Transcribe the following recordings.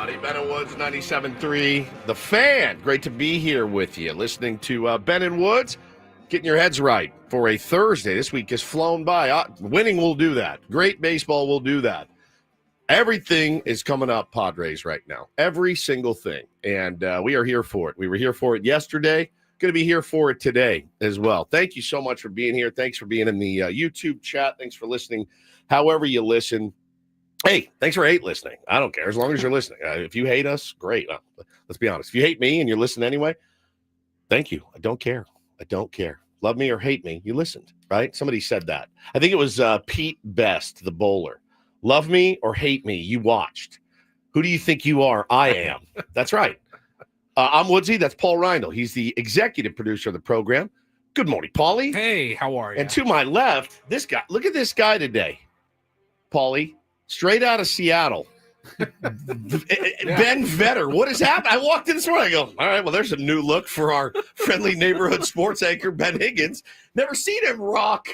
everybody. Ben and Woods, 97.3. The Fan. Great to be here with you. Listening to Ben and Woods. Getting your heads right for a Thursday. This week has flown by. Winning will do that. Great baseball will do that. Everything is coming up Padres right now. Every single thing. And we are here for it. We were here for it yesterday. Going to be here for it today as well. Thank you so much for being here. Thanks for being in the YouTube chat. Thanks for listening. However you listen. Hey, thanks for listening. I don't care as long as you're listening. If you hate us, great. Let's be honest. If you hate me and you're listening anyway, thank you. I don't care. I don't care. Love me or hate me, you listened, right? Somebody said that. I think it was Pete Best, the bowler. Love me or hate me, you watched. Who do you think you are? I am. That's right. I'm Woodsy. That's Paul Reindl. He's the executive producer of the program. Good morning, Paulie. Hey, how are you? And to my left, this guy. Look at this guy today, Paulie. Straight out of Seattle. Ben Vetter. What has happened? I walked in this morning. I go, all right, well, there's a new look for our friendly neighborhood sports anchor, Ben Higgins. Never seen him rock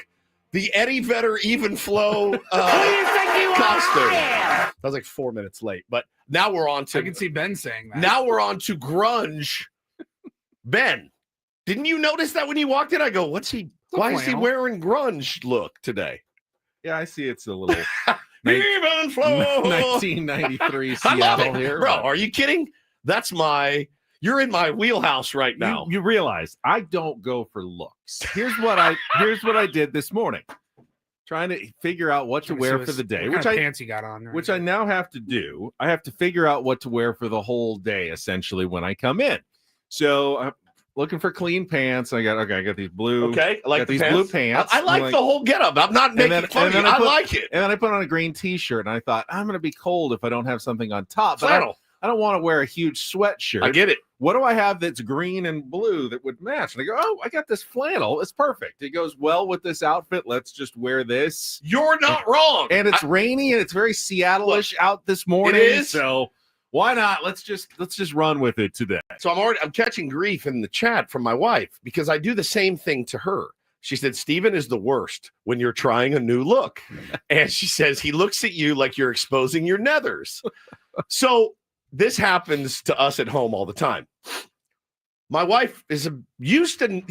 the Eddie Vedder even flow costume. I was like 4 minutes late, but now we're on to. I can see Ben saying that. Now we're on to grunge. Ben, didn't you notice that when you walked in? I go, what's he? Why is he wearing grunge look today? Yeah, I see it's a little. Even flow. 1993 Seattle here. Bro, are you kidding? You're in my wheelhouse right now. You realize I don't go for looks. Here's what I did this morning. Trying to figure out what to wear for the day. What kind of pants you got on there? Which I now have to do. I have to figure out what to wear for the whole day, essentially, when I come in. So I'm looking for clean pants. I got these blue. Okay, I like these pants. blue pants. I like the whole getup. I'm not making fun of you. I like it. And then I put on a green T-shirt, and I thought I'm going to be cold if I don't have something on top. Flannel. I don't want to wear a huge sweatshirt. I get it. What do I have that's green and blue that would match? And I go, oh, I got this flannel. It's perfect. It goes well with this outfit. Let's just wear this. You're not wrong. And it's rainy and it's very Seattle-ish out this morning. It is. So why not? Let's just run with it today. So I'm catching grief in the chat from my wife because I do the same thing to her. She said, Steven is the worst when you're trying a new look. And she says, he looks at you like you're exposing your nethers. So this happens to us at home all the time. My wife is used to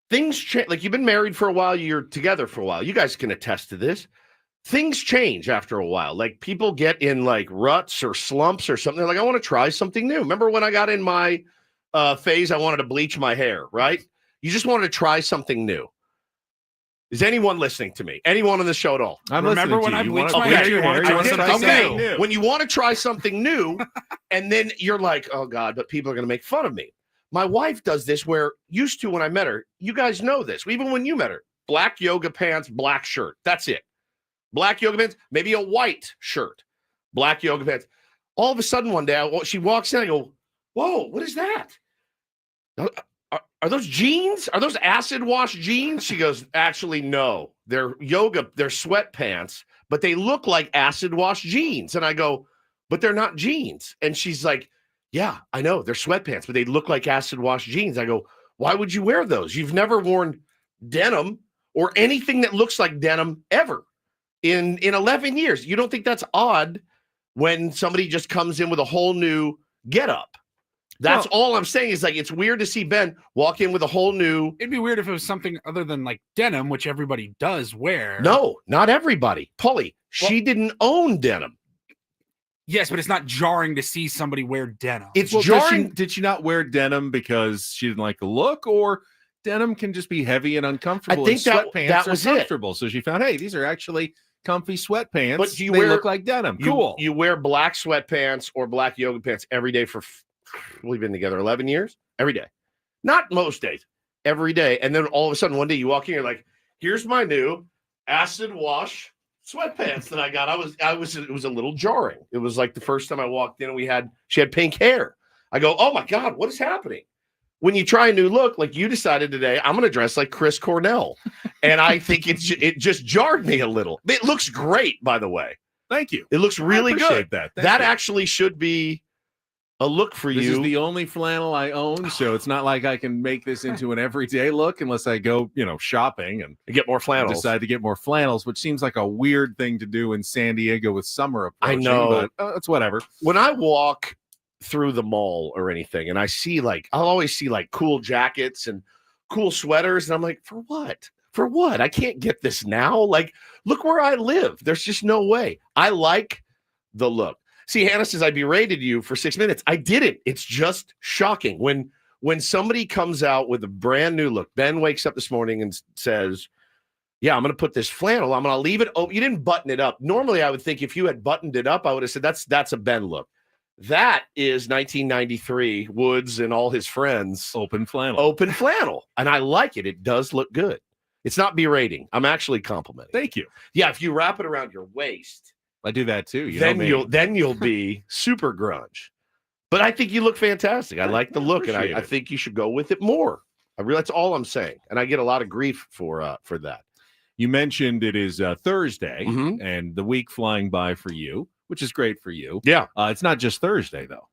things change. Like, you've been married for a while, you're together for a while. You guys can attest to this. Things change after a while. Like, people get in like ruts or slumps or something. They're like, I want to try something new. Remember when I got in my phase, I wanted to bleach my hair, right? You just wanted to try something new. Is anyone listening to me? Anyone on the show at all? Remember when I bleached my hair? When you want to try something new, and then you're like, oh, God, but people are going to make fun of me. My wife does this where, used to when I met her, you guys know this, even when you met her, black yoga pants, black shirt. That's it. Black yoga pants, maybe a white shirt, black yoga pants. All of a sudden one day, she walks in, I go, whoa, what is that? Are those jeans? Are those acid wash jeans? She goes, actually, no. They're sweatpants, but they look like acid wash jeans. And I go, but they're not jeans. And she's like, yeah, I know. They're sweatpants, but they look like acid wash jeans. I go, why would you wear those? You've never worn denim or anything that looks like denim ever in 11 years. You don't think that's odd when somebody just comes in with a whole new getup? That's all I'm saying is, like, it's weird to see Ben walk in with a whole new. It'd be weird if it was something other than like denim, which everybody does wear. No, not everybody. Paulie, she didn't own denim. Yes, but it's not jarring to see somebody wear denim. It's jarring. Did she not wear denim because she didn't like the look, or denim can just be heavy and uncomfortable? I think sweatpants was are comfortable. So she found, hey, these are actually comfy sweatpants. But they look like denim. Cool. You wear black sweatpants or black yoga pants every day for. We've been together 11 years, every day. Not most days, every day. And then all of a sudden, one day you walk in, you're like, here's my new acid wash sweatpants that I got. It was a little jarring. It was like the first time I walked in and she had pink hair. I go, oh my God, what is happening? When you try a new look, like you decided today, I'm going to dress like Chris Cornell. And I think it just jarred me a little. It looks great, by the way. Thank you. It looks really good. That That actually should be a look for This you. is the only flannel I own, so it's not like I can make this into an everyday look unless I go, shopping and get more flannels. decide to get more flannels, which seems like a weird thing to do in San Diego with summer approaching. I know. But it's whatever. When I walk through the mall or anything, and I see I'll always see cool jackets and cool sweaters, and I'm like, for what? For what? I can't get this now. Look where I live. There's just no way. I like the look. See, Hannah says I berated you for 6 minutes. I didn't. It's just shocking. When somebody comes out with a brand new look, Ben wakes up this morning and says, yeah, I'm going to put this flannel. I'm going to leave it. Oh, you didn't button it up. Normally, I would think if you had buttoned it up, I would have said that's a Ben look. That is 1993 Woods and all his friends. Open flannel. And I like it. It does look good. It's not berating. I'm actually complimenting. Thank you. Yeah, if you wrap it around your waist, I do that too. Then you'll be super grunge. But I think you look fantastic. I like the look, and I think you should go with it more. I realize that's all I'm saying, and I get a lot of grief for that. You mentioned it is Thursday, Mhm. and the week flying by for you, which is great for you. Yeah. It's not just Thursday though;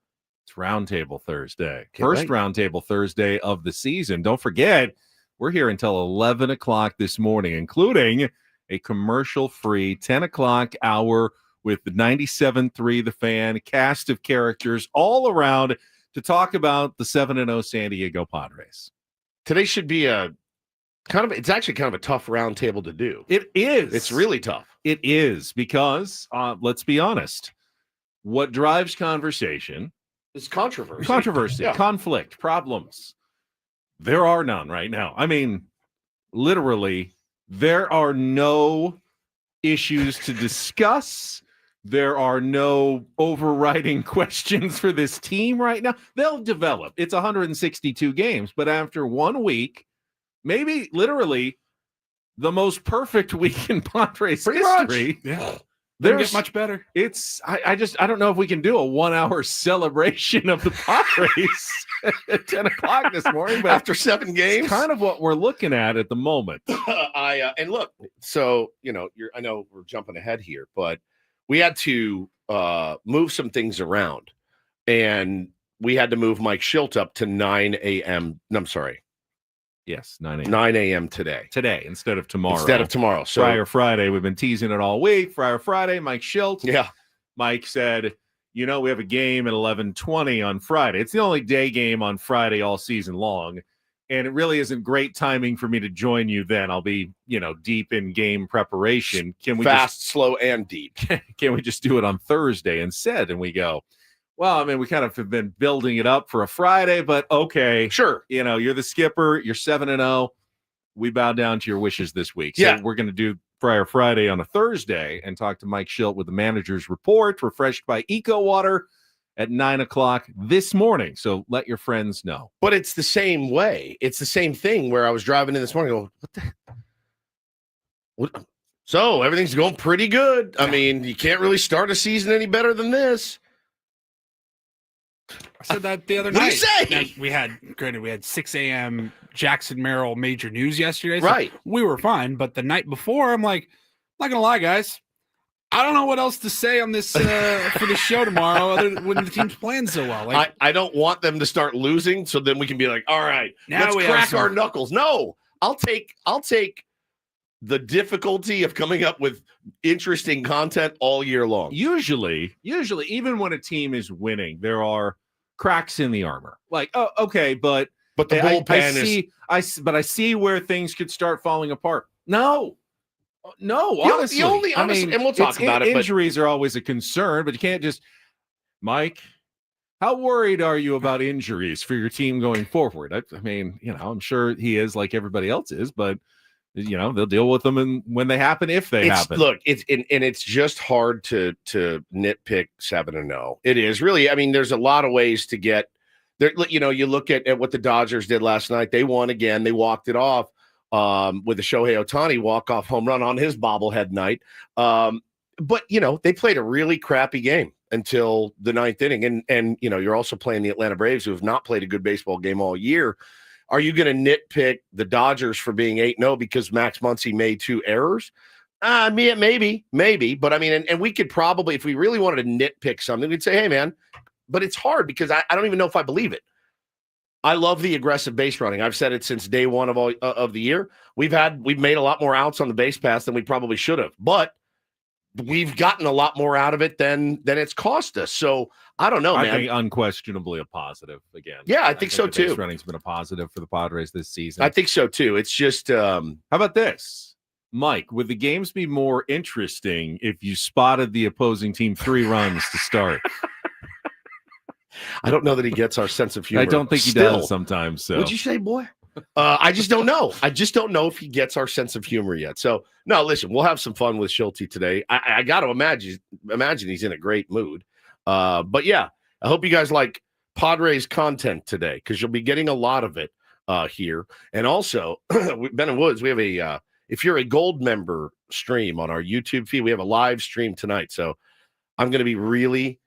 it's Roundtable Thursday, Can't first wait. Roundtable Thursday of the season. Don't forget, we're here until 11 o'clock this morning, including a commercial-free 10 o'clock hour with the 97.3 The Fan, cast of characters all around to talk about the 7-0 San Diego Padres. Today should be it's actually kind of a tough round table to do. It is. It's really tough. It is because, let's be honest, what drives conversation, It's controversy. Yeah. conflict, problems, there are none right now. I mean, literally, there are no issues to discuss. There are no overriding questions for this team right now. They'll develop. It's 162 games, but after 1 week, maybe literally the most perfect week in Padres Pretty much. history. Yeah. There's Get much better. It's I don't know if we can do a 1 hour celebration of the Padres at 10 o'clock this morning, but After 7 games, it's kind of what we're looking at the moment. And look, so I know we're jumping ahead here, but we had to move some things around, and we had to move Mike Shildt up to 9 a.m. No, I'm sorry. Yes, 9 a.m. 9 a.m. today. Instead of tomorrow. So Friar Friday, we've been teasing it all week. Friar Friday, Mike Shildt. Yeah. Mike said, we have a game at 11:20 on Friday. It's the only day game on Friday all season long. And it really isn't great timing for me to join you then. I'll be, deep in game preparation. Can we slow, and deep? Can we just do it on Thursday instead? And we go, well, I mean, we kind of have been building it up for a Friday, but okay. Sure. You're the skipper. You're 7-0. We bow down to your wishes this week. So we're going to do Friar Friday on a Thursday and talk to Mike Shildt with the manager's report, refreshed by Eco Water at 9 o'clock this morning. So let your friends know. But it's the same way. It's the same thing where I was driving in this morning going, what? So everything's going pretty good. I mean, you can't really start a season any better than this. I said that the other What do night. you say? Now, we had 6 a.m. Jackson Merrill major news yesterday. So Right. We were fine. But the night before, I'm like, I'm not going to lie, guys. I don't know what else to say on this for the show tomorrow other than when the team's playing so well. I don't want them to start losing, so then we can be like, all right, now let's crack our knuckles. No, I'll take the difficulty of coming up with interesting content all year long. Usually, even when a team is winning, there are cracks in the armor. Like, oh, okay, but the bullpen I see where things could start falling apart. No, honestly. And we'll talk about it. Injuries are always a concern, but you can't just, Mike, how worried are you about injuries for your team going forward? I mean, I'm sure he is like everybody else is, but they'll deal with them when they happen, if they happen. Look, it's just hard to nitpick 7-0. It is really. I mean, there's a lot of ways to get there. You look at what the Dodgers did last night. They won again. They walked it off with the Shohei Ohtani walk-off home run on his bobblehead night. But they played a really crappy game until the ninth inning, and you're also playing the Atlanta Braves, who have not played a good baseball game all year. Are you going to nitpick the Dodgers for being 8-0 because Max Muncy made 2 errors? Maybe. But I mean, and we could probably, if we really wanted to nitpick something, we'd say, hey, man, but it's hard because I don't even know if I believe it. I love the aggressive base running. I've said it since day one of the year. We've made a lot more outs on the base pass than we probably should have, but we've gotten a lot more out of it than it's cost us. So I don't know, man. I think unquestionably a positive again. Yeah, I think so too. Base running's been a positive for the Padres this season. I think so too. It's just how about this, Mike? Would the games be more interesting if you spotted the opposing team 3 runs to start? I don't know that he gets our sense of humor. I don't think he does sometimes. So. What'd you say, boy? I just don't know. I just don't know if he gets our sense of humor yet. So, no, listen, we'll have some fun with Shildt today. I got to imagine he's in a great mood. But, yeah, I hope you guys like Padres content today because you'll be getting a lot of it here. And also, Ben and Woods, we have if you're a gold member stream on our YouTube feed, we have a live stream tonight. So I'm going to be really,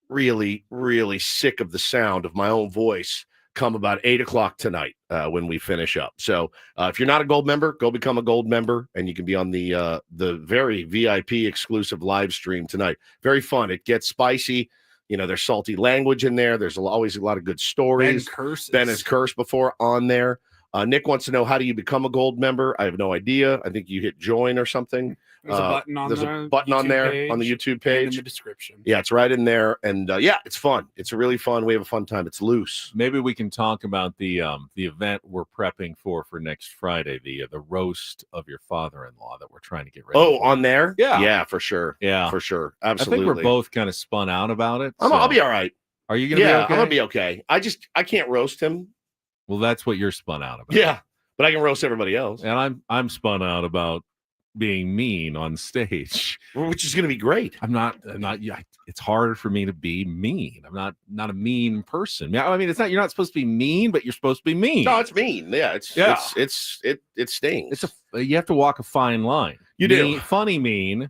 really, really sick of the sound of my own voice come about 8:00 tonight when we finish up. So if you're not a gold member, go become a gold member, and you can be on the very VIP exclusive live stream tonight. Very fun. It gets spicy. You know, there's salty language in there. There's always a lot of good stories. Ben has cursed before on there. Nick wants to know, how do you become a gold member? I have no idea. I think you hit join or something. There's a button on there's the a button on there page, on the YouTube page. in the description. Yeah, it's right in there. And yeah, it's fun. It's really fun. We have a fun time. It's loose. Maybe we can talk about the event we're prepping for next Friday, the roast of your father-in-law that we're trying to get ready. Oh, for. on there? Yeah. Yeah, for sure. Yeah. For sure. Absolutely. I think we're both kind of spun out about it. I'll be all right. Are you gonna be okay? I'm gonna be okay. I can't roast him. Well, that's what you're spun out about. Yeah. But I can roast everybody else. And I'm spun out about being mean on stage, which is going to be great. I'm not. It's hard for me to be mean. I'm not a mean person. I mean, it's not. You're not supposed to be mean, but you're supposed to be mean. No, it's mean. Yeah, it stings. You have to walk a fine line. You do. Funny mean,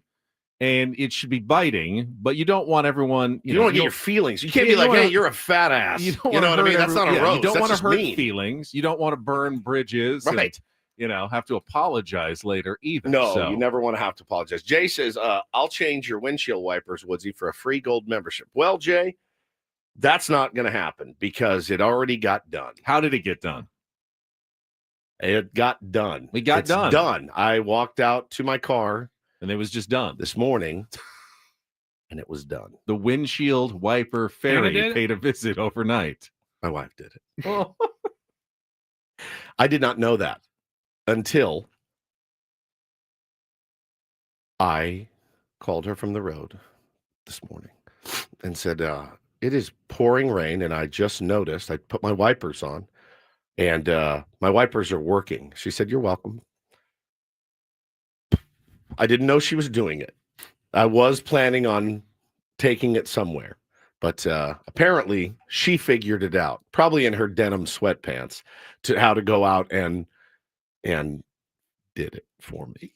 and it should be biting, but you don't want everyone. You don't want to get your feelings. You can't be like, hey, you're a fat ass. You know what I mean? That's not a roast. You don't want to hurt mean. feelings. You don't want to burn bridges. Right. And, have to apologize later either. No, you never want to have to apologize. Jay says, I'll change your windshield wipers, Woodsy, for a free gold membership. Well, Jay, that's not going to happen because it already got done. How did it get done? It got done. It's done. I walked out to my car. And it was just done. This morning. And it was done. The windshield wiper fairy paid a visit overnight. My wife did it. Oh. I did not know that until I called her from the road this morning and said, it is pouring rain, and I just noticed. I put my wipers on, and my wipers are working. She said, you're welcome. I didn't know she was doing it. I was planning on taking it somewhere, but apparently she figured it out, probably in her denim sweatpants, to how to go out and did it for me.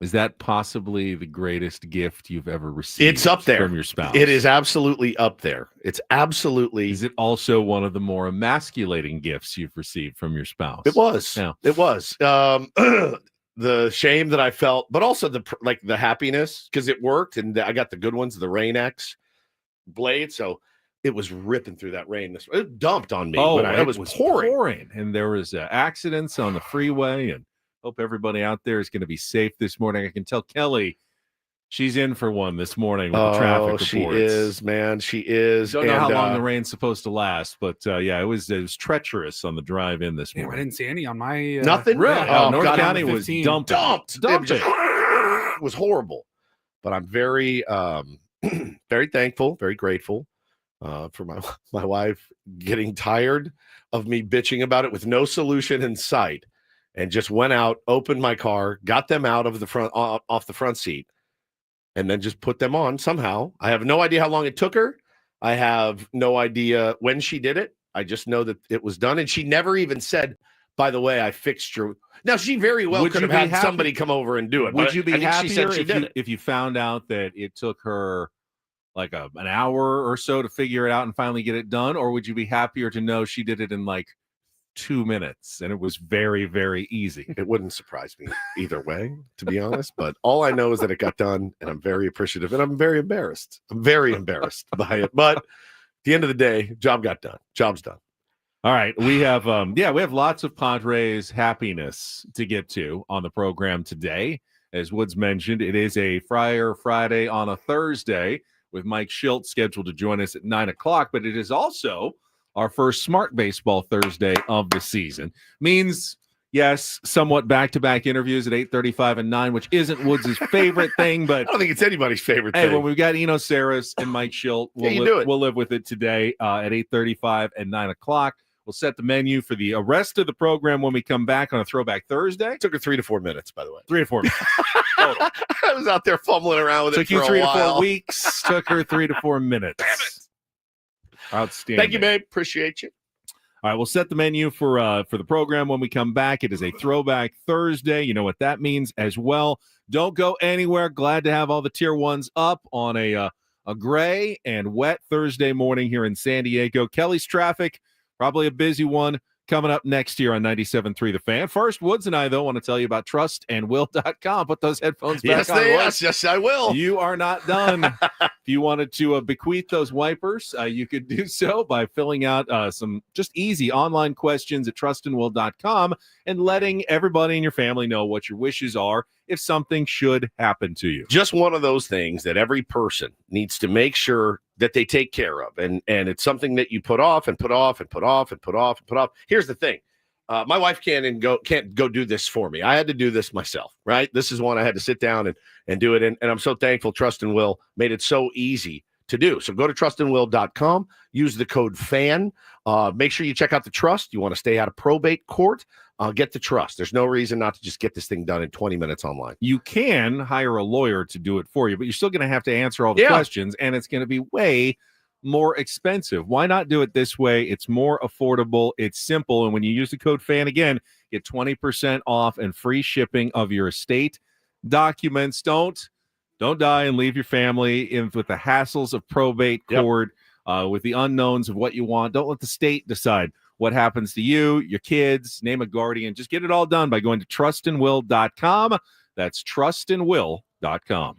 Is that possibly the greatest gift you've ever received? It's up there from your spouse. It is absolutely up there. It's absolutely. Is it also one of the more emasculating gifts you've received from your spouse? It was. Yeah. It was. The shame that I felt, but also the happiness because it worked, and I got the good ones, the Rain X blade. So it was ripping through that rain. It dumped on me. Oh, but it was pouring, and there was accidents on the freeway. And hope everybody out there is going to be safe this morning. I can tell Kelly, she's in for one this morning with the traffic reports. She is, man. She is. Don't know how long the rain's supposed to last, but yeah, it was treacherous on the drive in this morning. I didn't see any on my nothing. Really? North County was dumped. It was horrible. But I'm very, very thankful, very grateful for my wife getting tired of me bitching about it with no solution in sight, and just went out, opened my car, got them out of the front off the front seat, and then just put them on somehow. I have no idea how long it took her. I have no idea when she did it. I just know that it was done. And she never even said, by the way, I fixed your. Now, she very well could have had somebody come over and do it. Would you be happier if you found out that it took her like an hour or so to figure it out and finally get it done? Or would you be happier to know she did it in like 2 minutes and it was very, very easy? It wouldn't surprise me either way, to be honest. But all I know is that it got done, and I'm very appreciative, and I'm very embarrassed. I'm very embarrassed by it. But the end of the day, job got done. Job's done. All right, we have we have lots of Padres happiness to get to on the program today. As Woods mentioned, it is a Friar Friday on a Thursday with Mike Shildt scheduled to join us at 9 o'clock, but it is also our first Smart Baseball Thursday of the season. Means, yes, somewhat back-to-back interviews at 8:35 and 9, which isn't Woods' favorite thing, but I don't think it's anybody's favorite hey, thing. when we've got Eno Sarris and Mike Shildt, we'll live with it today at 8:35 and 9 o'clock. We'll set the menu for the rest of the program when we come back on a Throwback Thursday. It took her 3 to 4 minutes, by the way. 3 to 4 minutes. Total. I was out there fumbling around with Took it for you 3 a to while. 4 weeks. Took her 3 to 4 minutes. Damn it. Outstanding. Thank you, babe. Appreciate you. All right, we'll set the menu for the program when we come back. It is a Throwback Thursday. You know what that means as well. Don't go anywhere. Glad to have all the tier ones up on a gray and wet Thursday morning here in San Diego. Kelly's traffic, probably a busy one, coming up next year on 97.3 The Fan. First, Woods and I, though, want to tell you about trustandwill.com. Put those headphones back on. Yes, I will. You are not done. If you wanted to bequeath those wipers, you could do so by filling out some just easy online questions at trustandwill.com and letting everybody in your family know what your wishes are if something should happen to you. Just one of those things that every person needs to make sure that they take care of. And it's something that you put off and put off and put off and put off and put off. Here's the thing. My wife can't go do this for me. I had to do this myself, right? This is one I had to sit down and do it. And I'm so thankful Trust and Will made it so easy to do. So go to trustandwill.com, use the code FAN. Make sure you check out the trust. You want to stay out of probate court. Get the trust. There's no reason not to just get this thing done in 20 minutes online. You can hire a lawyer to do it for you, but you're still going to have to answer all the questions, and it's going to be way more expensive. Why not do it this way? It's more affordable. It's simple. And when you use the code FAN again, get 20% off and free shipping of your estate documents. Don't die and leave your family with the hassles of probate court, with the unknowns of what you want. Don't let the state decide what happens to you, your kids, name a guardian. Just get it all done by going to trustandwill.com. That's trustandwill.com.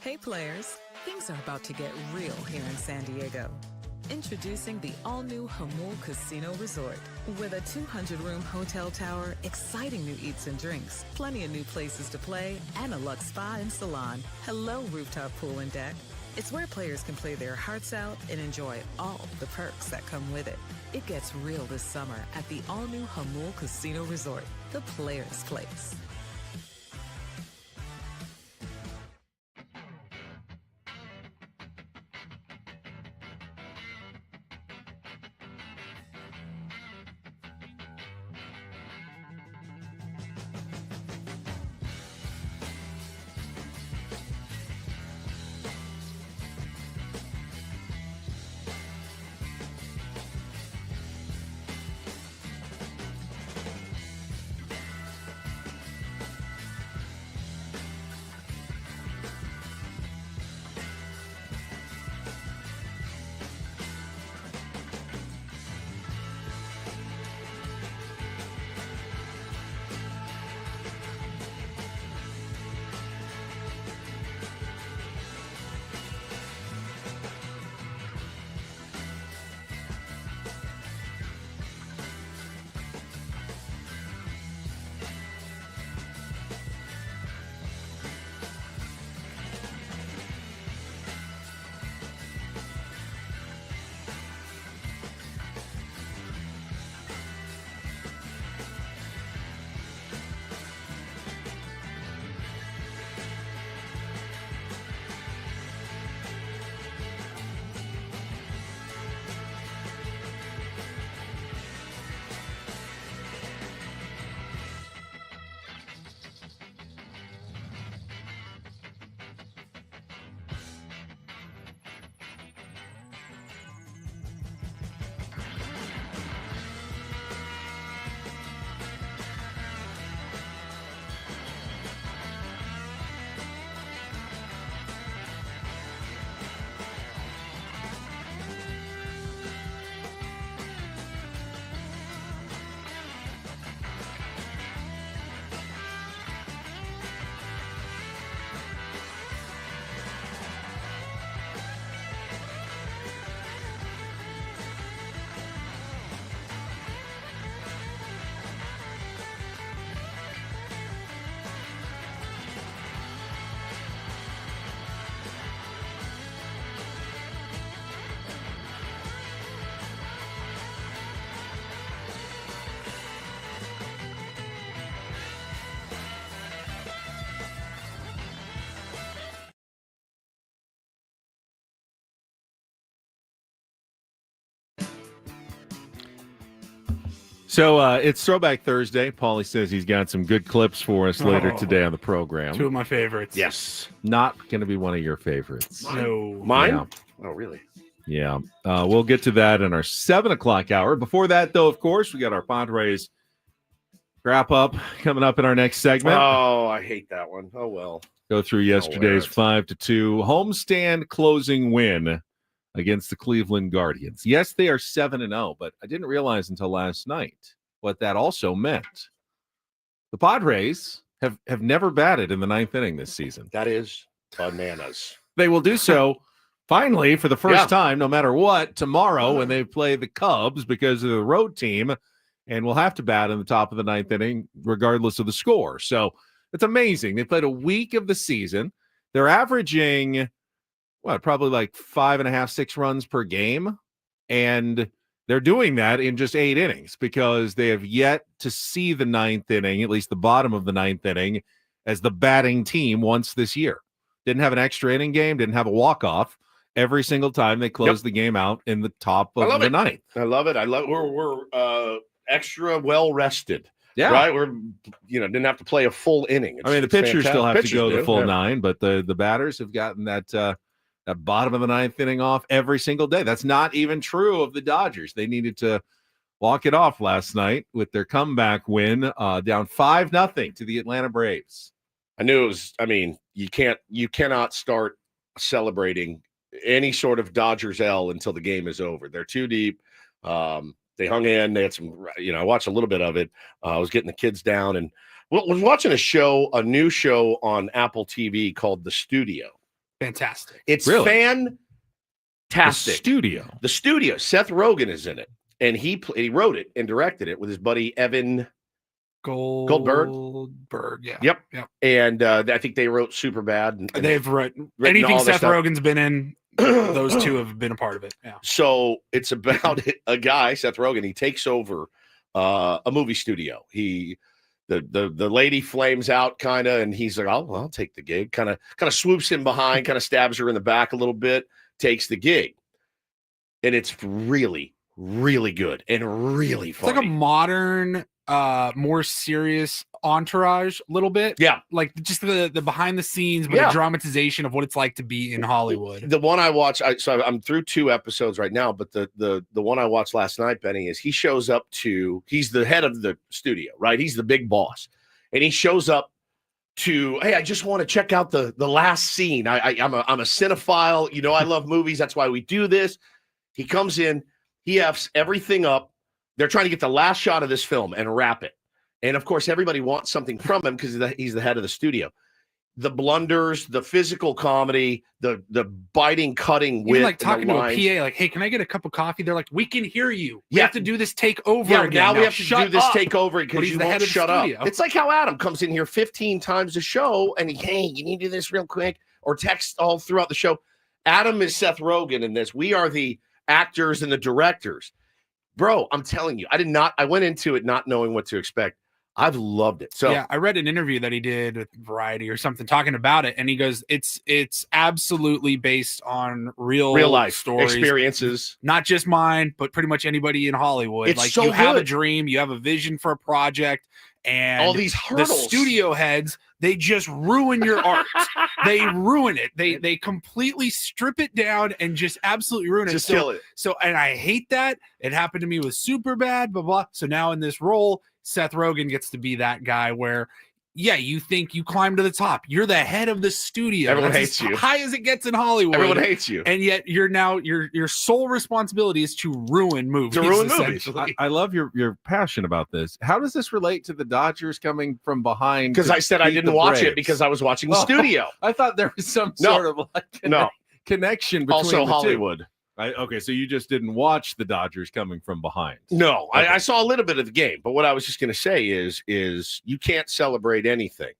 Hey players, things are about to get real here in San Diego. Introducing the all-new Hamul Casino Resort. With a 200-room hotel tower, exciting new eats and drinks, plenty of new places to play, and a luxe spa and salon. Hello, rooftop pool and deck. It's where players can play their hearts out and enjoy all the perks that come with it. It gets real this summer at the all-new Hamul Casino Resort, the players' place. So it's Throwback Thursday. Paulie says he's got some good clips for us later today on the program. Two of my favorites. Yes. Not going to be one of your favorites. No. Mine? Yeah. Oh, really? Yeah. We'll get to that in our 7 o'clock hour. Before that, though, of course, we got our Padres wrap up coming up in our next segment. Oh, I hate that one. Oh, well. Go through yesterday's 5-2 homestand closing win against the Cleveland Guardians. Yes, they are 7-0, but I didn't realize until last night what that also meant. The Padres have never batted in the 9th inning this season. That is bananas. They will do so finally for the first time, no matter what, tomorrow when they play the Cubs because of the road team, and we'll have to bat in the top of the 9th inning regardless of the score. So it's amazing. They played a week of the season. They're averaging probably like 5.5, 6 runs per game. And they're doing that in just 8 innings because they have yet to see the 9th inning, at least the bottom of the 9th inning, as the batting team once this year. Didn't have an extra inning game, didn't have a walk-off. Every single time they closed the game out in the top of the 9th. I love it. We're extra well rested. Yeah. Right. We're didn't have to play a full inning. The pitchers still have to go the full 9, but the batters have gotten that bottom of the 9th inning off every single day. That's not even true of the Dodgers. They needed to walk it off last night with their comeback win, down 5-0 to the Atlanta Braves. I knew it was. I mean, you cannot start celebrating any sort of Dodgers L until the game is over. They're too deep. They hung in. They had some. I watched a little bit of it. I was getting the kids down and was watching a new show on Apple TV called The Studio. Fantastic. It's Really? fantastic. The The studio. Seth Rogen is in it, and he wrote it and directed it with his buddy Evan Goldberg. Yeah. Yep. Yep. And I think they wrote Superbad. And They've written written anything all this Seth stuff. Rogen's been in. Those two have been a part of it. Yeah. So it's about a guy, Seth Rogen. He takes over a movie studio. The lady flames out kind of, and he's like, I'll take the gig. Kind of swoops in behind, kind of stabs her in the back a little bit, takes the gig. And it's really, really good and really funny. It's like a modern, more serious Entourage a little bit. Yeah. Like just the behind the scenes, but Yeah. the dramatization of what it's like to be in Hollywood. The one I watched, so I'm through 2 episodes right now, but the one I watched last night, Benny, is he shows up he's the head of the studio, right? He's the big boss. And he shows up to, hey, I just want to check out the last scene. I'm a cinephile. You know, I love movies. That's why we do this. He comes in, he F's everything up. They're trying to get the last shot of this film and wrap it. And of course, everybody wants something from him because he's the head of the studio. The blunders, the physical comedy, the biting, cutting wit, Even like talking to a lines. PA, like, hey, can I get a cup of coffee? They're like, we can hear you. We Yeah. have to do this take over Yeah, again. now we have to shut do this up. takeover But because he's you the won't head of the shut up. studio. It's like how Adam comes in here 15 times a show and hey, you need to do this real quick, or text all throughout the show. Adam is Seth Rogen in this. We are the actors and the directors. Bro, I'm telling you, I went into it not knowing what to expect. I've loved it. So yeah, I read an interview that he did with Variety or something talking about it, and he goes, "It's absolutely based on real life stories, experiences, not just mine, but pretty much anybody in Hollywood. It's like so you have a good. dream, you have a vision for a project, and all these the hurdles. studio heads, they just ruin your art. They ruin it. They completely strip it down and just absolutely ruin it. Just kill it. So, and I hate that. It happened to me with Superbad, blah, blah. So now in this role, Seth Rogen gets to be that guy where, yeah, you think you climb to the top. You're the head of the studio. Everyone That's hates as you. high as it gets in Hollywood. Everyone hates you. And yet you're now your sole responsibility is to ruin movies. To ruin movies. essentially. I love your passion about this. How does this relate to the Dodgers coming from behind? Because to I said I beat didn't the watch Braves? it because I was watching the Oh. studio. I thought there was some No. sort of like No. connection between Also the Hollywood. two. Okay, so you just didn't watch the Dodgers coming from behind. No, Okay. I saw a little bit of the game, but what I was just going to say is you can't celebrate anything.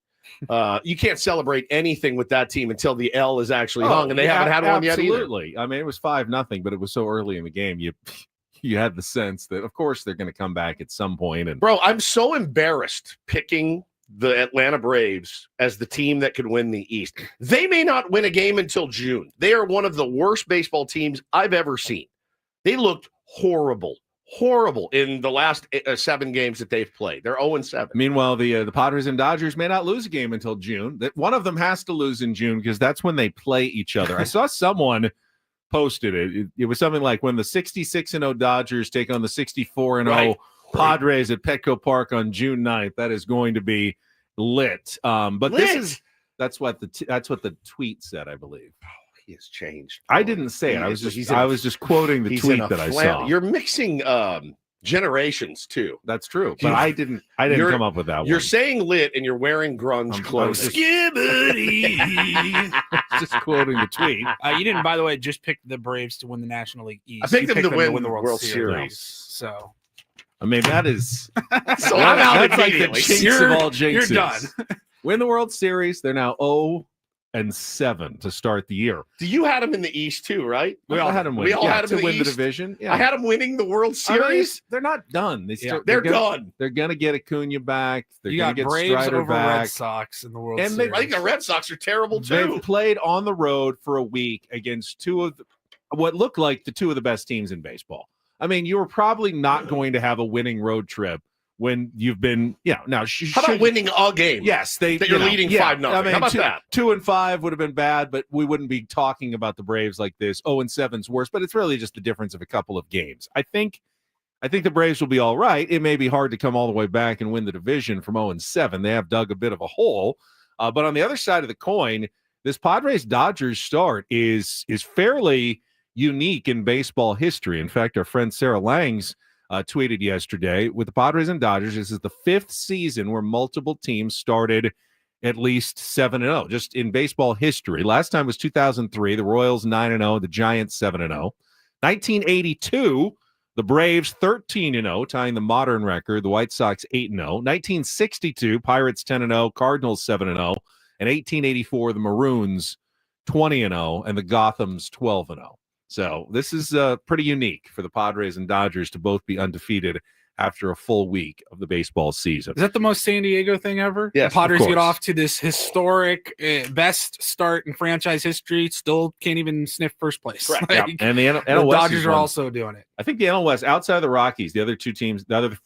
You can't celebrate anything with that team until the L is actually hung, and they haven't had one yet either. Absolutely. I mean, it was 5-0, but it was so early in the game. You had the sense that, of course, they're going to come back at some point. And Bro, I'm so embarrassed picking the Atlanta Braves as the team that could win the East. They may not win a game until June. They are one of the worst baseball teams I've ever seen. They looked horrible in the last 7 games that they've played. They're 0-7. meanwhile, the Padres and Dodgers may not lose a game until June. That one of them has to lose in June because that's when they play each other. I saw someone posted it. It was something like when the 66-0 Dodgers take on the 64-0 Right. Padres at Petco Park on June 9th. That is going to be lit. But Lit. that's what the tweet said, I believe. He has changed. I didn't say it. I was just quoting the he's tweet in a that I flannel. saw. You're mixing generations too. That's true, but I didn't You're- come up with that You're one. saying lit and you're wearing grunge I'm clothes. just- Skibbity. just quoting the tweet. You didn't, by the way, just pick the Braves to win the National League East. I picked You them to win the World Series. Series. So I mean, that is So I'm out that's like the immediately. jinx of all jinxes. You're done. Win the World Series. They're now 0-7 to start the year. You had them in the East too, right? We all had them win. We all had to them in win the the East. division. Yeah, I had them winning the World I mean, Series. they're not done. They're done. They're gonna get Acuna back. They're You gonna got get Braves Strider over back. Red Sox in the World And Series. I think the Red Sox are terrible too. They've played on the road for a week against what looked like the two of the best teams in baseball. I mean, you were probably not going to have a winning road trip when you've been, now. How about winning a game? Yes, That you're leading 5-0. I mean, How about that? 2-5 would have been bad, but we wouldn't be talking about the Braves like this. 0-7's worse, but it's really just the difference of a couple of games. I think the Braves will be all right. It may be hard to come all the way back and win the division from 0-7. They have dug a bit of a hole. But on the other side of the coin, this Padres-Dodgers start is fairly unique in baseball history. In fact, our friend Sarah Langs tweeted yesterday, with the Padres and Dodgers, this is the 5th season where multiple teams started at least 7-0, just in baseball history. Last time was 2003, the Royals 9-0, the Giants 7-0. 1982, the Braves 13-0, tying the modern record, the White Sox 8-0. 1962, Pirates 10-0, Cardinals 7-0, and 1884, the Maroons 20-0, and the Gothams 12-0. So this is pretty unique for the Padres and Dodgers to both be undefeated after a full week of the baseball season. Is that the most San Diego thing ever? Yes, the Padres of get course. off to this historic best start in franchise history, still can't even sniff first place. Correct. Yeah. And the NL West Dodgers has are won- also doing it. I think the NL West, outside of the Rockies, the other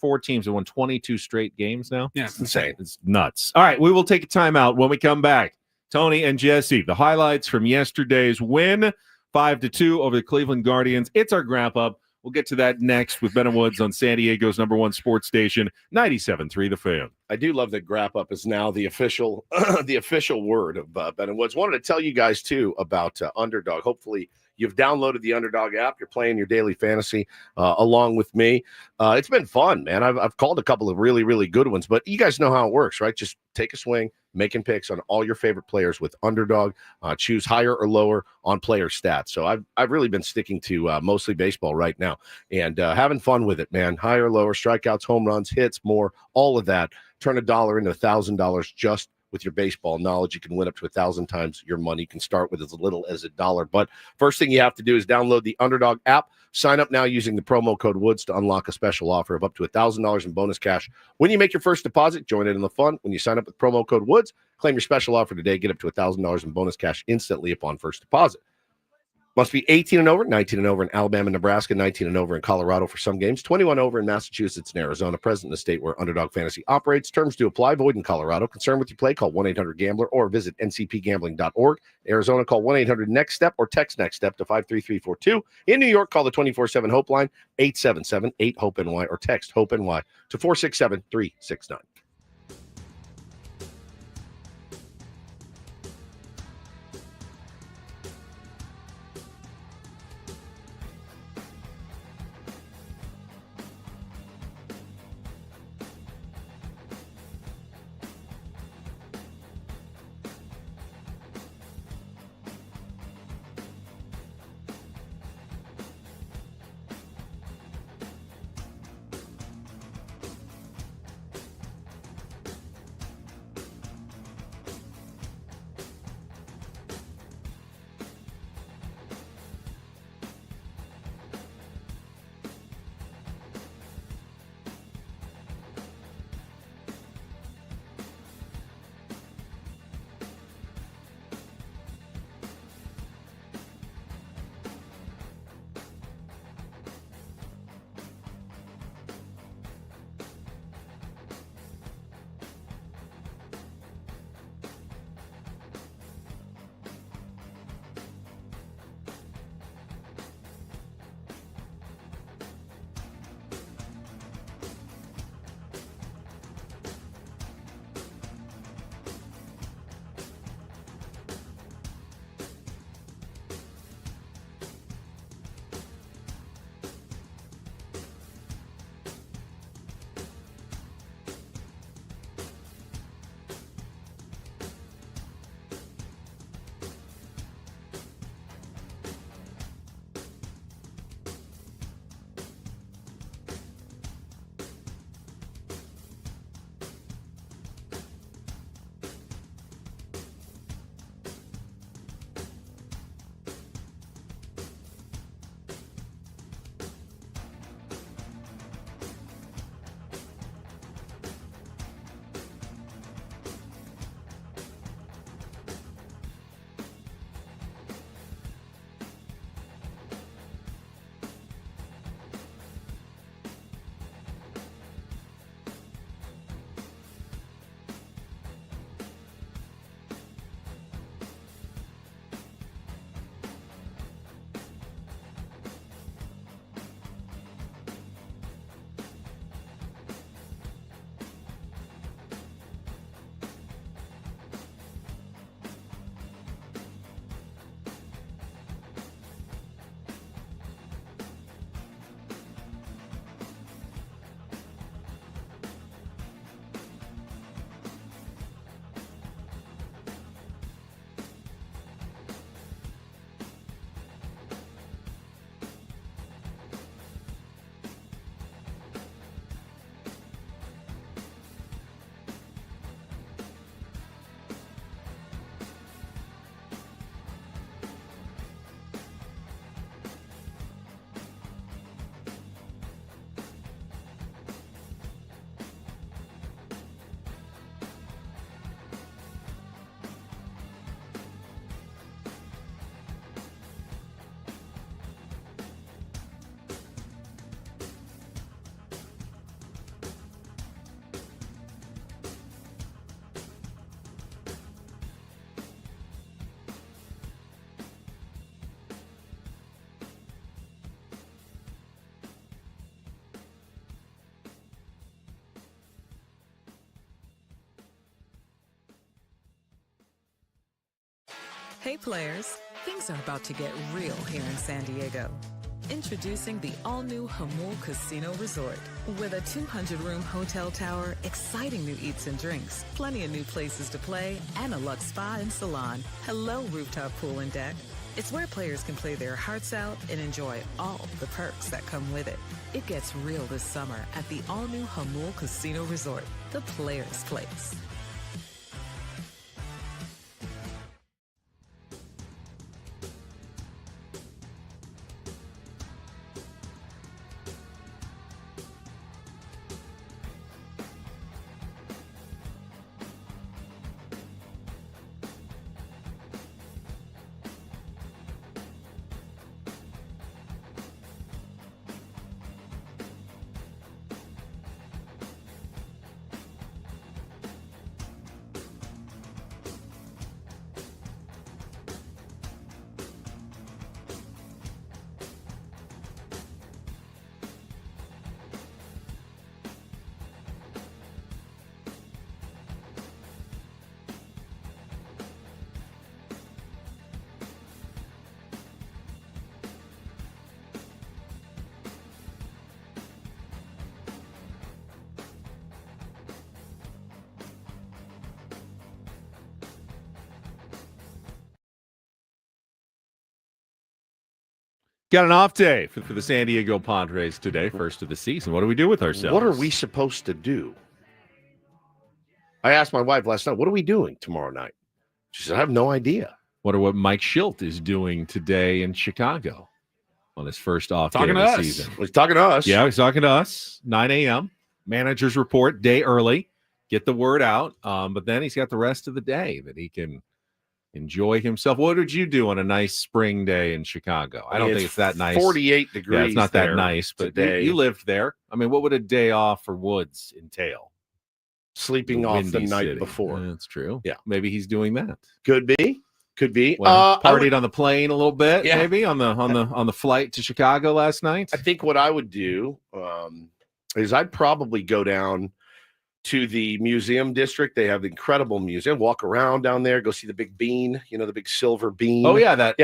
four teams have won 22 straight games now. Yeah, it's insane. It's nuts. All right, we will take a timeout. When we come back, Tony and Jesse, the highlights from yesterday's win, 5-2 over the Cleveland Guardians. It's our wrap up. We'll get to that next with Ben and Woods on San Diego's #1 sports station, 97.3 The Fan. I do love that Grap Up is now the official the official word of Ben and Woods. Wanted to tell you guys too about Underdog. Hopefully you've downloaded the Underdog app. You're playing your daily fantasy along with me. It's been fun, man. I've called a couple of really, really good ones, but you guys know how it works, right? Just take a swing, making picks on all your favorite players with Underdog. Choose higher or lower on player stats. So I've really been sticking to mostly baseball right now and having fun with it, man. Higher, lower, strikeouts, home runs, hits, more, all of that. Turn $1 into $1,000 just with your baseball knowledge. You can win up to 1,000 times your money. You can start with as little as $1. But first thing you have to do is download the Underdog app. Sign up now using the promo code WOODS to unlock a special offer of up to $1,000 in bonus cash. When you make your first deposit, join in the fun. When you sign up with promo code WOODS, claim your special offer today. Get up to $1,000 in bonus cash instantly upon first deposit. Must be 18 and over, 19 and over in Alabama, Nebraska, 19 and over in Colorado for some games, 21 over in Massachusetts and Arizona, present in the state where Underdog Fantasy operates. Terms do apply, void in Colorado. Concerned with your play, call 1-800-GAMBLER or visit ncpgambling.org. Arizona, call 1-800-NEXT-STEP or text NEXT-STEP to 53342. In New York, call the 24/7 Hope line, 877-8-HOPE-NY or text HOPE-NY to 467-369. Hey players, things are about to get real here in San Diego. Introducing the all-new Hamul Casino Resort. With a 200-room hotel tower, exciting new eats and drinks, plenty of new places to play, and a luxe spa and salon. Hello, rooftop pool and deck. It's where players can play their hearts out and enjoy all the perks that come with it. It gets real this summer at the all-new Hamul Casino Resort, the players' place. Got an off day for the San Diego Padres today, first of the season. What do we do with ourselves? What are we supposed to do? I asked my wife last night, what are we doing tomorrow night? She said, I have no idea. Wonder what Mike Shildt is doing today in Chicago on his first off day Talking of to the us. season. He's talking to us. Yeah, he's talking to us. 9 a.m. Manager's report, day early. Get the word out. But then he's got the rest of the day that he can enjoy himself. What did you do on a nice spring day in Chicago? I don't think it's that nice. 48 degrees. Yeah, it's not that nice, but today. you lived there. I mean, what would a day off for Woods entail? Sleeping off the Windy night city. before. That's true. Yeah. Maybe he's doing that. Could be. Could be. Well, I partied would- on the plane a little bit, Yeah. maybe on the flight to Chicago last night. I think what I would do is I'd probably go down to the museum district. They have the incredible museum. Walk around down there, go see the big bean, the big silver bean. Oh yeah, that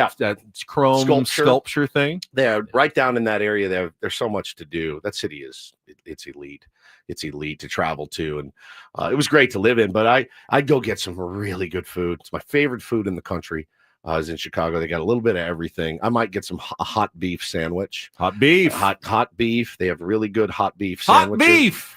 chrome Sculpture. sculpture thing. They're right down in that area. There's so much to do. That city it's elite. It's elite to travel to, and it was great to live in. But I'd go get some really good food. It's my favorite food in the country. Is in Chicago. They got a little bit of everything. I might get some hot beef sandwich. Hot beef. Hot beef. They have really good hot beef Hot sandwiches. beef.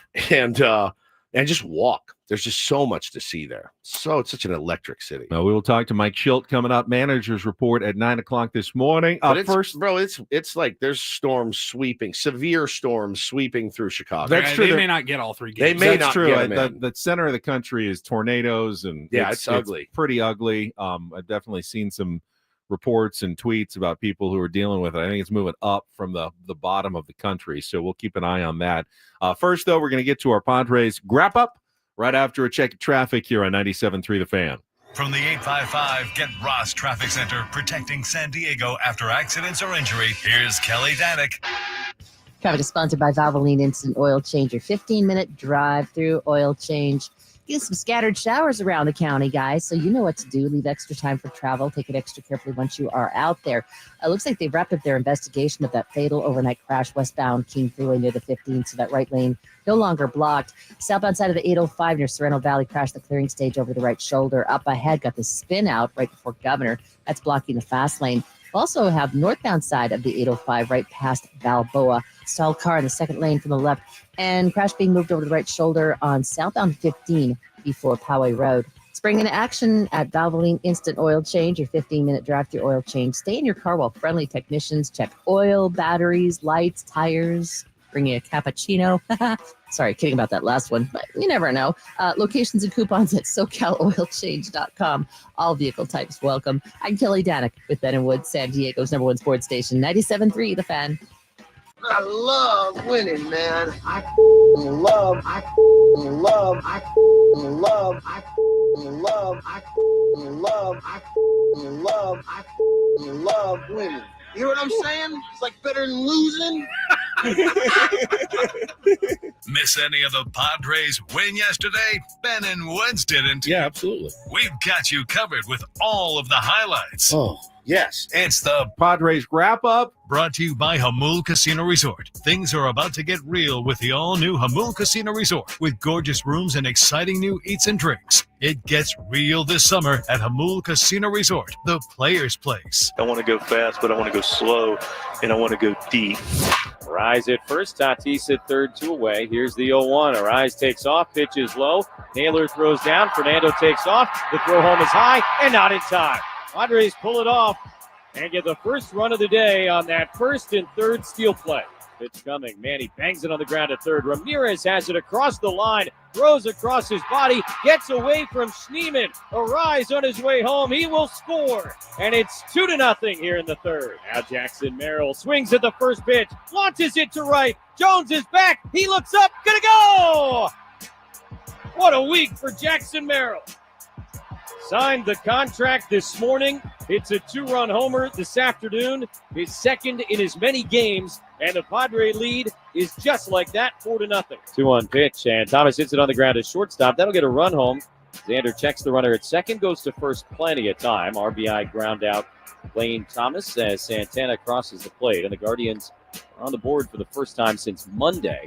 And just walk. There's just so much to see there. So it's such an electric city. Now, we will talk to Mike Shildt coming up. Manager's report at 9:00 this morning. But it's, First, bro, it's like there's severe storms sweeping through Chicago. That's Yeah, true. They may not get all three They games. may that's not true. get 'em in. The center of the country is tornadoes, and Yeah, it's ugly. pretty ugly. I've definitely seen some reports and tweets about people who are dealing with it. I think it's moving up from the bottom of the country, so we'll keep an eye on that. First, though, we're going to get to our Padres wrap up right after a check of traffic here on 97.3 The Fan. From the 855 Get Ross Traffic Center, protecting San Diego after accidents or injury, here's Kelly Danick. Traffic is sponsored by Valvoline Instant Oil Change, your 15-minute drive-through oil change. Get some scattered showers around the county, guys, so you know what to do. Leave extra time for travel. Take it extra carefully once you are out there. It looks like they've wrapped up their investigation of that fatal overnight crash westbound King Freeway near the 15th, so that right lane no longer blocked. Southbound side of the 805 near Sorrento Valley crashed the clearing stage over the right shoulder. Up ahead, got the spin out right before Governor. That's blocking the fast lane. Also have northbound side of the 805 right past Balboa. Stalled car in the second lane from the left, and crash being moved over the right shoulder on southbound 15 before Poway Road. Spring into action at Valvoline Instant Oil Change, your 15-minute drive-through oil change. Stay in your car while friendly technicians check oil, batteries, lights, tires. Bring you a cappuccino. Sorry, kidding about that last one, but you never know. Locations and coupons at SoCalOilChange.com. All vehicle types welcome. I'm Kelly Danick with Ben & Woods, San Diego's #1 sports station, 97.3 The Fan. I love winning, man. I love winning. You know what I'm saying? It's like better than losing. Miss any of the Padres win yesterday? Ben and Woods didn't. Yeah, absolutely. We've got you covered with all of the highlights. Oh, yes. It's the Padres wrap up. Brought to you by Hamul Casino Resort. Things are about to get real with the all-new Hamul Casino Resort with gorgeous rooms and exciting new eats and drinks. It gets real this summer at Hamul Casino Resort, the player's place. I want to go fast, but I want to go slow, and I want to go deep. Rise at first, Tatis at third, 2 away. Here's the 0-1. Arise takes off, pitches low. Naylor throws down. Fernando takes off. The throw home is high and not in time. Padres pull it off and get the first run of the day on that first and third steal play. Pitch coming. Manny bangs it on the ground at third. Ramirez has it across the line, throws across his body, gets away from Schneemann. Arise on his way home. He will score. And it's 2-0 here in the third. Now Jackson Merrill swings at the first pitch, launches it to right. Jones is back. He looks up. Gonna go! What a week for Jackson Merrill. Signed the contract this morning. It's a 2-run homer this afternoon. His second in as many games. And the Padre lead is just like that, 4-0. 2-1 pitch, and Thomas hits it on the ground at shortstop. That'll get a run home. Xander checks the runner at second, goes to first plenty of time. RBI ground out Lane Thomas as Santana crosses the plate. And the Guardians are on the board for the first time since Monday.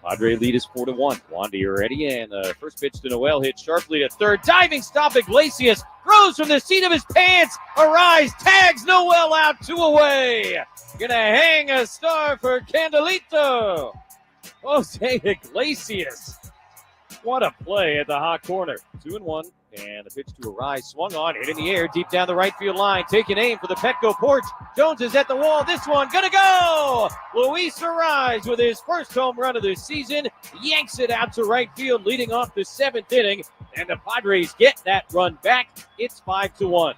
Padre lead is 4-1. Wandy ready, and the first pitch to Noel hit sharply to third. Diving stop, Iglesias throws from the seat of his pants. Arise tags Noel out, 2 away. Gonna hang a star for Candelito. Jose Iglesias. What a play at the hot corner. 2-1. And the pitch to Arise swung on, hit in the air, deep down the right field line. Taking aim for the Petco porch. Jones is at the wall. This one gonna go. Luis Arise with his first home run of the season. Yanks it out to right field, leading off the 7th inning. And the Padres get that run back. It's 5-1.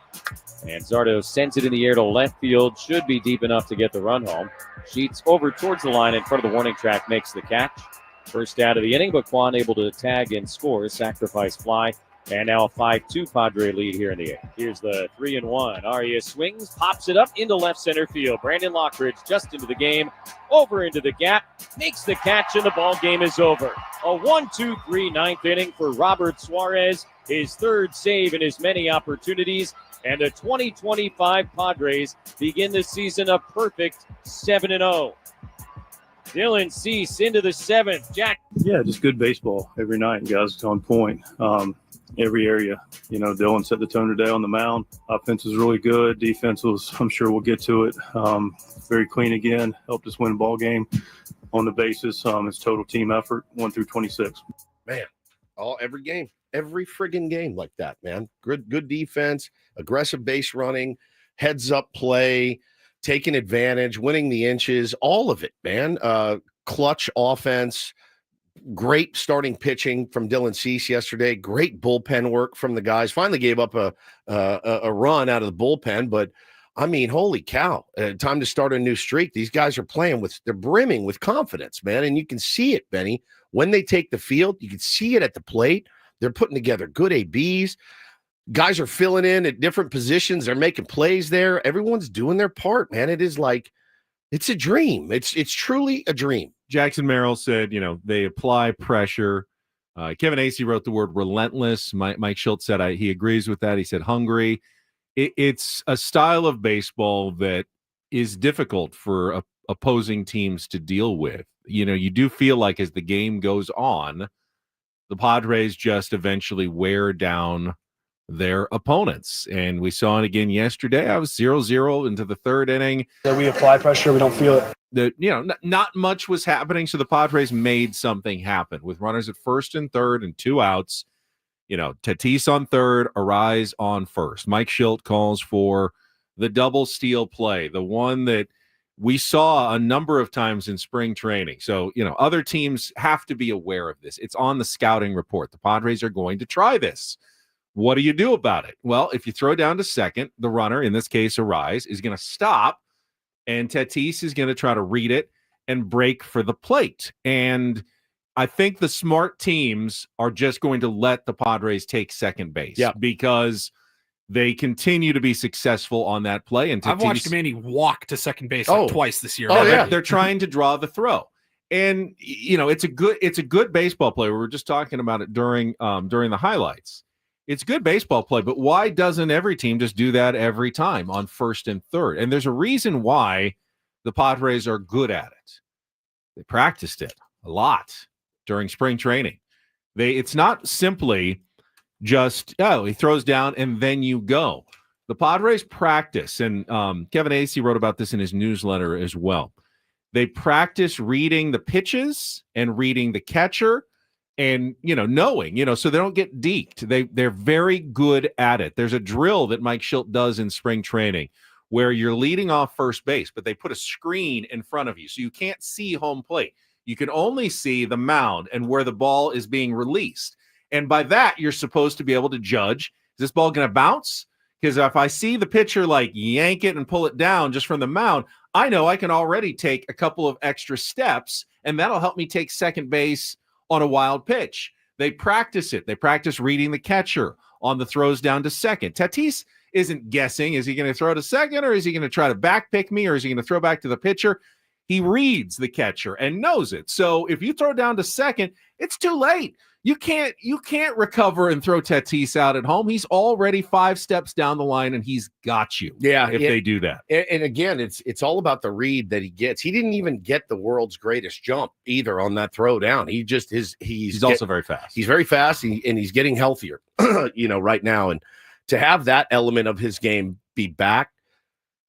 And Zardo sends it in the air to left field. Should be deep enough to get the run home. Sheets over towards the line in front of the warning track, makes the catch. First out of the inning, but Quan able to tag and score. Sacrifice fly. And now a 5-2 Padre lead here in the 8th. Here's the 3-1. Arias swings, pops it up into left center field. Brandon Lockridge just into the game, over into the gap, makes the catch, and the ball game is over. A 1-2-3 ninth inning for Robert Suarez, his third save in as many opportunities. And the 2025 Padres begin the season a perfect 7-0. Dylan Cease into the 7th. Jack. Yeah, just good baseball every night, guys. It's on point. Every area. Dylan set the tone today on the mound. Offense was really good. Defense was, I'm sure we'll get to it, very clean again. Helped us win a ball game on the basis. It's total team effort, 1 through 26. Man, every game. Every friggin' game like that, man. Good defense, aggressive base running, heads up play, taking advantage, winning the inches, all of it, man. Clutch offense, great starting pitching from Dylan Cease yesterday. Great bullpen work from the guys. Finally gave up a run out of the bullpen, but I mean, holy cow! Time to start a new streak. These guys are they're brimming with confidence, man, and you can see it, Benny, when they take the field. You can see it at the plate. They're putting together good ABs. Guys are filling in at different positions. They're making plays there. Everyone's doing their part, man. It is like it's a dream. It's truly a dream. Jackson Merrill said, they apply pressure. Kevin Acee wrote the word relentless. Mike Shildt said he agrees with that. He said hungry. It's a style of baseball that is difficult for opposing teams to deal with. You do feel like as the game goes on, the Padres just eventually wear down their opponents. And we saw it again yesterday. I was 0-0 into the 3rd inning. We apply pressure. We don't feel it. Not much was happening. So the Padres made something happen with runners at first and third and 2 outs. Tatis on third, Arise on first. Mike Shildt calls for the double steal play, the one that we saw a number of times in spring training. So, other teams have to be aware of this. It's on the scouting report. The Padres are going to try this. What do you do about it? Well, if you throw down to second, the runner, in this case, Arise, is going to stop, and Tatis is going to try to read it and break for the plate. And I think the smart teams are just going to let the Padres take second base because They continue to be successful on that play. And I've watched Manny walk to second base twice this year. They're trying to draw the throw. And it's a good baseball play. We were just talking about it during the highlights. It's good baseball play, but why doesn't every team just do that every time on first and third? And there's a reason why the Padres are good at it. They practiced it a lot during spring training. It's not simply just, he throws down and then you go. The Padres practice, and Kevin Acey wrote about this in his newsletter as well. They practice reading the pitches and reading the catcher and, knowing, so they don't get deked. They're very good at it. There's a drill that Mike Shildt does in spring training where you're leading off first base, but they put a screen in front of you, so you can't see home plate. You can only see the mound and where the ball is being released. And by that, you're supposed to be able to judge, is this ball going to bounce? Because if I see the pitcher yank it and pull it down just from the mound, I know I can already take a couple of extra steps, and that'll help me take second base on a wild pitch. They practice it. They practice reading the catcher on the throws down to second. Tatis isn't guessing. Is he going to throw to second, or is he going to try to back pick me, or is he going to throw back to the pitcher? He reads the catcher and knows it. So if you throw down to second, it's too late. You can't recover and throw Tatis out at home. He's already 5 steps down the line, and he's got you. Yeah, if they do that. And again, it's all about the read that he gets. He didn't even get the world's greatest jump either on that throw down. He just he's also very fast. He's very fast, and he's getting healthier, right now. And to have that element of his game be back,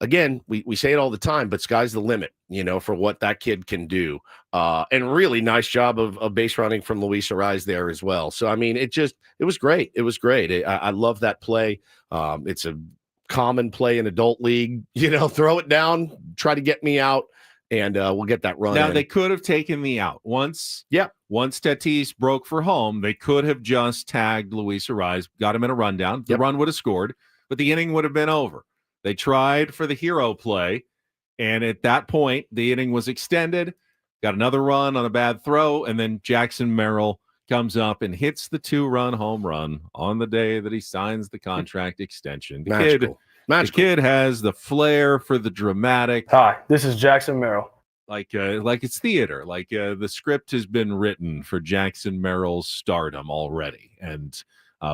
again, we say it all the time, but sky's the limit, for what that kid can do. And really nice job of base running from Luis Arraez there as well. So, I mean, it was great. It was great. I love that play. It's a common play in adult league, throw it down, try to get me out, and we'll get that run. Now, in. they could have taken me out once. Yeah. Once Tatis broke for home, they could have just tagged Luis Arraez, got him in a rundown. The run would have scored, but the inning would have been over. They tried for the hero play, and at that point, the inning was extended, got another run on a bad throw, and then Jackson Merrill comes up and hits the 2-run home run on the day that he signs the contract extension. The kid has the flair for the dramatic. Hi, this is Jackson Merrill. Like it's theater. The script has been written for Jackson Merrill's stardom already, and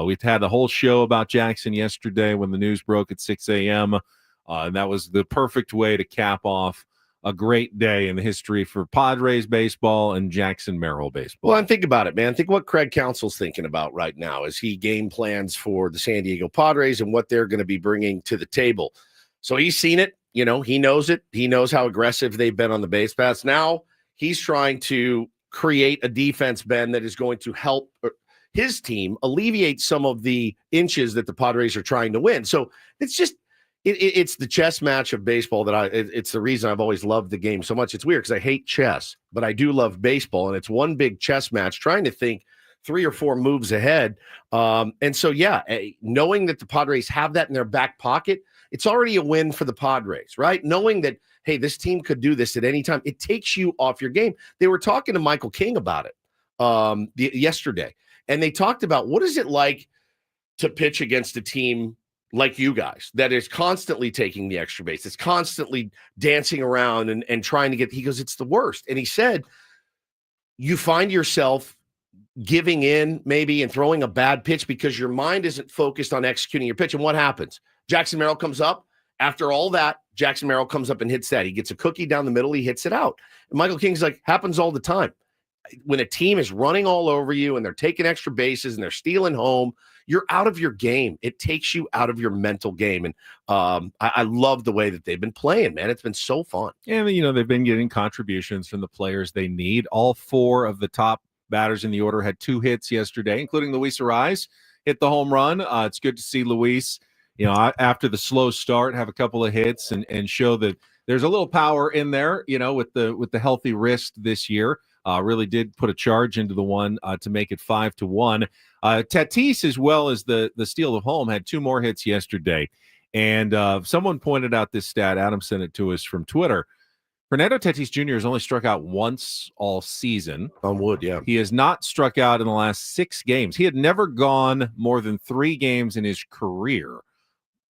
we've had the whole show about Jackson yesterday when the news broke at 6 a.m. And that was the perfect way to cap off a great day in the history for Padres baseball and Jackson Merrill baseball. Well, and think about it, man. Think what Craig Counsell's thinking about right now as he game plans for the San Diego Padres and what they're going to be bringing to the table. So he's seen it. He knows it. He knows how aggressive they've been on the base paths. Now he's trying to create a defense, Ben, that is going to help his team alleviate some of the inches that the Padres are trying to win. So it's just it's the chess match of baseball that it's the reason I've always loved the game so much. It's weird because I hate chess, but I do love baseball, and it's one big chess match trying to think 3 or 4 moves ahead. And so, knowing that the Padres have that in their back pocket, it's already a win for the Padres, right? Knowing that, hey, this team could do this at any time, it takes you off your game. They were talking to Michael King about it yesterday, and they talked about what is it like to pitch against a team like you guys that is constantly taking the extra base. It's constantly dancing around and trying to get, he goes, it's the worst. And he said, you find yourself giving in maybe and throwing a bad pitch because your mind isn't focused on executing your pitch. And what happens? Jackson Merrill comes up. After all that, Jackson Merrill comes up and hits that. He gets a cookie down the middle. He hits it out. And Michael King's like, happens all the time. When a team is running all over you and they're taking extra bases and they're stealing home, you're out of your game. It takes you out of your mental game. And I love the way that they've been playing, man. It's been so fun. And, they've been getting contributions from the players they need. All 4 of the top batters in the order had 2 hits yesterday, including Luis Arraez hit the home run. It's good to see Luis, after the slow start, have a couple of hits and show that there's a little power in there, with the healthy wrist this year. Really did put a charge into the one to make it 5-1. Tatis, as well as the steal of home, had 2 more hits yesterday. And someone pointed out this stat. Adam sent it to us from Twitter. Fernando Tatis Jr. has only struck out once all season. On wood, yeah. He has not struck out in the last 6 games. He had never gone more than 3 games in his career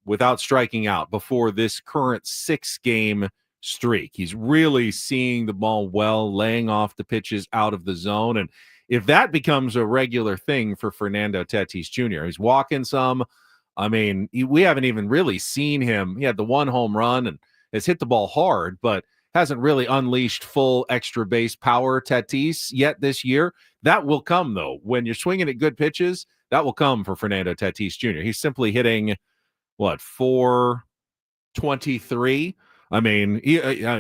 without striking out before this current 6-game streak. He's really seeing the ball well, laying off the pitches out of the zone. And if that becomes a regular thing for Fernando Tatis Jr., he's walking some. I mean, we haven't even really seen him. He had the one home run and has hit the ball hard, but hasn't really unleashed full extra base power Tatis yet this year. That will come, though. When you're swinging at good pitches, that will come for Fernando Tatis Jr. He's simply hitting, 423? I mean,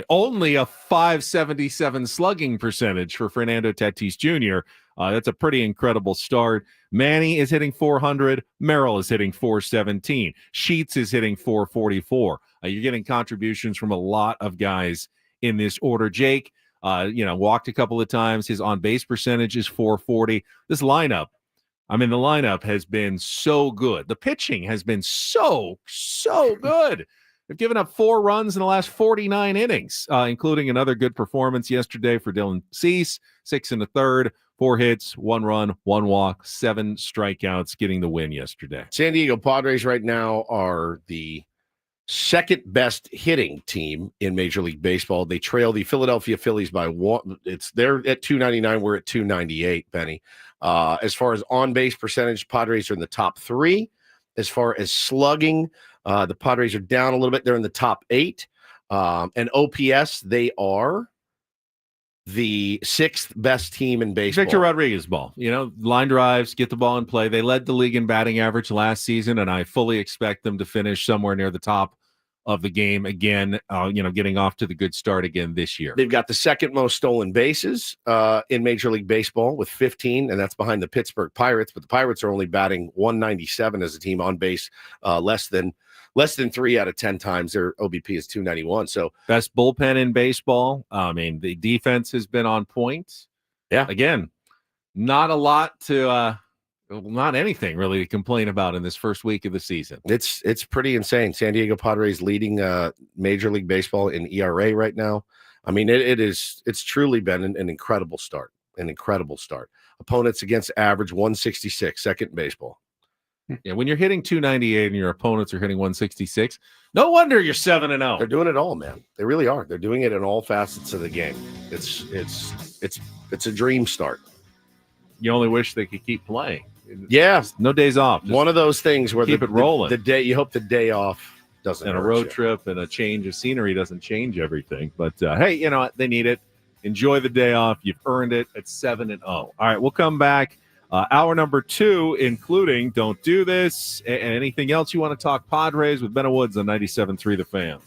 only a 577 slugging percentage for Fernando Tatis Jr. That's a pretty incredible start. Manny is hitting 400. Merrill is hitting 417. Shildt is hitting 444. You're getting contributions from a lot of guys in this order. Jake, walked a couple of times. His on-base percentage is 440. This lineup, the lineup has been so good. The pitching has been so good. They've given up 4 runs in the last 49 innings, including another good performance yesterday for Dylan Cease, 6 in the third, 4 hits, 1 run, 1 walk, 7 strikeouts, getting the win yesterday. San Diego Padres right now are the second best hitting team in Major League Baseball. They trail the Philadelphia Phillies by 1. They're at 299. We're at 298, Benny. As far as on-base percentage, Padres are in the top 3. As far as slugging, the Padres are down a little bit. They're in the top 8. And OPS, they are the 6th best team in baseball. Victor Rodriguez ball. Line drives, get the ball in play. They led the league in batting average last season, and I fully expect them to finish somewhere near the top of the game again, getting off to the good start again this year. They've got the second most stolen bases in Major League Baseball with 15, and that's behind the Pittsburgh Pirates, but the Pirates are only batting 197 as a team on base, less than 3 out of 10 times. Their OBP is 291. So best bullpen in baseball. The defense has been on point. Yeah. Again, not a lot to not anything really to complain about in this first week of the season. It's pretty insane. San Diego Padres leading Major League Baseball in ERA right now. It's truly been an incredible start. Opponents against average 166, second in baseball. Yeah, when you're hitting 298 and your opponents are hitting 166, no wonder you're 7-0. They're doing it all, man. They really are. They're doing it in all facets of the game. It's a dream start. You only wish they could keep playing. Yeah, no days off. Just one of those things where keep it rolling. The day you hope the day off doesn't. And a road trip and a change of scenery doesn't change everything. But hey, you know what? They need it. Enjoy the day off. You've earned it at 7-0. All right, we'll come back. Hour number 2, including Don't Do This and anything else you want to talk Padres with Ben Woods on 97.3 The Fan.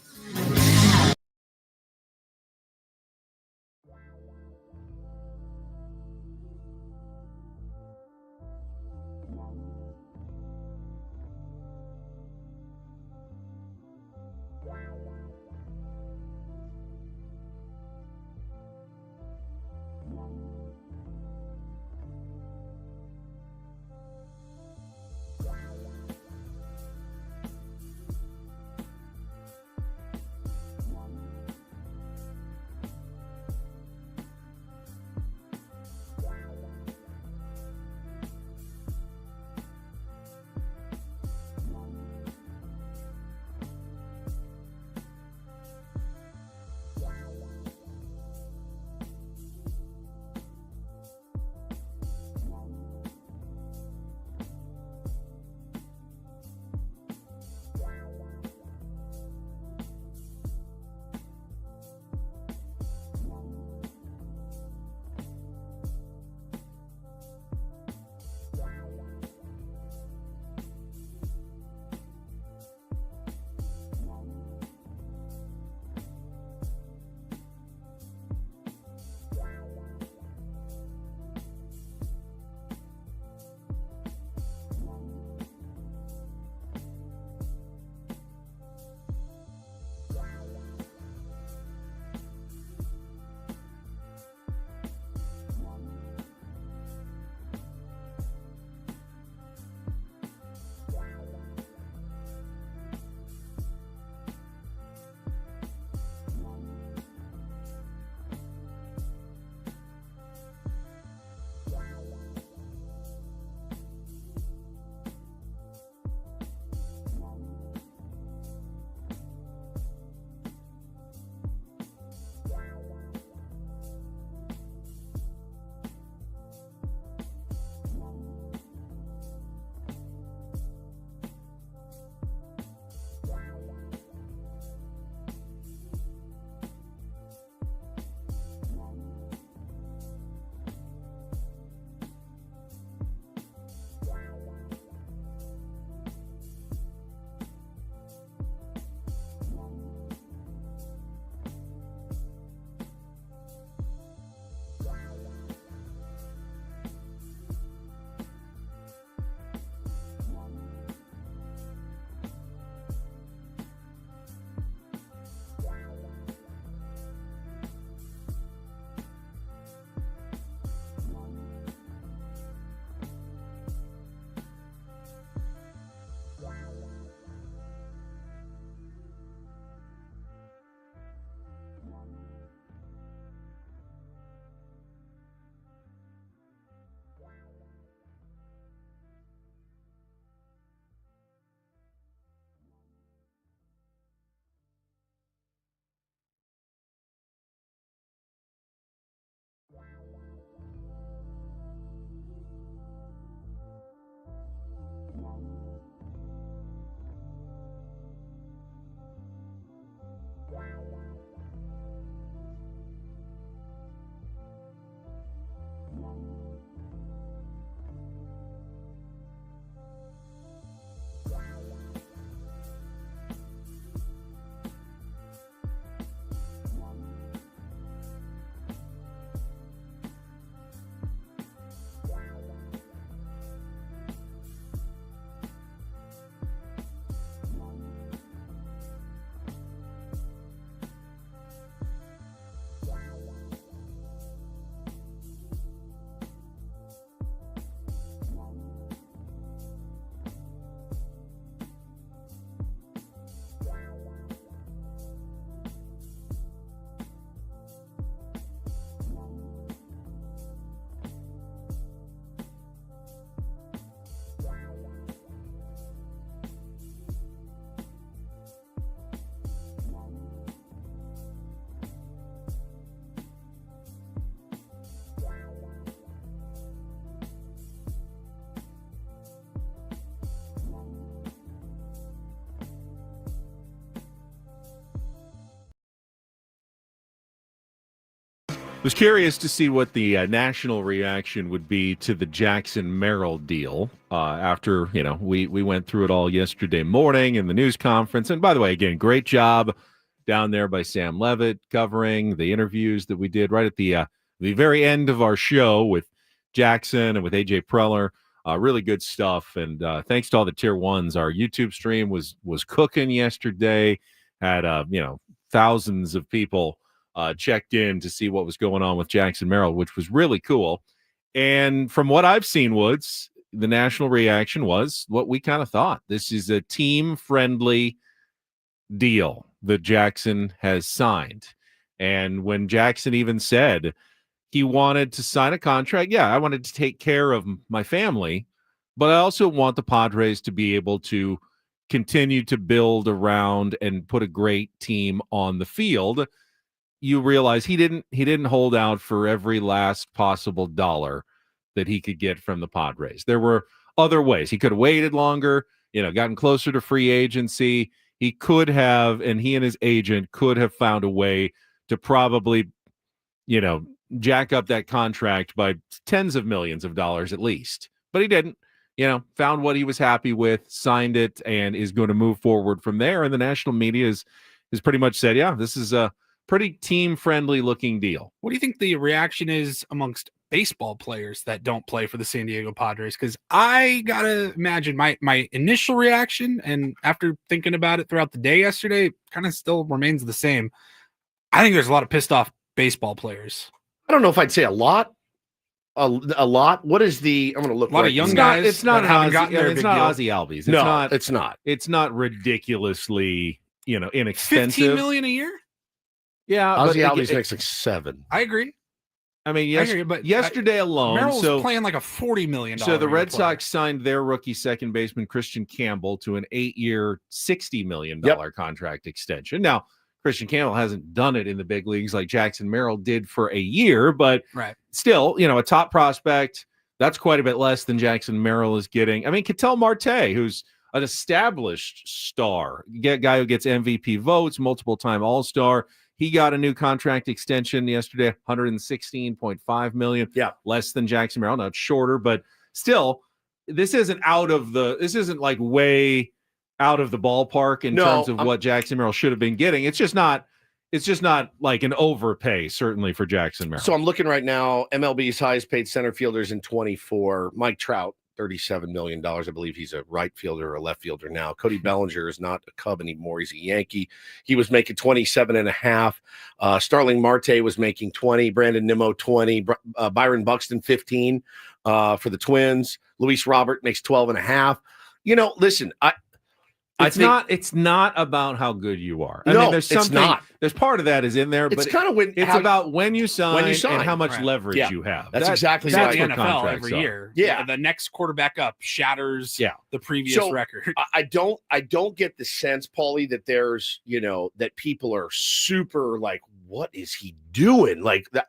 Was curious to see what the national reaction would be to the Jackson Merrill deal after, we went through it all yesterday morning in the news conference. And by the way, again, great job down there by Sam Levitt covering the interviews that we did right at the very end of our show with Jackson and with AJ Preller. Really good stuff. And thanks to all the tier ones. Our YouTube stream was cooking yesterday. Had, thousands of people checked in to see what was going on with Jackson Merrill, which was really cool. And from what I've seen, Woods, the national reaction was what we kind of thought. This is a team-friendly deal that Jackson has signed. And when Jackson even said he wanted to sign a contract, I wanted to take care of my family, but I also want the Padres to be able to continue to build around and put a great team on the field. You realize he didn't hold out for every last possible dollar that he could get from the Padres. There were other ways. He could have waited longer, gotten closer to free agency. He could have, and he and his agent could have found a way to probably, jack up that contract by tens of millions of dollars at least. But he didn't. Found what he was happy with, signed it, and is going to move forward from there. And the national media has pretty much said, this is a pretty team-friendly looking deal. What do you think the reaction is amongst baseball players that don't play for the San Diego Padres? Because I got to imagine my initial reaction, and after thinking about it throughout the day yesterday, kind of still remains the same. I think there's a lot of pissed off baseball players. I don't know if I'd say a lot. A lot. What is the? I'm going to look. A lot of young guys. It's not Ozzy Albies. It's not. It's not ridiculously, inexpensive. 15 million a year. Yeah, Ozzy Albies makes like 7. I agree. I mean, yesterday alone, Merrill's playing like a $40 million. So the Red Sox signed their rookie second baseman Christian Campbell to an 8-year, $60 million contract extension. Now, Christian Campbell hasn't done it in the big leagues like Jackson Merrill did for a year, but still, a top prospect. That's quite a bit less than Jackson Merrill is getting. I mean, Ketel Marte, who's an established star, guy who gets MVP votes, multiple-time All-Star. He got a new contract extension yesterday, $116.5 million. Yeah, less than Jackson Merrill. Now it's shorter, but still, this isn't like way out of the ballpark in terms of what Jackson Merrill should have been getting. It's just not like an overpay, certainly, for Jackson Merrill. So I'm looking right now, MLB's highest paid center fielders in 24, Mike Trout, $37 million. I believe he's a right fielder or a left fielder now. Cody Bellinger is not a Cub anymore. He's a Yankee. He was making 27.5. Starling Marte was making 20. Brandon Nimmo, 20. Byron Buxton, 15 for the Twins. Luis Robert makes 12.5. Listen, It's not about how good you are. I mean, there's something, it's not. There's part of that is in there, but it's kind of about when you sign and how much leverage you have. That's exactly the right. NFL every year. Yeah, the next quarterback up shatters the previous record. I don't get the sense, Paulie, that there's that people are super like, what is he doing? Like that.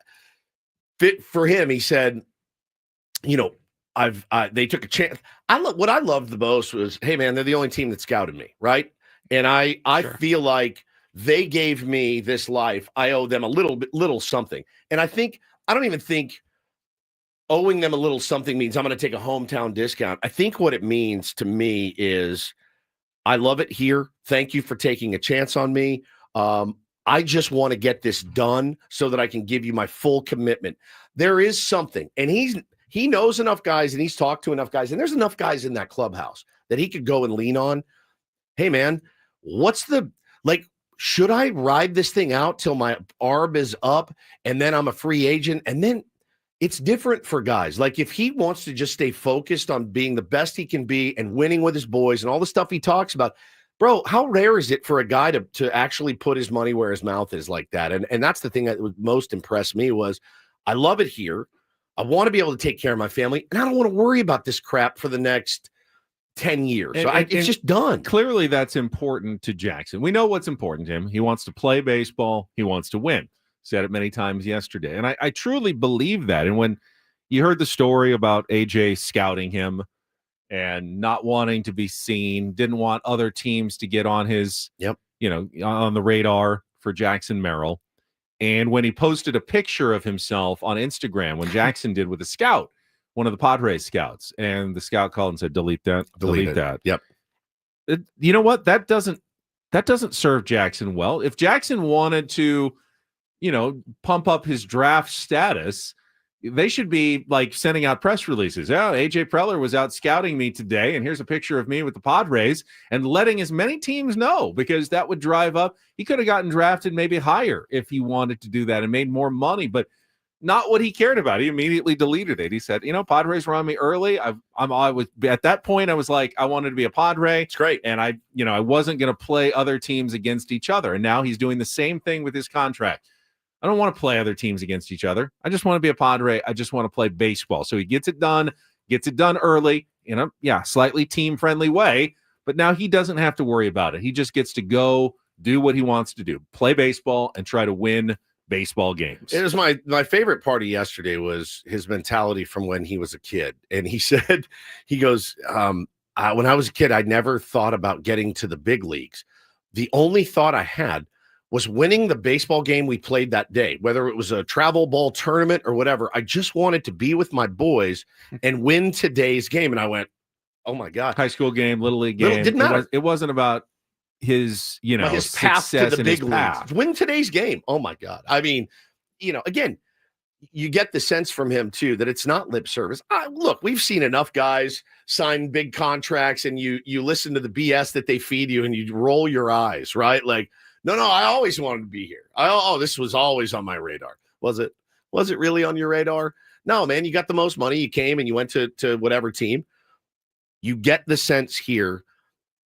Fit for him, he said, they took a chance. What I loved the most was, hey man, they're the only team that scouted me, right? And I feel like they gave me this life. I owe them a little something. And I don't even think owing them a little something means I'm going to take a hometown discount. I think what it means to me is I love it here. Thank you for taking a chance on me. I just want to get this done so that I can give you my full commitment. There is something, and he knows enough guys and he's talked to enough guys, and there's enough guys in that clubhouse that he could go and lean on. Hey man, should I ride this thing out till my arb is up and then I'm a free agent? And then it's different for guys. Like if he wants to just stay focused on being the best he can be and winning with his boys and all the stuff he talks about, bro, how rare is it for a guy to actually put his money where his mouth is like that? And that's the thing that would most impress me was I love it here. I want to be able to take care of my family, and I don't want to worry about this crap for the next 10 years. It's just done. Clearly, that's important to Jackson. We know what's important to him. He wants to play baseball. He wants to win. Said it many times yesterday. And I truly believe that. And when you heard the story about AJ scouting him and not wanting to be seen, didn't want other teams to get on his, on the radar for Jackson Merrill. And when he posted a picture of himself on Instagram, when Jackson did with a scout, one of the Padres scouts, and the scout called and said, delete that, delete that. Yep. You know what? That doesn't serve Jackson well. If Jackson wanted to, pump up his draft status, they should be like sending out press releases. Oh, AJ Preller was out scouting me today, and here's a picture of me with the Padres, and letting as many teams know, because that would drive up. He could have gotten drafted maybe higher if he wanted to do that and made more money, but not what he cared about. He immediately deleted it. He said, Padres were on me early. I was at that point, I was like, I wanted to be a Padre. It's great. And I wasn't going to play other teams against each other. And now he's doing the same thing with his contract. I don't want to play other teams against each other. I just want to be a Padre. I just want to play baseball. So he gets it done early in a slightly team-friendly way, but now he doesn't have to worry about it. He just gets to go do what he wants to do, play baseball and try to win baseball games. It was my favorite part of yesterday was his mentality from when he was a kid. And he said, he goes, when I was a kid, I never thought about getting to the big leagues. The only thought I had was winning the baseball game we played that day, whether it was a travel ball tournament or whatever. I just wanted to be with my boys and win today's game. And I went, oh my God. High school game, little league game. Didn't matter. It wasn't about his, his path to the big leagues. Win today's game. Oh my God. I mean, again, you get the sense from him too that it's not lip service. Look, we've seen enough guys sign big contracts, and you listen to the BS that they feed you, and you roll your eyes, right? Like, no, I always wanted to be here. This was always on my radar. Was it really on your radar? No, man, you got the most money. You came and you went to whatever team. You get the sense here,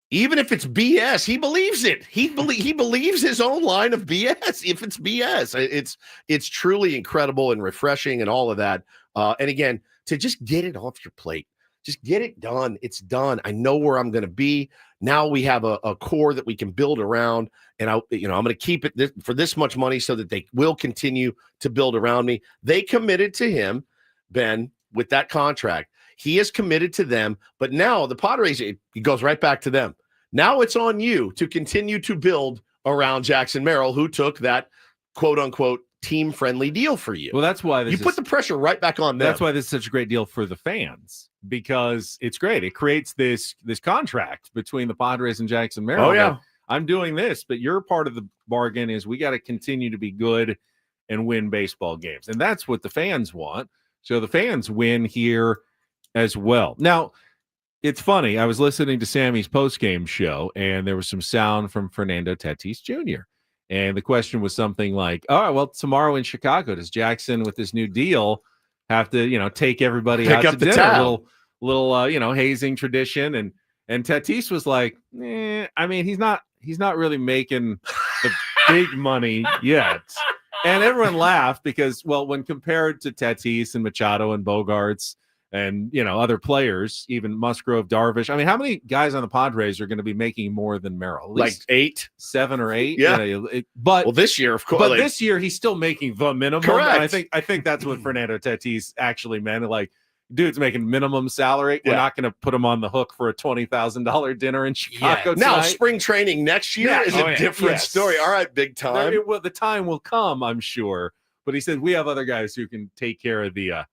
even if it's BS, he believes it. He believes his own line of BS. If it's BS, it's truly incredible and refreshing and all of that. And again, to just get it off your plate, just get it done. It's done. I know where I'm going to be. Now we have a core that we can build around, and I'm going to keep it for this much money so that they will continue to build around me. They committed to him, Ben, with that contract. He is committed to them, but now the Padres, it goes right back to them. Now it's on you to continue to build around Jackson Merrill, who took that quote unquote team-friendly deal for you. Well, that's why you put the pressure right back on them. That's why this is such a great deal for the fans, because it's great. It creates this contract between the Padres and Jackson Merrill. Oh, yeah. I'm doing this, but your part of the bargain is we got to continue to be good and win baseball games. And that's what the fans want. So the fans win here as well. Now, it's funny. I was listening to Sammy's post-game show, and there was some sound from Fernando Tatis Jr. And the question was something like, "Oh, well, tomorrow in Chicago, does Jackson with this new deal have to, take everybody out to dinner? A little, hazing tradition?" And Tatis was like, I mean, he's not really making the big money yet. And everyone laughed because, well, when compared to Tatis and Machado and Bogarts and, other players, even Musgrove, Darvish. I mean, how many guys on the Padres are going to be making more than Merrill? At least like 7 or 8. Yeah. But this year, of course. But this year, he's still making the minimum. Correct. And I think that's what Fernando Tatis actually meant. Like, dude's making minimum salary. We're not going to put him on the hook for a $20,000 dinner in Chicago tonight. Now, spring training next year is a different story. All right, big time. The time will come, I'm sure. But he said we have other guys who can take care of the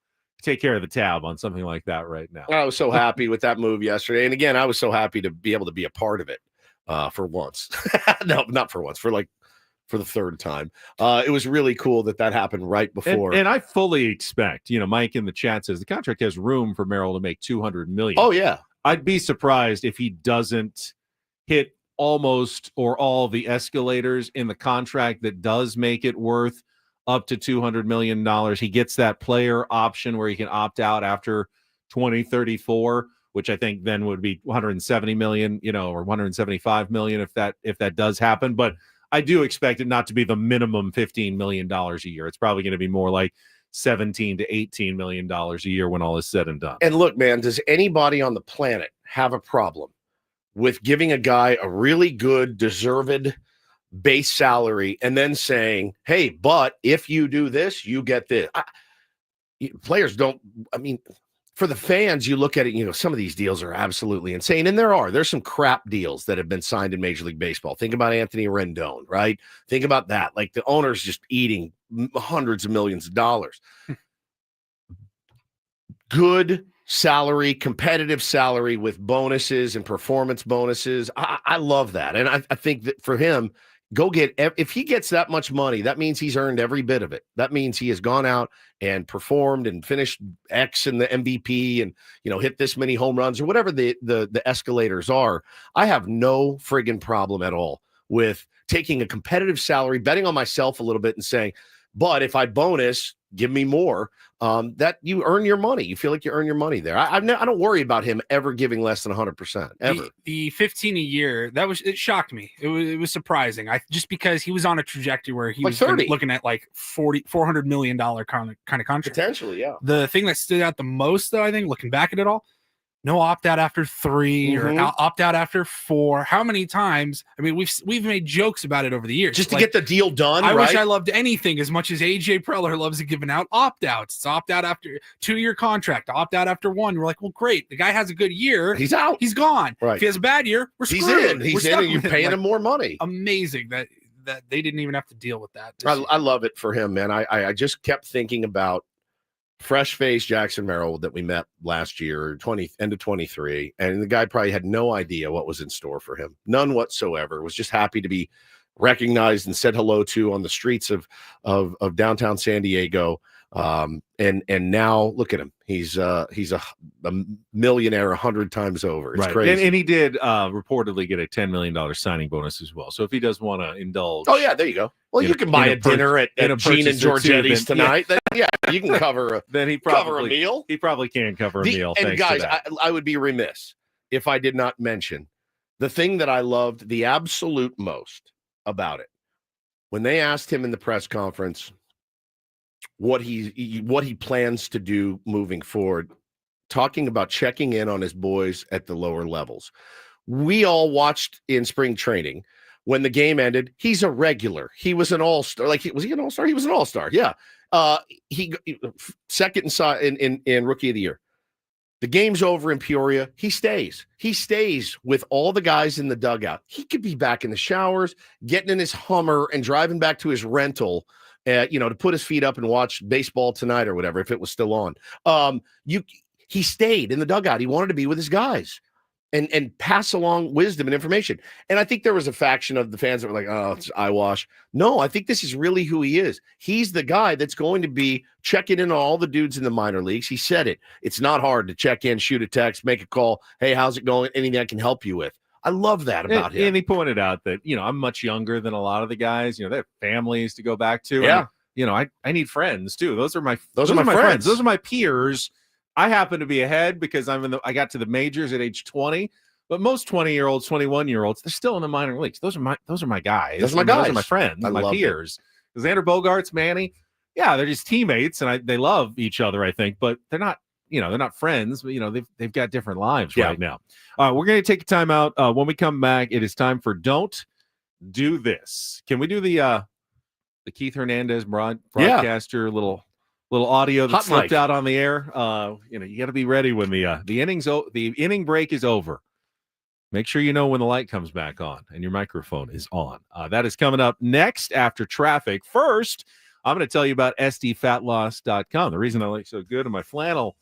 tab on something like that right now. I was so happy with that move yesterday. And again, I was so happy to be able to be a part of it for once. No, not for once, for the third time. It was really cool that happened right before. And I fully expect, Mike in the chat says the contract has room for Merrill to make $200 million. Oh, yeah. I'd be surprised if he doesn't hit almost or all the escalators in the contract that does make it worth up to $200 million. He gets that player option where he can opt out after 2034, which I think then would be $170 million, or $175 million if that does happen. But I do expect it not to be the minimum $15 million a year. It's probably going to be more like $17 to $18 million a year when all is said and done. And look, man, does anybody on the planet have a problem with giving a guy a really good, deserved base salary and then saying, hey, but if you do this, you get this? Players don't, for the fans, you look at it, some of these deals are absolutely insane. And there's some crap deals that have been signed in Major League Baseball. Think about Anthony Rendon, right? Think about that. Like the owner's just eating hundreds of millions of dollars. Good salary, competitive salary with bonuses and performance bonuses. I love that. And I think that for him, if he gets that much money, that means he's earned every bit of it. That means he has gone out and performed and finished X in the MVP and, hit this many home runs or whatever the escalators are. I have no friggin' problem at all with taking a competitive salary, betting on myself a little bit and saying, but if I bonus, give me more. That you earn your money. You feel like you earn your money there. I don't worry about him ever giving less than 100% ever. The 15 a year, it shocked me. It was surprising. Just because he was on a trajectory where he was looking at like $400 million kind of contract. Potentially, yeah. The thing that stood out the most, though, I think, looking back at it all, no opt out after 3 or opt out after 4. How many times? I mean, we've made jokes about it over the years. Just to get the deal done. I wish I loved anything as much as AJ Preller loves giving out opt outs. It's opt out after 2-year contract, opt out after 1. We're like, well, great. The guy has a good year. He's out. He's gone. Right. If he has a bad year, we're screwed. He's in, and you're paying him more money. Amazing that they didn't even have to deal with that. I love it for him, man. I just kept thinking about fresh-faced Jackson Merrill that we met last year, end of 23, and the guy probably had no idea what was in store for him. None whatsoever. Was just happy to be recognized and said hello to on the streets of downtown San Diego. And now look at him. He's a millionaire 100 times over. It's crazy. And he did reportedly get a $10 million signing bonus as well. So if he does want to indulge. Oh, yeah, there you go. Well, you can buy a dinner at Gene and Giorgetti's tonight. Yeah, you can cover cover a meal. He probably can cover a meal. And guys, I would be remiss if I did not mention the thing that I loved the absolute most about it. When they asked him in the press conference what he plans to do moving forward, talking about checking in on his boys at the lower levels. We all watched in spring training when the game ended. He's a regular. He was an all-star. Was he an all-star? He was an all-star. Yeah. He second in rookie of the year. The game's over in Peoria. He stays. He stays with all the guys in the dugout. He could be back in the showers, getting in his Hummer and driving back to his rental, to put his feet up and watch baseball tonight or whatever, if it was still on. He stayed in the dugout. He wanted to be with his guys and pass along wisdom and information. And I think there was a faction of the fans that were like, oh, it's eyewash. No, I think this is really who he is. He's the guy that's going to be checking in on all the dudes in the minor leagues. He said it. It's not hard to check in, shoot a text, make a call. Hey, how's it going? Anything I can help you with. I love that about him. And he pointed out that, I'm much younger than a lot of the guys. They have families to go back to. Yeah. And, I need friends too. Those are my friends. Those are my peers. I happen to be ahead because I got to the majors at age 20, but most 20-year-olds, 21-year-olds, they're still in the minor leagues. Those are my guys. Those are my guys. Those are my friends, my peers. Xander Bogaerts, Manny, yeah, they're just teammates and they love each other, I think, but they're not, they're not friends, but they've got different lives right now. We're going to take a time out. When we come back, it is time for Don't Do This. Can we do the Keith Hernandez broadcaster little audio that slipped out on the air? You got to be ready when the inning break is over. Make sure you know when the light comes back on and your microphone is on. That is coming up next after traffic. First, I'm going to tell you about SDFatLoss.com. The reason I look so good in my flannel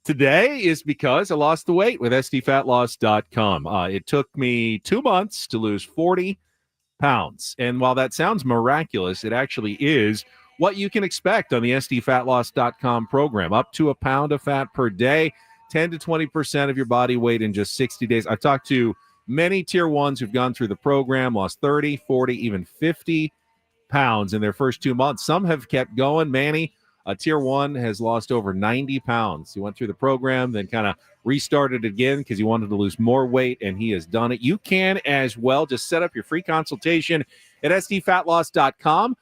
today is because I lost the weight with SDFatLoss.com. It took me 2 months to lose 40 pounds. And while that sounds miraculous, it actually is what you can expect on the SDFatLoss.com program. Up to a pound of fat per day, 10 to 20% of your body weight in just 60 days. I've talked to many tier ones who've gone through the program, lost 30, 40, even 50 pounds in their first 2 months. Some have kept going. Manny, tier one, has lost over 90 pounds. He went through the program, then kind of restarted again because he wanted to lose more weight, and he has done it. You can as well. Just set up your free consultation at SDFatLoss.com.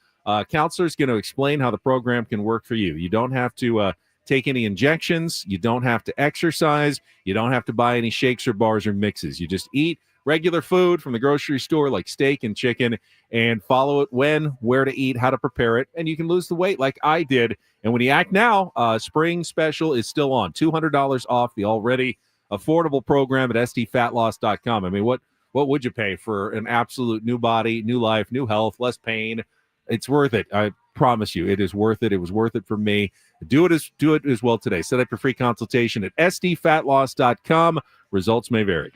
Counselor's going to explain how the program can work for you. You don't have to take any injections. You don't have to exercise. You don't have to buy any shakes or bars or mixes. You just eat regular food from the grocery store like steak and chicken, and follow it when, where to eat, how to prepare it, and you can lose the weight like I did. And when you act now, spring special is still on. $200 off the already affordable program at stfatloss.com. I mean, what would you pay for an absolute new body, new life, new health, less pain? It's worth it. I promise you, it is worth it. It was worth it for me. Do it as well today. Set up your free consultation at stfatloss.com. Results may vary.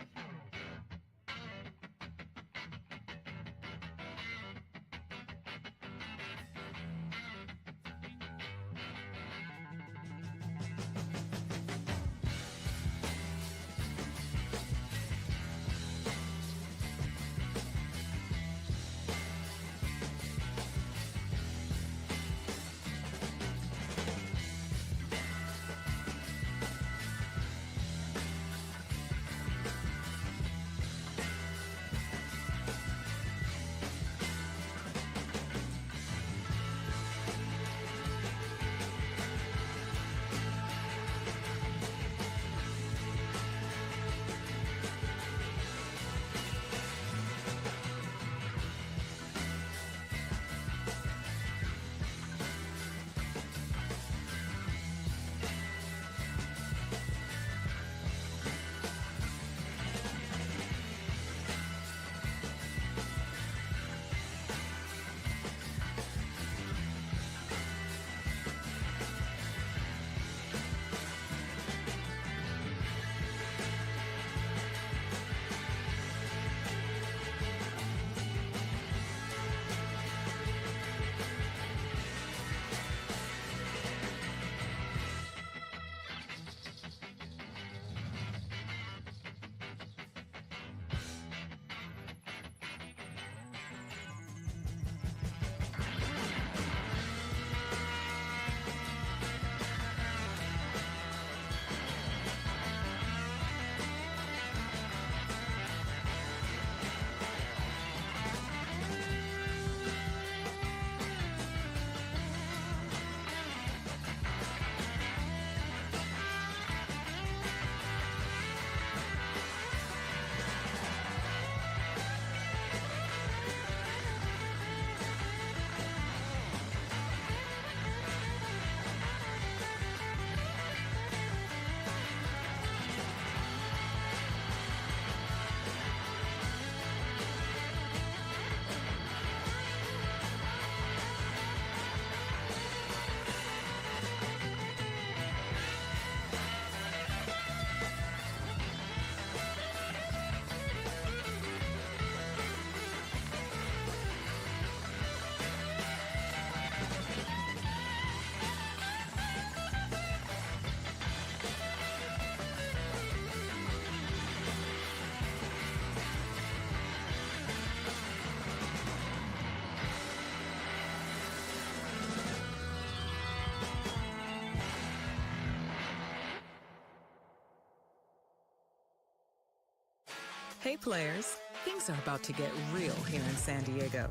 Hey players, things are about to get real here in San Diego.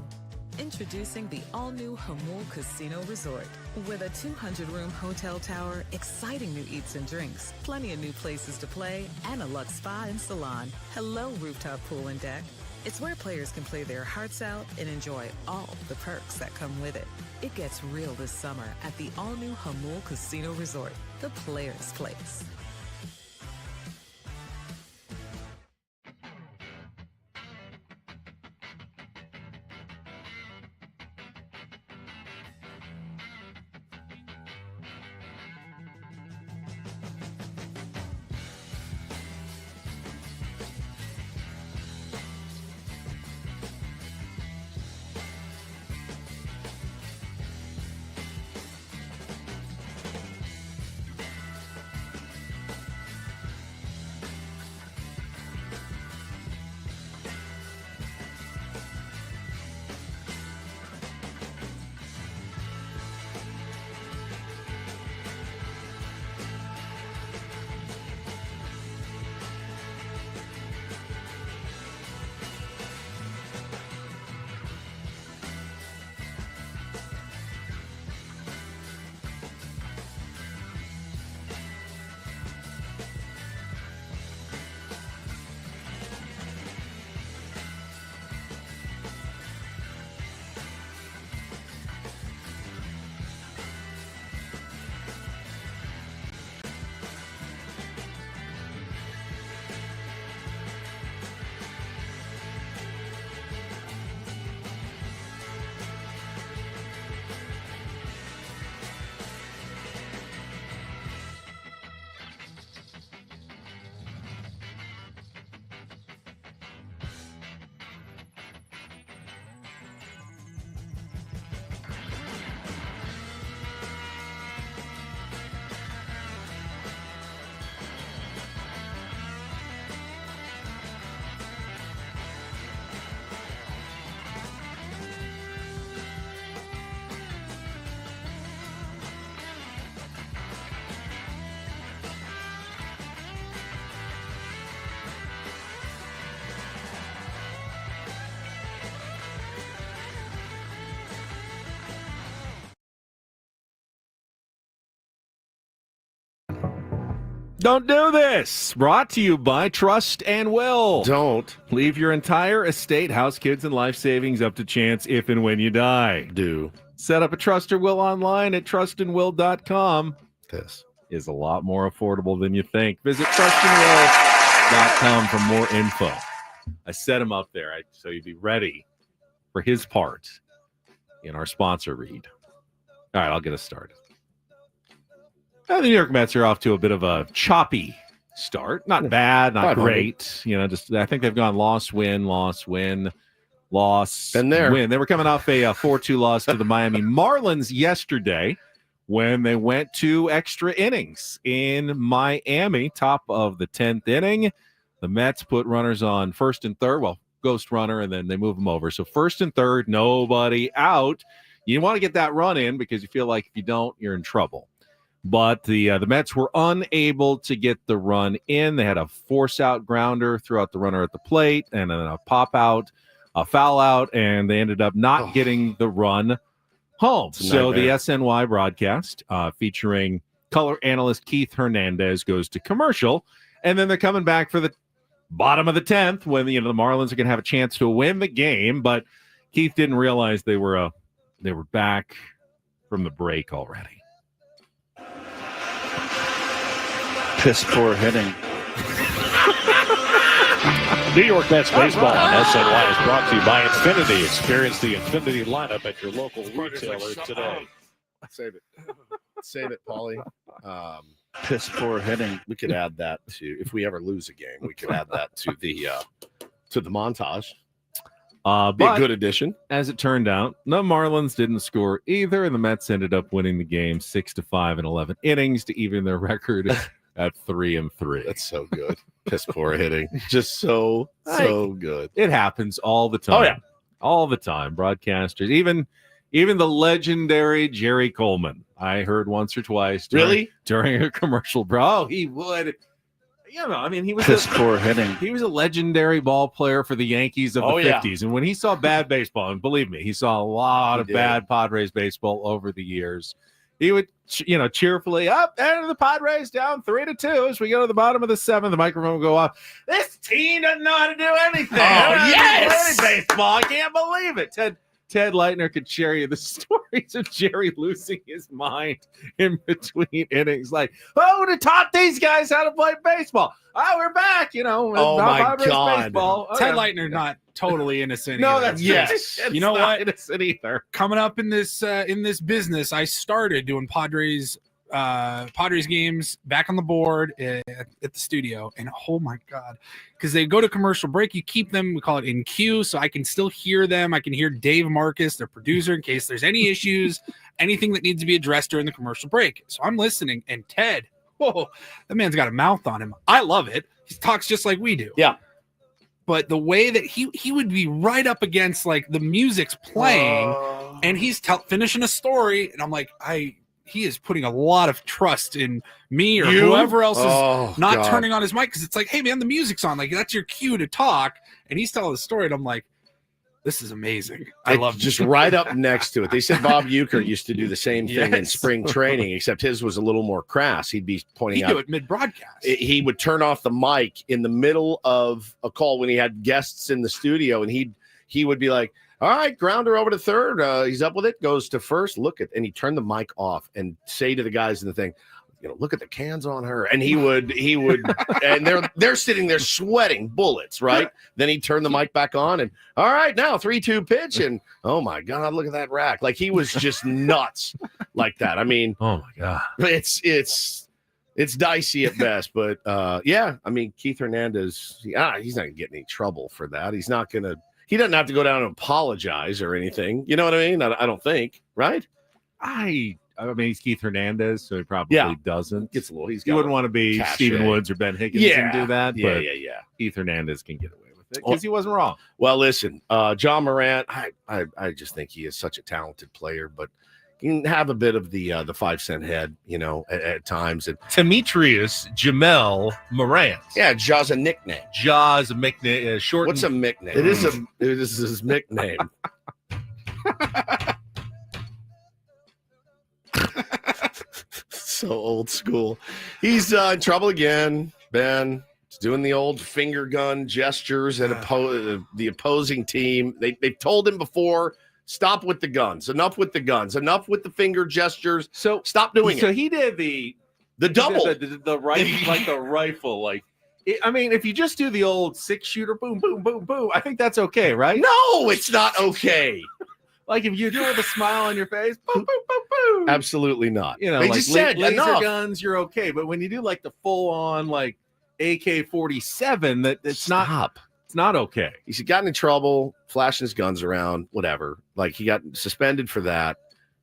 Introducing the all-new Hamul Casino Resort. With a 200-room hotel tower, exciting new eats and drinks, plenty of new places to play, and a luxe spa and salon. Hello, rooftop pool and deck. It's where players can play their hearts out and enjoy all the perks that come with it. It gets real this summer at the all-new Hamul Casino Resort, the players' place. Don't do this. Brought to you by Trust and Will. Don't. Leave your entire estate, house, kids, and life savings up to chance if and when you die. Do. Set up a Trust or Will online at trustandwill.com. This is a lot more affordable than you think. Visit trustandwill.com for more info. I set him up there so you'd be ready for his part in our sponsor read. All right, I'll get us started. The New York Mets are off to a bit of a choppy start. Not bad, not great. Just I think they've gone loss, win, win. They were coming off a 4-2 loss to the Miami Marlins yesterday when they went to extra innings in Miami. Top of the 10th inning, the Mets put runners on first and third. Well, ghost runner, and then they move them over. So first and third, nobody out. You want to get that run in because you feel like if you don't, you're in trouble. But the Mets were unable to get the run in. They had a force-out grounder throughout the runner at the plate, and then a pop-out, a foul-out, and they ended up not getting the run home. So the SNY broadcast featuring color analyst Keith Hernandez goes to commercial, and then they're coming back for the bottom of the 10th when the Marlins are going to have a chance to win the game. But Keith didn't realize they were back from the break already. Piss poor hitting. New York Mets baseball on SNY is brought to you by Infinity. Experience the Infinity lineup at your local retailer today. Save it, Paulie. Piss poor hitting. We could add that to, if we ever lose a game, we could add that to the montage. Be a good addition. As it turned out, the Marlins didn't score either, and the Mets ended up winning the game 6-5 in 11 innings to even their record at 3-3. That's so good. Piss poor hitting. Just so good. It happens all the time. Oh, yeah. All the time. Broadcasters, even the legendary Jerry Coleman, I heard once or twice during a commercial. Bro, he would. He was piss poor hitting. He was a legendary ball player for the Yankees of the 50s. And when he saw bad baseball, and believe me, he saw a lot of bad Padres baseball over the years, he would, cheerfully up and the Padres down 3-2 as we go to the bottom of the 7th. The microphone will go off. This team doesn't know how to do anything. Yes, baseball. I can't believe it. Ted Leitner could share you the stories of Jerry losing his mind in between innings. Like, who would have taught these guys how to play baseball? Oh, we're back, Oh, my God. Baseball. Ted Leitner, not totally innocent. No, either. that's yes. You know what? Innocent either. Coming up in this business, I started doing Padres games back on the board at the studio, and oh my God, because they go to commercial break, you keep them, we call it in queue, so I can still hear them. I can hear Dave Marcus, their producer, in case there's any issues, anything that needs to be addressed during the commercial break. So I'm listening, and Ted, whoa, that man's got a mouth on him. I love it. He talks just like we do. Yeah. But the way that he would be right up against, like, the music's playing, and he's finishing a story, and I'm like, he is putting a lot of trust in me or whoever else is not turning on his mic, because it's like, hey, man, the music's on. Like, that's your cue to talk. And he's telling the story, and I'm like, this is amazing. I love just right up next to it. They said Bob Uecker used to do the same thing in spring training, except his was a little more crass. He'd be pointing out. He'd do it mid-broadcast. He would turn off the mic in the middle of a call when he had guests in the studio, and he would be like, all right, grounder over to third. He's up with it, goes to first. And he turned the mic off and say to the guys in the thing, look at the cans on her. And he would, and they're sitting there sweating bullets, right? Then he'd turn the mic back on and, all right, now 3-2 pitch. And oh my God, look at that rack. Like, he was just nuts like that. I mean, oh my God, it's dicey at best, but Keith Hernandez, he's not gonna get any trouble for that. He doesn't have to go down and apologize or anything. You know what I mean? I don't think, right? I mean, he's Keith Hernandez, so he probably doesn't. Gets a little. He wouldn't want to be Stephen Woods or Ben Higgins and do that. But Keith Hernandez can get away with it because he wasn't wrong. Well, listen, John Morant, I just think he is such a talented player, but he can have a bit of the 5-cent head, at times. And Demetrius Jamel Morant. Yeah, Jaw's a nickname. Jaw's a nickname. Short. What's a nickname? It is his nickname. So old school. He's in trouble again, Ben. He's doing the old finger gun gestures at the opposing team. They've told him before, stop with the guns. Enough with the guns. Enough with the finger gestures. So stop doing it. So he did the double. The rifle, like the rifle. Like, I mean, if you just do the old 6-shooter, boom, boom, boom, boom, I think that's okay, right? No, it's not okay. Like if you do it with a smile on your face, boom, boom, boom, boom. Absolutely not. You know, they like just said laser enough. guns, you're okay. But when you do like the full on like AK-47, it's not okay. He's gotten in trouble, flashing his guns around, whatever. Like he got suspended for that.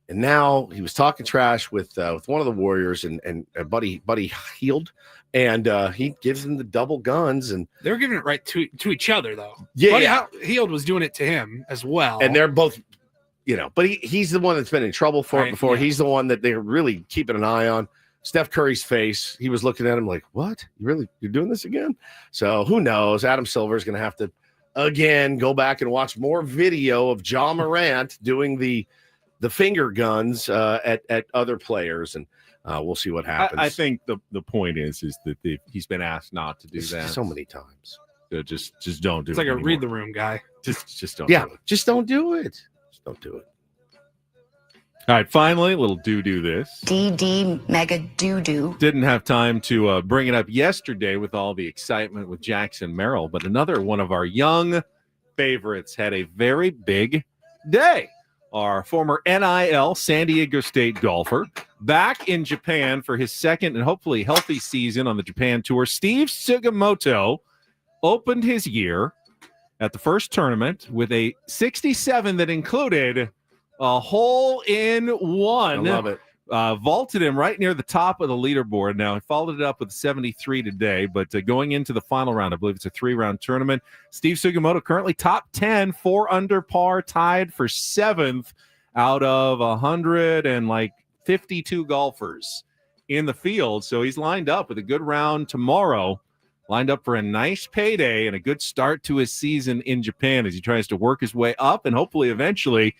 And now he was talking trash with one of the Warriors and buddy Shildt, and he gives him the double guns, and they're giving it right to each other though. Yeah, Shildt was doing it to him as well, and they're both, but he's the one that's been in trouble for it before. Yeah. He's the one that they're really keeping an eye on. Steph Curry's face, he was looking at him like, "What? You're doing this again?" So who knows? Adam Silver's going to have to again go back and watch more video of John Morant doing the finger guns at other players, and we'll see what happens. I think the point is that he's been asked not to do that so many times. So just don't do it. It's like anymore. a read the room guy. Just don't. Yeah, do it. Just don't do it. Just don't do it. All right, finally, a little do this. DD mega doo-doo. Didn't have time to bring it up yesterday with all the excitement with Jackson Merrill, but another one of our young favorites had a very big day. Our former NIL San Diego State golfer back in Japan for his second and hopefully healthy season on the Japan Tour. Steve Sugimoto opened his year at the first tournament with a 67 that included a hole-in-one. I love it. Vaulted him right near the top of the leaderboard. Now, he followed it up with 73 today, but going into the final round, I believe it's a 3-round tournament. Steve Sugimoto currently top 10, 4 under par, tied for 7th out of 152 golfers in the field. So he's lined up with a good round tomorrow, lined up for a nice payday and a good start to his season in Japan as he tries to work his way up and hopefully eventually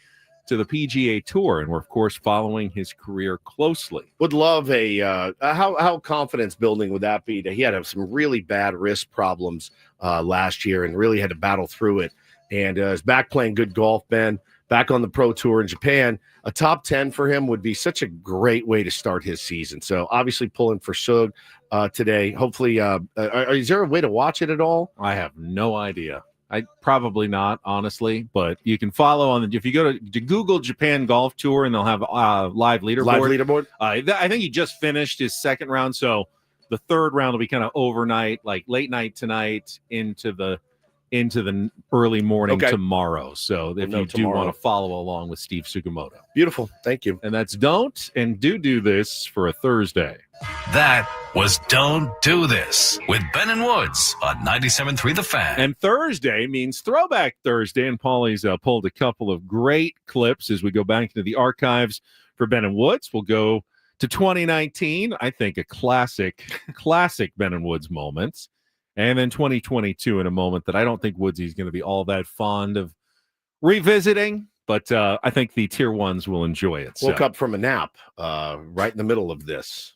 to the PGA Tour, and we're of course following his career closely. Would love how confidence building would that be? That he had some really bad wrist problems last year and really had to battle through it, and is back playing good golf. Ben, back on the Pro Tour in Japan. A top 10 for him would be such a great way to start his season. So obviously pulling for Sug today. Hopefully, is there a way to watch it at all? I have no idea. I probably not, honestly, but you can follow if you go to Google Japan Golf Tour, and they'll have live leaderboard. Live leaderboard. I think he just finished his second round, so the third round will be kind of overnight, like late night tonight into the early morning tomorrow. So if you do want to follow along with Steve Sugimoto. Beautiful. Thank you. And that's don't and do this for a Thursday. That was Don't Do This with Ben and Woods on 97.3 The Fan. And Thursday means Throwback Thursday, and Paulie's pulled a couple of great clips as we go back into the archives for Ben and Woods. We'll go to 2019, I think a classic Ben and Woods moments. And then 2022 in a moment that I don't think Woodsy's going to be all that fond of revisiting, but I think the tier ones will enjoy it. Woke up from a nap right in the middle of this.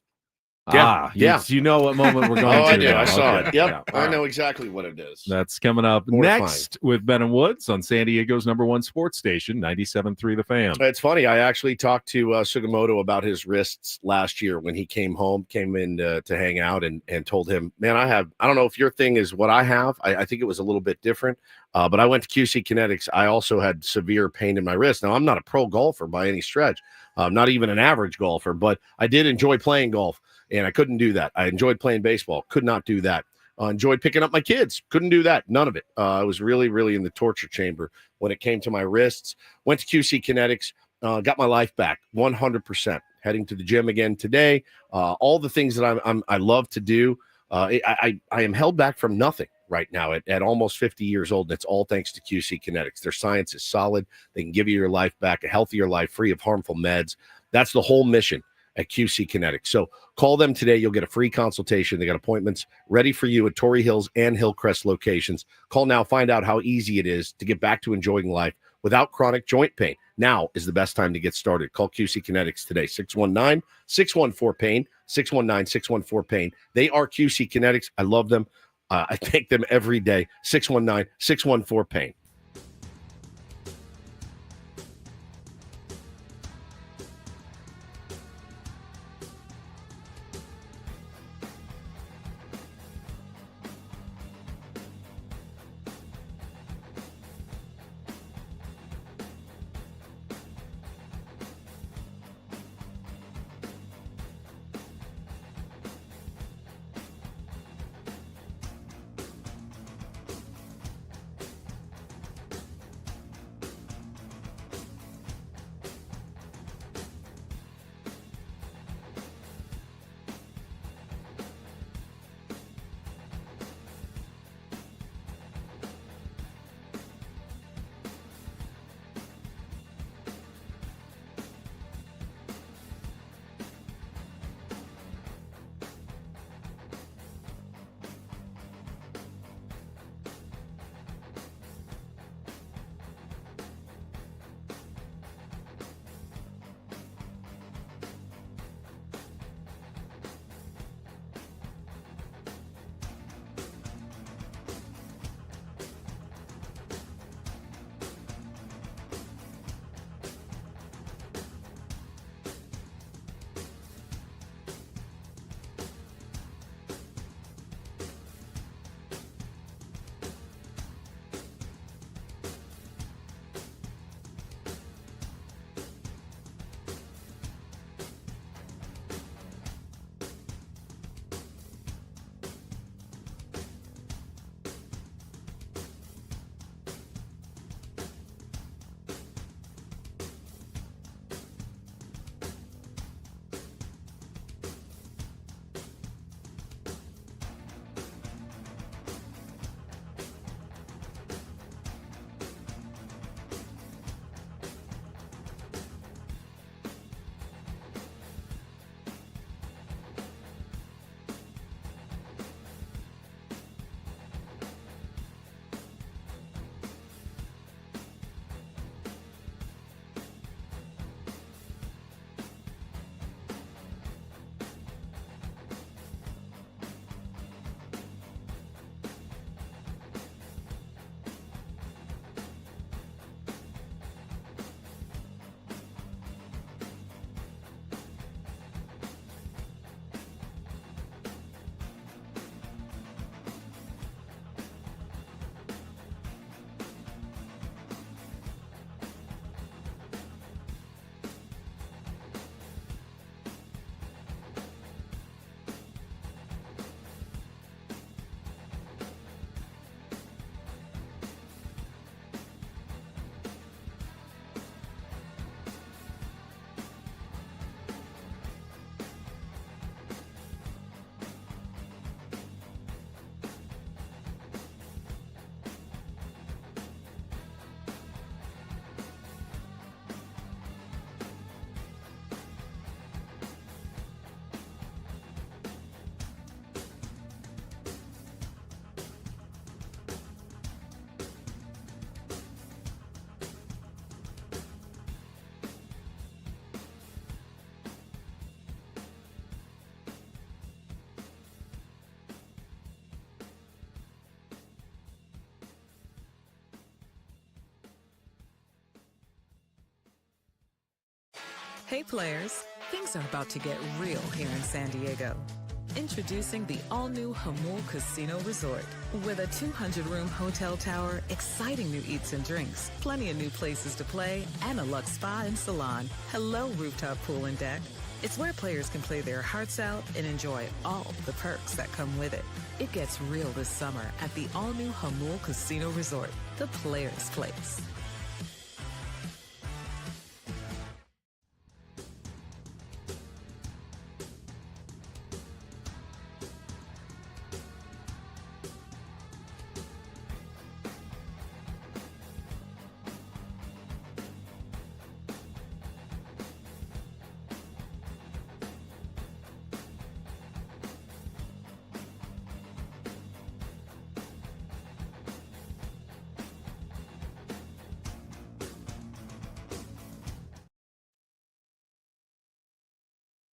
Yeah. You know what moment we're going to. I do. Now. I saw Okay. it. Yep. Yeah. I know exactly what it is. That's coming up Mortifying. next with Ben and Woods on San Diego's #1 sports station, 97.3 The Fan. It's funny. I actually talked to Sugimoto about his wrists last year when he came in to hang out and told him, man, I don't know if your thing is what I have. I think it was a little bit different. But I went to QC Kinetics. I also had severe pain in my wrist. Now, I'm not a pro golfer by any stretch, not even an average golfer, but I did enjoy playing golf, and I couldn't do that. I enjoyed playing baseball, could not do that. Enjoyed picking up my kids, couldn't do that. None of it. I was really, really in the torture chamber when it came to my wrists. Went to QC Kinetics, got my life back 100%. Heading to the gym again today. All the things that I love to do. I am held back from nothing right now at almost 50 years old, and it's all thanks to QC Kinetics. Their science is solid. They can give you your life back, a healthier life, free of harmful meds. That's the whole mission at QC Kinetics. So call them today. You'll get a free consultation. They got appointments ready for you at Torrey Hills and Hillcrest locations. Call now. Find out how easy it is to get back to enjoying life without chronic joint pain. Now is the best time to get started. Call QC Kinetics today, 619-614-PAIN, 619-614-PAIN. They are QC Kinetics. I love them. I thank them every day, 619-614-PAIN. Hey players, things are about to get real here in San Diego. Introducing the all-new Hamul Casino Resort. With a 200-room hotel tower, exciting new eats and drinks, plenty of new places to play, and a luxe spa and salon. Hello, rooftop pool and deck. It's where players can play their hearts out and enjoy all the perks that come with it. It gets real this summer at the all-new Hamul Casino Resort, the players' place.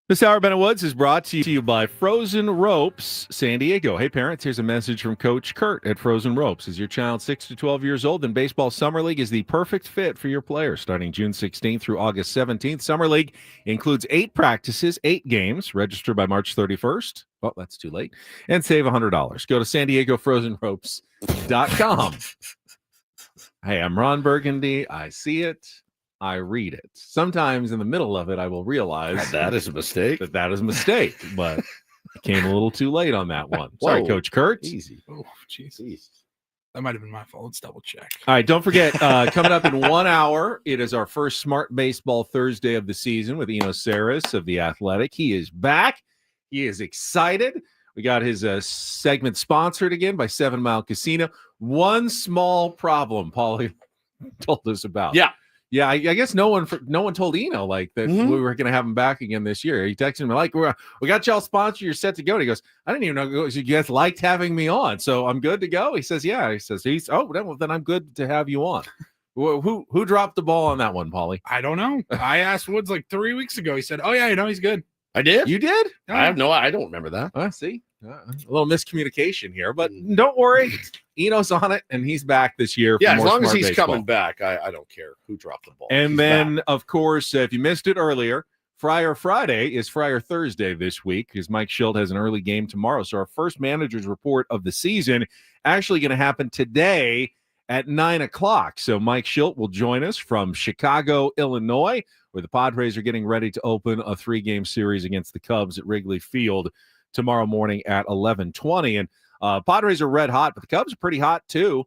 This hour, Ben Woods, is brought to you by Frozen Ropes San Diego. Hey, parents, here's a message from Coach Kurt at Frozen Ropes. Is your child 6 to 12 years old? Then Baseball Summer League is the perfect fit for your players. Starting June 16th through August 17th, Summer League includes 8 practices, 8 games. Register by March 31st. Well, that's too late. And save $100. Go to SanDiegoFrozenRopes.com. Hey, I'm Ron Burgundy. I see it. I read it. Sometimes in the middle of it, I will realize that is a mistake. That is a mistake, but I came a little too late on that one. Sorry, Whoa. Coach Kurt. Easy. Oh, jeez. That might have been my fault. Let's double check. All right, don't forget, coming up in 1 hour, it is our first Smart Baseball Thursday of the season with Eno Sarris of The Athletic. He is back. He is excited. We got his segment sponsored again by 7 Mile Casino. One small problem Paulie told us about. Yeah, I guess no one told Eno like that we were going to have him back again this year. He texted me like, we got y'all sponsored. You're set to go. And he goes, I didn't even know you guys liked having me on, so I'm good to go. He says, yeah. He says, then I'm good to have you on. Who dropped the ball on that one, Paulie? I don't know. I asked Woods like 3 weeks ago. He said, oh yeah, he's good. I did. You did? I don't remember that. See, a little miscommunication here, but don't worry. Eno's on it, and he's back this year. Yeah, for as more long as Smart he's Baseball. coming back, I don't care who dropped the ball. And He's then, back. of course, if you missed it earlier, Friar Friday is Friar Thursday this week because Mike Shildt has an early game tomorrow. So our first manager's report of the season actually going to happen today at 9 o'clock. So Mike Shildt will join us from Chicago, Illinois, where the Padres are getting ready to open a 3-game series against the Cubs at Wrigley Field tomorrow morning at 11:20. And Padres are red hot, but the Cubs are pretty hot too.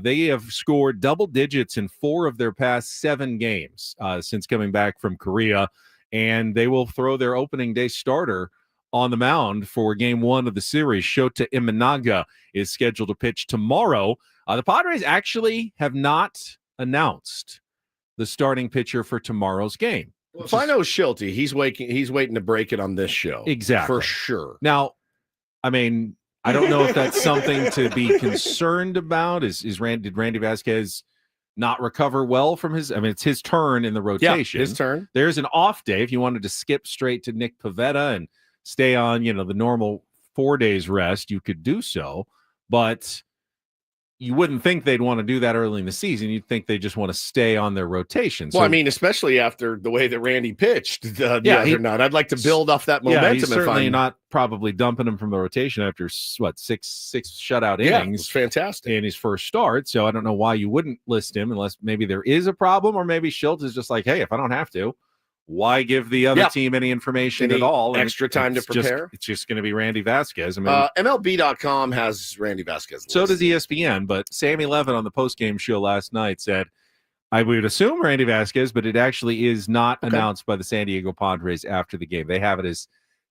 They have scored double digits in 4 of their past 7 games since coming back from Korea, and they will throw their opening day starter on the mound for game 1 of the series. Shota Imanaga is scheduled to pitch tomorrow. The Padres actually have not announced the starting pitcher for tomorrow's game. Well, if I know Shilty, he's waiting to break it on this show. Exactly. For sure. Now, I mean, I don't know if that's something to be concerned about. Did Randy Vasquez not recover well from his? I mean, it's his turn in the rotation. Yeah, his turn. There's an off day if you wanted to skip straight to Nick Pivetta and stay on, the normal 4 days rest. You could do so, but you wouldn't think they'd want to do that early in the season. You'd think they just want to stay on their rotation. Well, I mean, especially after the way that Randy pitched the other night. I'd like to build off that momentum. Yeah, he's certainly not probably dumping him from the rotation after, six shutout innings. It's fantastic. In his first start. So I don't know why you wouldn't list him unless maybe there is a problem, or maybe Shildt is just like, hey, if I don't have to, why give the other team any information at all? Extra time to prepare. It's just going to be Randy Vasquez. I mean, MLB.com has Randy Vasquez. So does ESPN, but Sammy Levin on the postgame show last night said, I would assume Randy Vasquez, but it actually is not announced by the San Diego Padres after the game. They have it as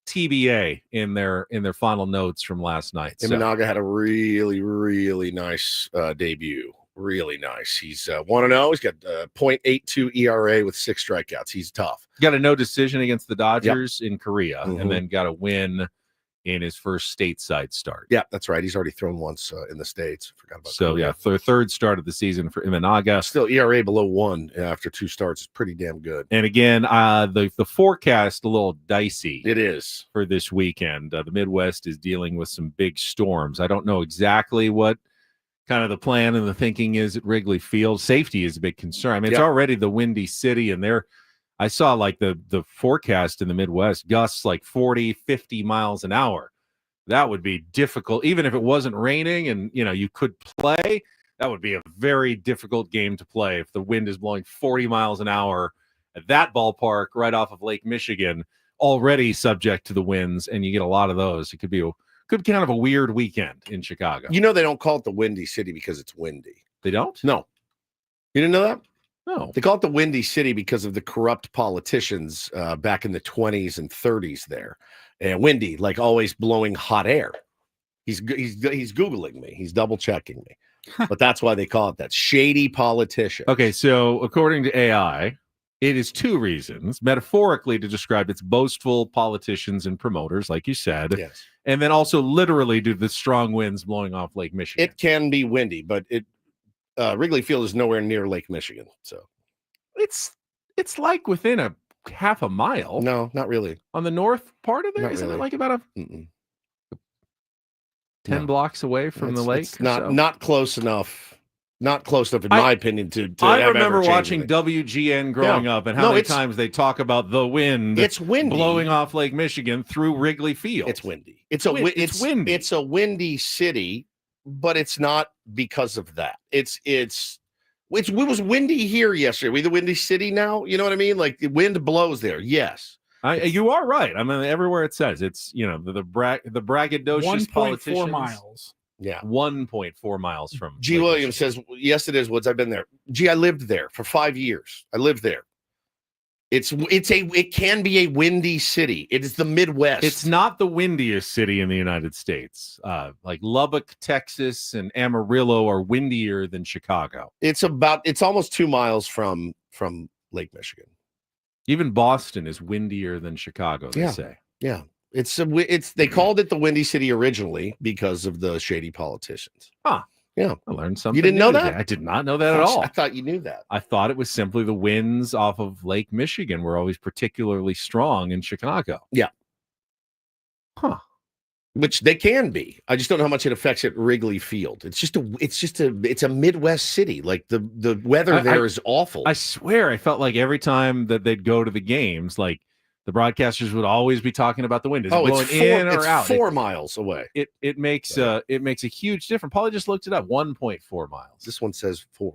TBA in their final notes from last night. Imanaga had a really, really nice debut. Really nice. He's 1-0. He's got 0.82 ERA with 6 strikeouts. He's tough. Got a no decision against the Dodgers in Korea, and then got a win in his first stateside start. Yeah, that's right. He's already thrown once in the States. Forgot about that. So, third start of the season for Imanaga. Still ERA below 1 after 2 starts is pretty damn good. And again, the forecast a little dicey. It is. For this weekend. The Midwest is dealing with some big storms. I don't know exactly what kind of the plan and the thinking is at Wrigley Field. Safety is a big concern. I mean, it's already the windy city, and I saw like the forecast in the Midwest, gusts like 40, 50 miles an hour. That would be difficult. Even if it wasn't raining and, you could play, that would be a very difficult game to play if the wind is blowing 40 miles an hour at that ballpark right off of Lake Michigan, already subject to the winds, and you get a lot of those. It could be kind of a weird weekend in Chicago. They don't call it the Windy City because it's windy. They don't? No. You didn't know that? No. They call it the Windy City because of the corrupt politicians back in the 20s and 30s there. And windy, like always blowing hot air. He's Googling me. He's double checking me. But that's why they call it that. Shady politician. Okay, so according to AI, it is 2 reasons, metaphorically, to describe its boastful politicians and promoters, like you said. Yes. And then also literally due to the strong winds blowing off Lake Michigan. It can be windy, but Wrigley Field is nowhere near Lake Michigan. So it's like within a half a mile. No, not really. On the north part of there, Not isn't really. it like about 10 blocks away from the lake? It's not close enough. Not close enough, in my opinion, to I have remember ever changed watching anything. WGN growing up and how many times they talk about the wind. It's windy. Blowing off Lake Michigan through Wrigley Field. It's windy. It's windy. It's a windy city, but it's not because of that. It was windy here yesterday. We the windy city now. You know what I mean? Like the wind blows there. Yes. You are right. I mean, everywhere it says it's the braggadocious 1.4 miles. Yeah, 1.4 miles from. G. Lake Williams Michigan. says, "Yes, it is, Woods. I've been there. Gee, I lived there for 5 years. I lived there. It can be a windy city. It is the Midwest. It's not the windiest city in the United States. Like Lubbock, Texas, and Amarillo are windier than Chicago. It's almost 2 miles from Lake Michigan. Even Boston is windier than Chicago. They say. Yeah. They called it the Windy City originally because of the shady politicians. Huh. Yeah. I learned something. You didn't know that? Today. I did not know that at all. I thought you knew that. I thought it was simply the winds off of Lake Michigan were always particularly strong in Chicago. Yeah. Huh. Which they can be. I just don't know how much it affects at Wrigley Field. It's a Midwest city. Like the weather there is awful. I swear I felt like every time that they'd go to the games, like the broadcasters would always be talking about the wind. Is it blowing in or out? 4 miles away. It makes a huge difference. Paulie just looked it up. 1.4 miles. This one says 4.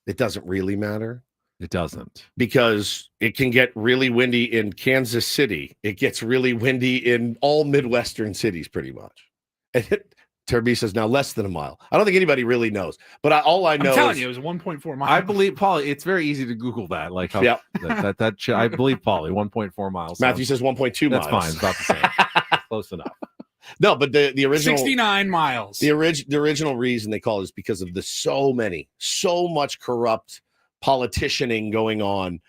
It doesn't really matter. It doesn't, because it can get really windy in Kansas City. It gets really windy in all Midwestern cities, pretty much. And Terby says now less than a mile. I don't think anybody really knows, but all I know I'm telling is, you, it was 1.4 miles. I believe Paulie. It's very easy to Google that. Like how I believe Paulie 1.4 miles. Matthew says 1.2 miles. That's fine. It's about the same. Close enough. No, but the original 69 miles. The original reason they call it is because of so much corrupt politicianing going on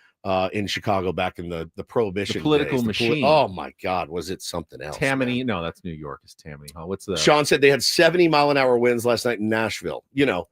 in Chicago back in the Prohibition political days. machine. Oh my God, was it something else? Tammany? No, that's New York. Is Tammany? Huh? What's the? Sean said they had 70-mile-an-hour winds last night in Nashville.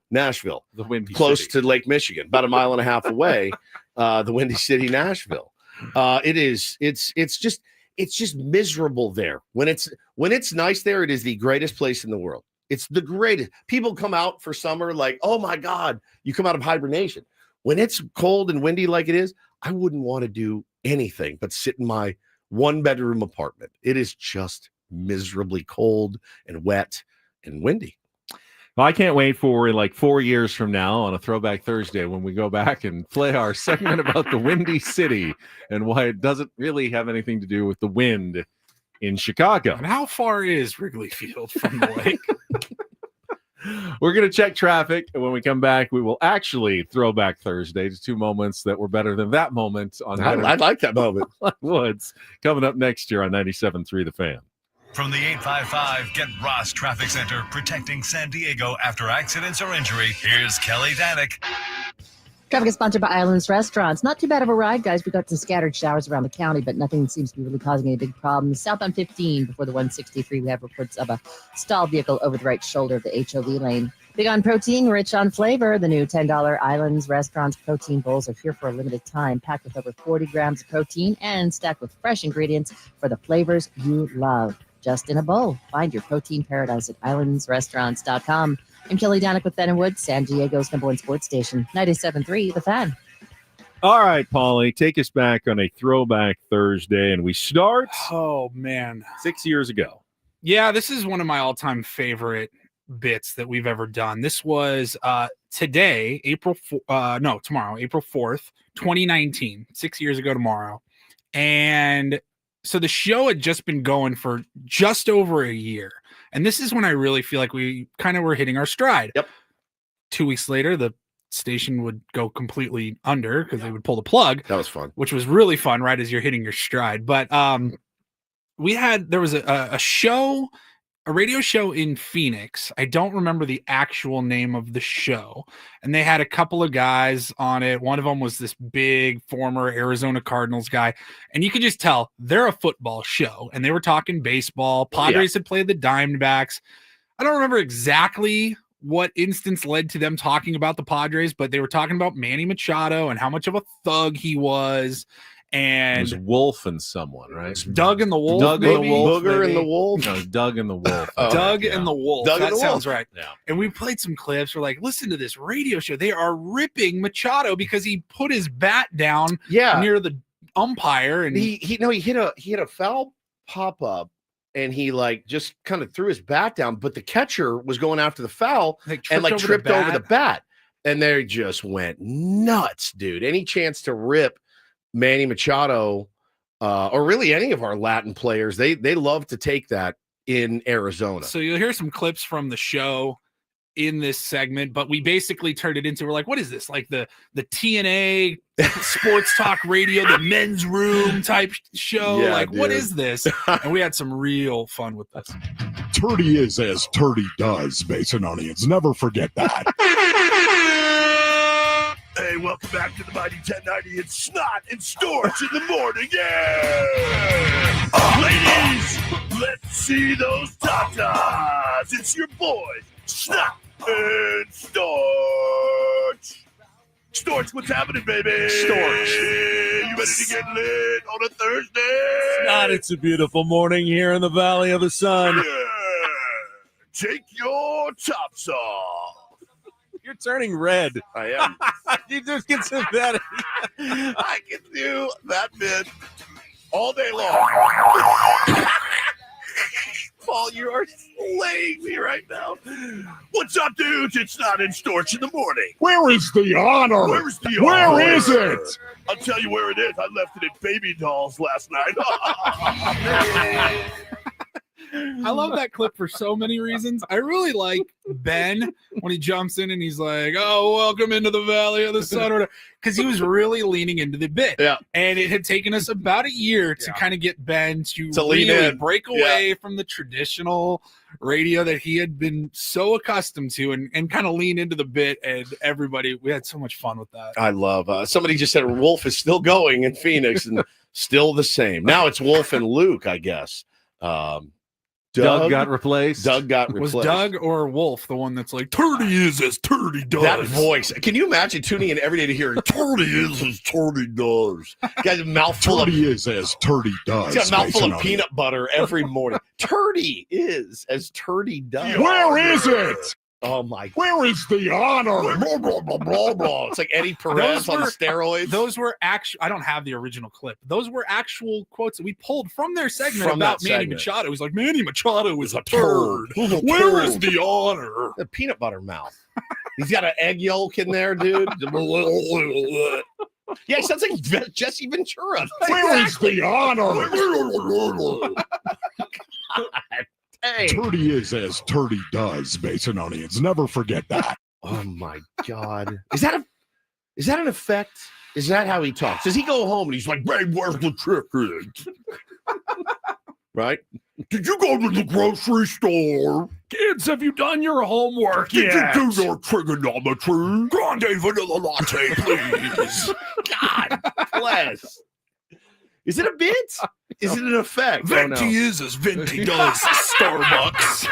Nashville, the windy close city. to Lake Michigan, about a mile and a half away. The Windy City, Nashville. It's just miserable there. When it's nice there, it is the greatest place in the world. It's the greatest. People come out for summer like, oh my God, you come out of hibernation. When it's cold and windy like it is, I wouldn't want to do anything but sit in my 1-bedroom apartment. It is just miserably cold and wet and windy. Well, I can't wait for like 4 years from now on a Throwback Thursday when we go back and play our segment about the Windy City and why it doesn't really have anything to do with the wind in Chicago. And how far is Wrigley Field from the lake? We're going to check traffic, and when we come back, we will actually Throwback Thursday to 2 moments that were better than that moment on I like that moment. Woods coming up next year on 97.3 The Fan. From the 855 Get Ross Traffic Center, protecting San Diego after accidents or injury, here's Kelly Danick. Traffic is sponsored by Islands Restaurants. Not too bad of a ride, guys. We got some scattered showers around the county, but nothing seems to be really causing any big problems. Southbound 15 before the 163, we have reports of a stalled vehicle over the right shoulder of the HOV lane. Big on protein, rich on flavor. The new $10 Islands Restaurants protein bowls are here for a limited time, packed with over 40 grams of protein and stacked with fresh ingredients for the flavors you love. Just in a bowl. Find your protein paradise at islandsrestaurants.com. I'm Kelly Danick with Ben and Woods, San Diego's #1 sports station, 97.3 The Fan. All right, Paulie, take us back on a Throwback Thursday, and we start. Oh, man. 6 years ago. Yeah, this is one of my all-time favorite bits that we've ever done. This was today, tomorrow, April 4th, 2019, 6 years ago tomorrow. And so the show had just been going for just over a year. And this is when I really feel like we kind of were hitting our stride. Yep. 2 weeks later, the station would go completely under because they would pull the plug. That was fun. Which was really fun, right, as you're hitting your stride. But there was a show, a radio show in Phoenix. I don't remember the actual name of the show. And they had a couple of guys on it. One of them was this big former Arizona Cardinals guy. And you could just tell they're a football show. And they were talking baseball. Padres had played the Diamondbacks. I don't remember exactly what instance led to them talking about the Padres, but they were talking about Manny Machado and how much of a thug he was. And it was Wolf and someone, right? Doug and the Wolf. Doug and the Wolf. Booger and the Wolf. No, Doug and the Wolf. Doug and the Wolf. Doug that and the sounds Wolf. right. Yeah. And we played some clips. We're like, listen to this radio show. They are ripping Machado because he put his bat down near the umpire, and he hit a foul pop up, and he like just kind of threw his bat down, but the catcher was going after the foul and like tripped over the bat, and they just went nuts, dude. Any chance to rip Manny Machado, or really any of our Latin players, they love to take that in Arizona. So you'll hear some clips from the show in this segment, but we basically turned it into, we're like, what is this? Like the TNA sports talk radio, the men's room type show. Yeah, like, what dude. is this? And we had some real fun with this. Turdy is as Turdy does, base and onions. Never forget that. Hey, welcome back to the Mighty 1090. It's Snot and Storch in the morning. Yeah! Ladies, let's see those tatas. It's your boys, Snot and Storch. Storch, what's happening, baby? Storch. You ready to get lit on a Thursday? God, it's a beautiful morning here in the Valley of the Sun. Yeah. Take your tops off. You're turning red. I am. You just get sympathetic. I can do that bit all day long. Paul, you are slaying me right now. What's up, dudes? It's Not in Storch in the morning. Where is the honor? Where's the Where honor? is it? I'll tell you where it is. I left it at Baby Dolls last night. I love that clip for so many reasons. I really like Ben when he jumps in and he's like, "Oh, welcome into the Valley of the Sun," because he was really leaning into the bit. Yeah. And it had taken us about a year to kind of get Ben to lean really in. break away from the traditional radio that he had been so accustomed to and kind of lean into the bit. And we had so much fun with that. I love somebody just said Wolf is still going in Phoenix and still the same. Now it's Wolf and Luke, I guess. Doug got replaced. Was Doug or Wolf the one that's like, "Turdy is as Turdy does"? That voice. Can you imagine tuning in every day to hear Turdy is as Turdy does? Guy's a mouthful Turdy is as Turdy does. He's got a mouthful base and of onions. peanut butter every morning. Turdy is as Turdy does. Where is it? Oh my! Where is the honor? Blah, blah, blah, blah, blah. It's like Eddie Perez on steroids. Those were actual. I don't have the original clip. Those were actual quotes that we pulled from their segment From about that Manny segment. Machado. He's like, "Manny Machado is a turd. turd. He's a Where turd." is the honor?" The peanut butter mouth. He's got an egg yolk in there, dude. Yeah, he sounds like Jesse Ventura. Where is the honor? God, dang. Turdy is as Turdy does, base and onions. Never forget that. Oh my God. Is that an effect? Is that how he talks? Does he go home and he's like, "Babe, where's the chicken?" Right? "Did you go to the grocery store? Kids, have you done your homework Did you do your trigonometry? Grande vanilla latte, please." God bless. Is it a bit? Is it an effect? Venti is as Venti does Starbucks.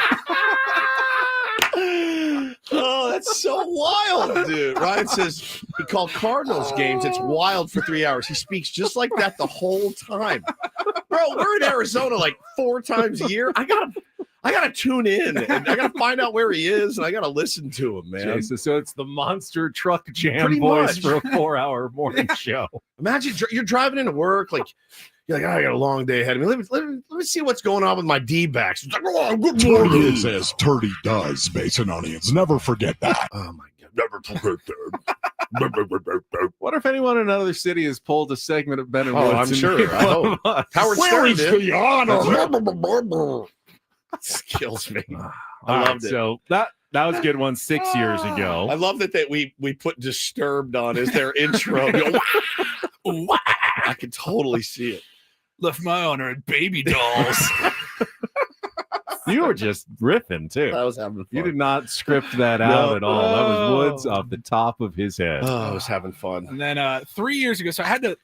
Oh, that's so wild, dude. Ryan says he called Cardinals games. It's wild for 3 hours. He speaks just like that the whole time. Bro, we're in Arizona like 4 times a year. I gotta tune in and I gotta find out where he is and I gotta listen to him, man. Jason, so it's the monster truck jam Pretty voice much. for a 4-hour morning show. Imagine you're driving into work, like you're like, "Oh, I got a long day ahead of me. Let me see what's going on with my D-backs." It's like, "Oh, good Turdy morning." is as Turdy does, base and onions. Never forget that. Oh my God, never forget that. What if anyone in another city has pulled a segment of Ben and Oh, Woods? I'm and sure. made I fun hope. of us? Howard Where Stern is did. the honor? This kills me. All I right, loved it. so that was a good one 6 years ago. I love that we put Disturbed on as their intro. I can totally see it. Left my honor at Baby Dolls. You were just riffing too. I was having fun. You did not script that out No. at all. That was Woods off the top of his head. Oh, I was having fun. And then 3 years ago, so I had to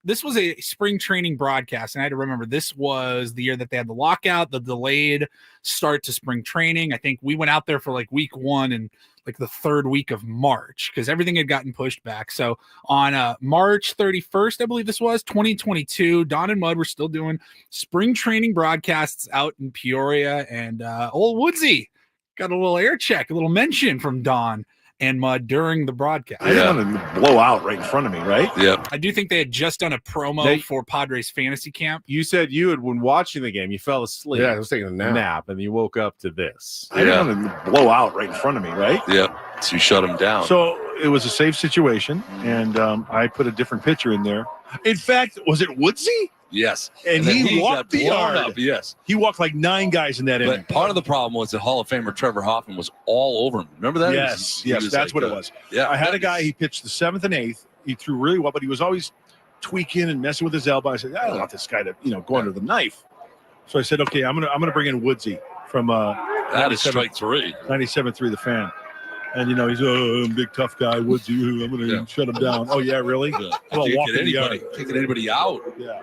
this was a spring training broadcast, and I had to remember this was the year that they had the lockout, the delayed start to spring training. I think we went out there for like week 1 and like the 3rd week of March because everything had gotten pushed back. So on March 31st, I believe this was 2022, Don and Mud were still doing spring training broadcasts out in Peoria, and old Woodsy got a little air check, a little mention from Don and Mud during the broadcast. I didn't want to blow out right in front of me, right? Yep. I do think they had just done a promo for Padres fantasy camp. You said you had, when watching the game, you fell asleep. Yeah, I was taking a nap. And you woke up to this. I didn't want to blow out right in front of me, right? Yep. So you shut him down. So it was a safe situation, and I put a different pitcher in there. In fact, was it Woodsy? Yes. And then he walked got the blown yard. up, yes. He walked like 9 guys in that inning. But part of the problem was that Hall of Famer Trevor Hoffman was all over him. Remember that? Yes, He was that's like, what it was. Yeah. I had a guy, he pitched the 7th and 8th. He threw really well, but he was always tweaking and messing with his elbow. I said, I don't want this guy to, go under the knife. So I said, okay, I'm gonna bring in Woodsy from that is strike 3. 97.3 The Fan. And he's a big tough guy, Woodsy. I'm gonna shut him down. Oh yeah, really? Yeah. Well, Can't walk get in the yard. Taking anybody out. Yeah.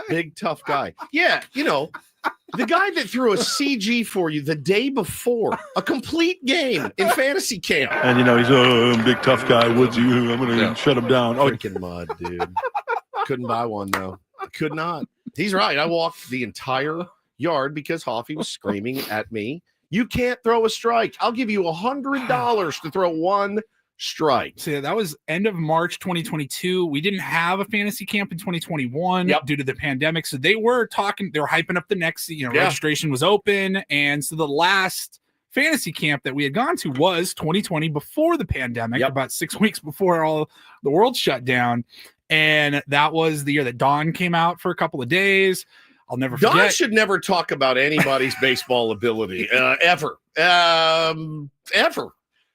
Big tough guy. Yeah, the guy that threw a CG for you the day before a complete game in fantasy camp. And he's a big tough guy, Woodsy. I'm gonna shut him down. Oh, Freaking Mud, dude. Couldn't buy one though. Could not. He's right. I walked the entire yard because Hoffy was screaming at me. You can't throw a strike. I'll give you $100 to throw one strike. So that was end of March 2022. We didn't have a fantasy camp in 2021 due to the pandemic. So they were hyping up the next, registration was open. And so the last fantasy camp that we had gone to was 2020 before the pandemic, about 6 weeks before all the world shut down. And that was the year that Don came out for a couple of days. I'll never forget. Don should never talk about anybody's baseball ability ever. Ever.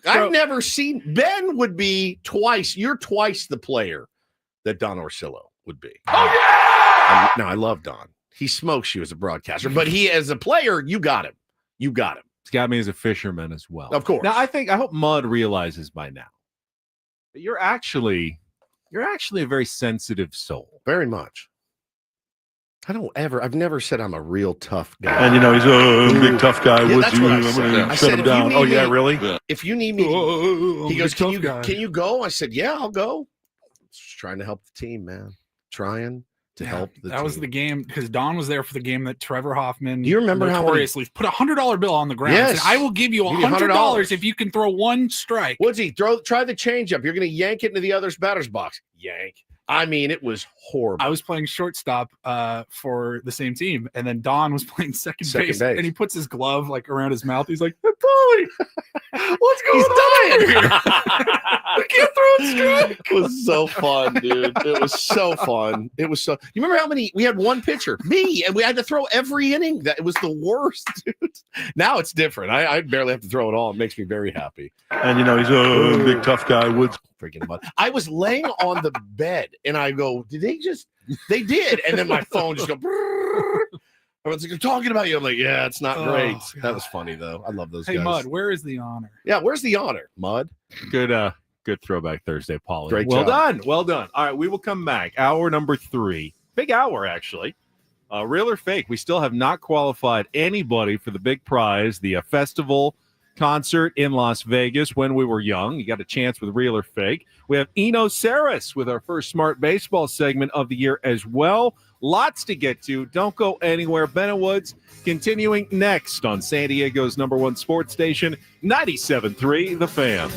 I've never seen Ben would be twice. You're twice the player that Don Orsillo would be. Oh, yeah. I love Don. He smokes you as a broadcaster, but he as a player, you got him. You got him. He's got me as a fisherman as well. Of course. Now, I hope Mud realizes by now that you're actually a very sensitive soul. Very much. I've never said I'm a real tough guy. And he's a big tough guy. Yeah, Woodsy. that's what I I'm said. gonna I shut said, him down. Oh yeah, really? If you need me, he goes, can you go? I said, yeah, I'll go. Just trying to help the team, man. Trying to help the team. That was the game because Don was there for the game that Trevor Hoffman. Do you remember how notoriously put $100 bill on the ground? Yes. Said, I will give you $100 if you can throw one strike. Woodsy, try the changeup. You're going to yank it into the other's batter's box. Yank. I mean, it was horrible. I was playing shortstop for the same team, and then Don was playing second base, and he puts his glove like around his mouth. He's like, "Polly, what's going on here? I can't throw a strike." It was so fun, dude. It was so fun. It was so. You remember how many we had? One pitcher, me, and we had to throw every inning. That it was the worst, dude. Now it's different. I barely have to throw it all. It makes me very happy. And he's a big tough guy. Woods. Freaking Mud. I was laying on the bed and I go, they did. And then my phone just go, everyone's like, I'm talking about you. I'm like, yeah, it's not great. That was funny though. I love those guys. Hey, Mud, where is the honor? Yeah, where's the honor, Mud? Good Throwback Thursday, Paulie. Great Well job. done. Well done. All right, we will come back. Hour number 3. Big hour, actually. Real or fake, we still have not qualified anybody for the big prize, the festival concert in Las Vegas when we were young. You got a chance with Real or Fake. We have Eno Sarris with our first Smart Baseball segment of the year as well. Lots to get to. Don't go anywhere. Ben Woods continuing next on San Diego's #1 sports station, 97.3 The Fan.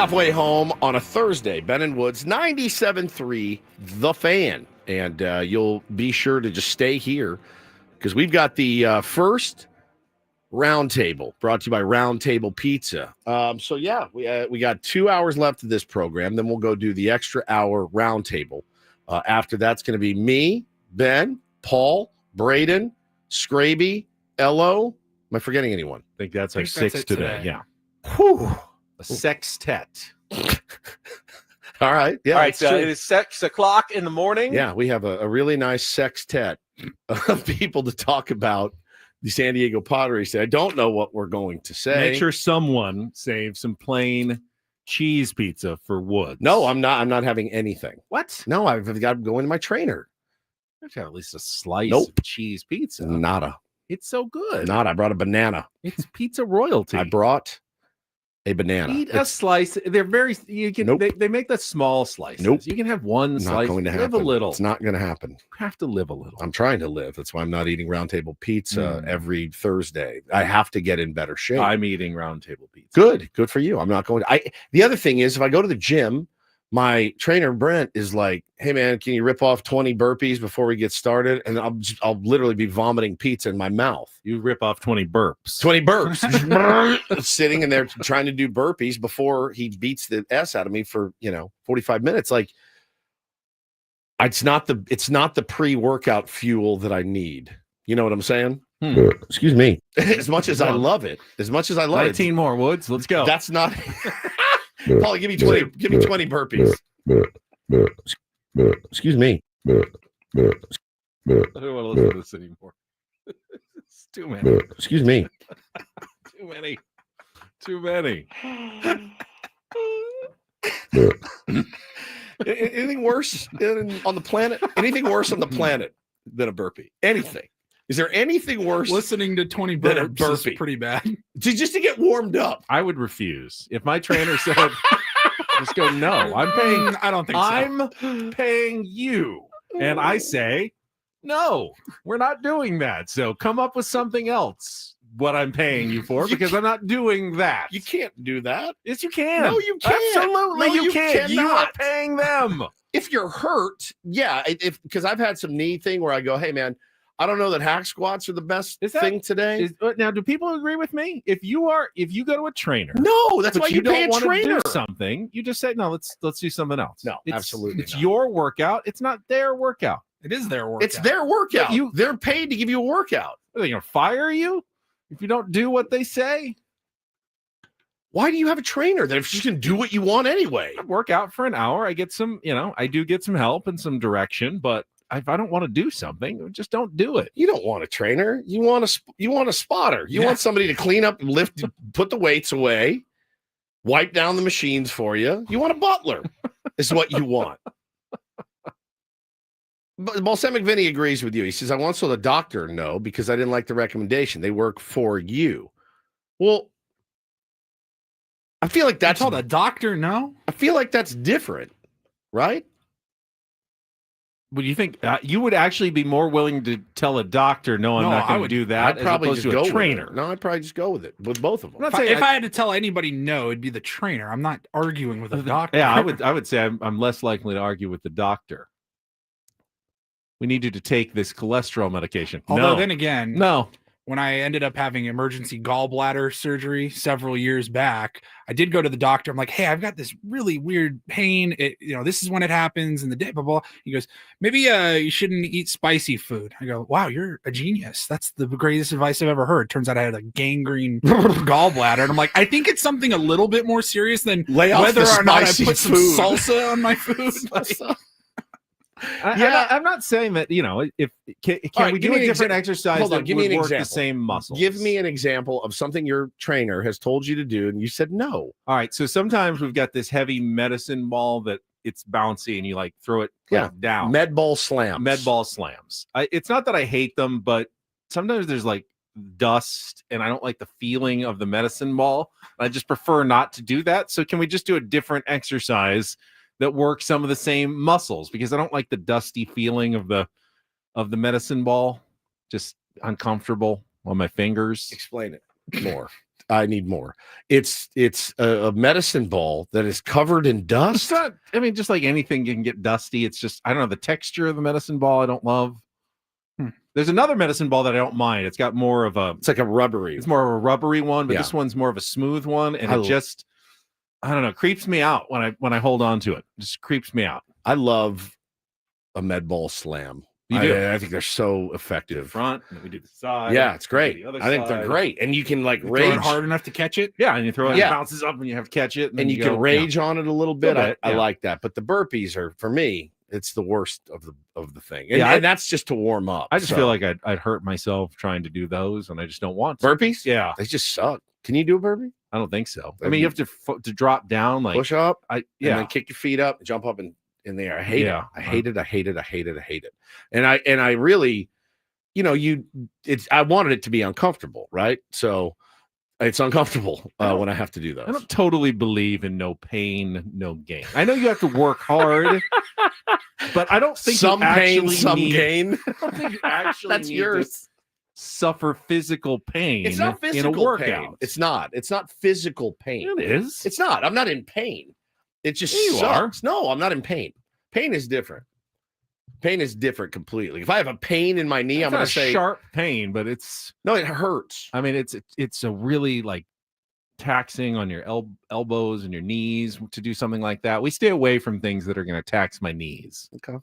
halfway home on a Thursday. Ben and Woods, 97.3, The Fan. And you'll be sure to just stay here because we've got the first roundtable brought to you by Round Table Pizza. We got 2 hours left of this program. Then we'll go do the extra hour roundtable. After that's going to be me, Ben, Paul, Braden, Scraby, Ello. Am I forgetting anyone? I think that's our six today. Yeah. Whew. A sextet. All right. Yeah. All right. So it is 6 o'clock in the morning. Yeah. We have a really nice sextet of people to talk about the San Diego Padres. I don't know what we're going to say. Make sure someone saves some plain cheese pizza for Woods. No, I'm not. I'm not having anything. What? No, I've got to go into my trainer. I have to have at least a slice Nope. of cheese pizza. Nada. It's so good. I brought a banana. It's pizza royalty. I brought a banana. Eat a slice. They're very. You can. Nope. They make the small slices. Nope. You can have one Not slice. going to live happen. a little. It's not going to happen. You have to live a little. I'm trying to live. That's why I'm not eating Round Table Pizza every Thursday. I have to get in better shape. I'm eating Round Table Pizza. Good for you. I'm not going to. The other thing is, if I go to the gym, my trainer Brent is like, "Hey man, can you rip off 20 burpees before we get started?" And I'll literally be vomiting pizza in my mouth. You rip off 20 burps. 20 burps. Sitting in there trying to do burpees before he beats the S out of me for 45 minutes. Like it's not the pre-workout fuel that I need. You know what I'm saying? Excuse me. As much as I love it, 19 more, Woods. Let's go. That's not. Paulie, give me 20. Give me 20 burpees. Excuse me. I don't want to listen to this anymore. It's too many. Excuse me. Too many. Too many. Anything worse on the planet? Anything worse on the planet than a burpee? Anything? Is there anything worse? Listening to 20 than a burps is burpee? pretty bad. Just to get warmed up. I would refuse. If my trainer said, just go, no, I'm paying. I don't think so. I'm paying you. And I say, no, we're not doing that. So come up with something else, what I'm paying you for, because I'm not doing that. You can't do that. Yes, you can. No, you can't. Absolutely, No, you can. You are cannot. paying them. If you're hurt, yeah. Because I've had some knee thing where I go, hey man, I don't know that hack squats are the best thing today. Now, do people agree with me? If you go to a trainer, no, that's but why you pay a don't want to trainer. do something, you just say, no, let's do something else. No, absolutely It's not. your workout. It's not their workout. It is their workout. It's their workout. But They're paid to give you a workout. Are they going to fire you if you don't do what they say? Why do you have a trainer that if you can do what you want anyway? I work out for an hour. I get some, I do get some help and some direction, but if I don't want to do something, just don't do it. You don't want a trainer. You want a spotter. You want somebody to clean up, lift, put the weights away, wipe down the machines for you. You want a butler. Is what you want. But Balsamic Vinny agrees with you. He says, I once told a doctor no because I didn't like the recommendation. They work for you. Well, I feel like that's told a doctor no. I feel like that's different, right? Would you think you would actually be more willing to tell a doctor, no, I'm not going to do that, I'd probably as opposed just to go a trainer? With it. No, I'd probably just go with it with both of them. If I had to tell anybody no, it'd be the trainer. I'm not arguing with a doctor. Yeah, I would say I'm less likely to argue with the doctor. We need you to take this cholesterol medication. Although no. then again, no. When I ended up having emergency gallbladder surgery several years back, I did go to the doctor. I'm like, hey, I've got this really weird pain. This is when it happens in the day, blah, blah. He goes, maybe you shouldn't eat spicy food. I go, wow, you're a genius. That's the greatest advice I've ever heard. Turns out I had a gangrene gallbladder. And I'm like, I think it's something a little bit more serious than whether or not I put some salsa on my food. I'm not saying that, if can we do a different exercise Hold on, that give me would an work example. the same muscles? Give me an example of something your trainer has told you to do and you said no. All right, so sometimes we've got this heavy medicine ball that it's bouncy and you like throw it down. Med ball slams. It's not that I hate them, but sometimes there's like dust and I don't like the feeling of the medicine ball. I just prefer not to do that. So can we just do a different exercise that works some of the same muscles? Because I don't like the dusty feeling of the medicine ball. Just uncomfortable on my fingers. Explain it more. I need more. It's a medicine ball that is covered in dust. It's not, I mean, just like anything can get dusty. It's just, I don't know, the texture of the medicine ball I don't love. There's another medicine ball that I don't mind. It's got more of a, it's like a rubbery. It's more of a rubbery one, but Yeah. this one's more of a smooth one, and it just, I don't know, creeps me out when I hold on to it. It just creeps me out. I love a med ball slam. You do? I think they're so effective. Front, and we do the side. Yeah, it's great. The other I think they're side. great, and you can like Throw rage it hard enough to catch it. Yeah, and you throw it, Yeah. it bounces up, and you have to catch it, and you can go, rage on it a little bit. Little bit, I yeah. like that, but the burpees are, for me, it's the worst of the thing. And, Yeah, and that's just to warm up. I just So, feel like I'd hurt myself trying to do those, and I just don't want to. burpees. Yeah, They just suck. Can you do a burpee? I don't think so. I mean, you have to drop down, like Push up, I and yeah. then kick your feet up, jump up in the air. I hate Yeah. it. I hate it. I hate it. I hate it. I hate it. And I really, I wanted it to be uncomfortable, right? So it's uncomfortable when I have to do those. I don't totally believe in no pain, no gain. I know you have to work hard, but I don't think Some you pain, actually some need, gain. I don't think you actually That's need yours. to suffer physical pain. It's not in a physical workout. pain. It's not physical pain. It is. It's not. I'm not in pain. It just Yeah, you sucks. No, I'm not in pain. Pain is different. Pain is different completely. If I have a pain in my knee, I'm It's not going a to say sharp pain, but it's. no. It hurts. I mean, it's a really like taxing on your elbows and your knees to do something like that. We stay away from things that are going to tax my knees. Okay.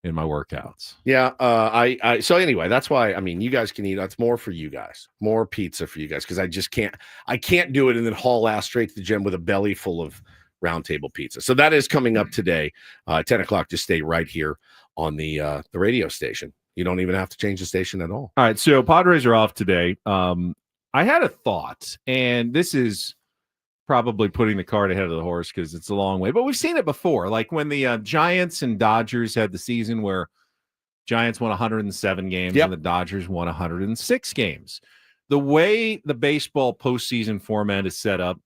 In my workouts. Yeah. I. So anyway, that's why. I mean, you guys can eat. That's more for you guys. More pizza for you guys because I just can't. I can't do it and then haul ass straight to the gym with a belly full of Round Table Pizza. So that is coming up today, 10 o'clock. Just stay right here on the radio station. You don't even have to change the station at all. All right, so Padres are off today. I had a thought, and this is probably putting the cart ahead of the horse because it's a long way, but we've seen it before. Like when the Giants and Dodgers had the season where Giants won 107 games and the Dodgers won 106 games. The way the baseball postseason format is set up,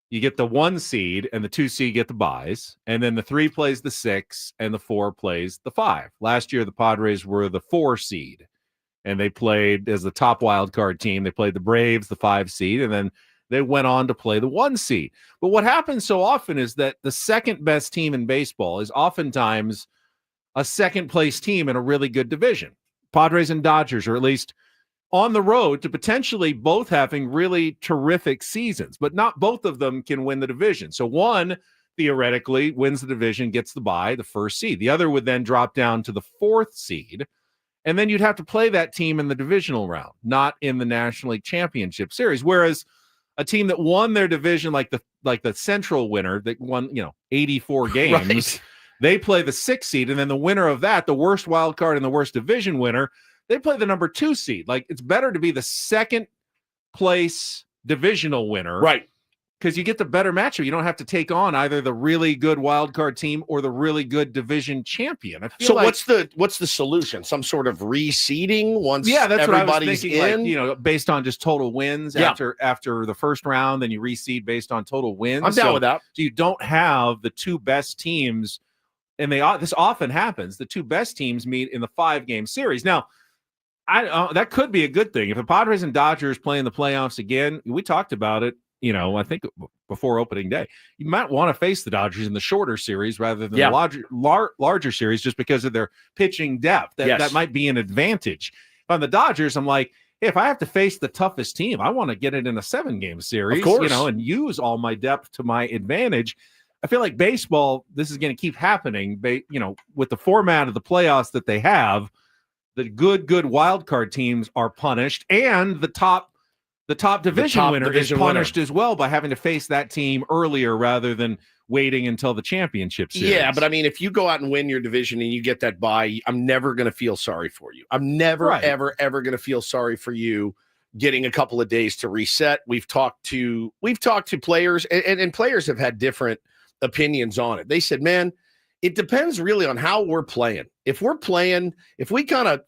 you get the 1 seed and the 2 seed get the buys, and then the 3 plays the 6 and the 4 plays the 5. Last year, the Padres were the 4 seed, and they played as the top wild card team. They played the Braves, the 5 seed, and then they went on to play the 1 seed. But what happens so often is that the second best team in baseball is oftentimes a second place team in a really good division. Padres and Dodgers are at least on the road to potentially both having really terrific seasons, but not both of them can win the division. So one theoretically wins the division, gets the bye, the 1st seed. The other would then drop down to the 4th seed, and then you'd have to play that team in the divisional round, not in the National League Championship Series. Whereas a team that won their division, like the Central winner that won, 84 games, Right. they play the 6th seed, and then the winner of that, the worst wild card and the worst division winner, they play the number 2 seed. Like, it's better to be the second place divisional winner. Right. Because you get the better matchup. You don't have to take on either the really good wild card team or the really good division champion. I feel So like, what's the solution? Some sort of reseeding once that's what I was everybody's thinking, in? like, based on just total wins after the first round, then you reseed based on total wins. I'm down with that. So you don't have the 2 best teams, and this often happens. The 2 best teams meet in the 5-game series. Now, that could be a good thing. If the Padres and Dodgers play in the playoffs again, we talked about it, I think before opening day, you might want to face the Dodgers in the shorter series rather than the larger series just because of their pitching depth. That might be an advantage. On the Dodgers, I'm like, hey, if I have to face the toughest team, I want to get it in a 7-game series, Of course. and use all my depth to my advantage. I feel like baseball, this is going to keep happening, with the format of the playoffs that they have. The good wild card teams are punished, and the top division winner is punished as well by having to face that team earlier rather than waiting until the championship series. Yeah, but I mean, if you go out and win your division and you get that bye, I'm never going to feel sorry for you. I'm never, ever, ever going to feel sorry for you getting a couple of days to reset. We've talked to players, and players have had different opinions on it. They said, man, it depends really on how we're playing. If we kind of,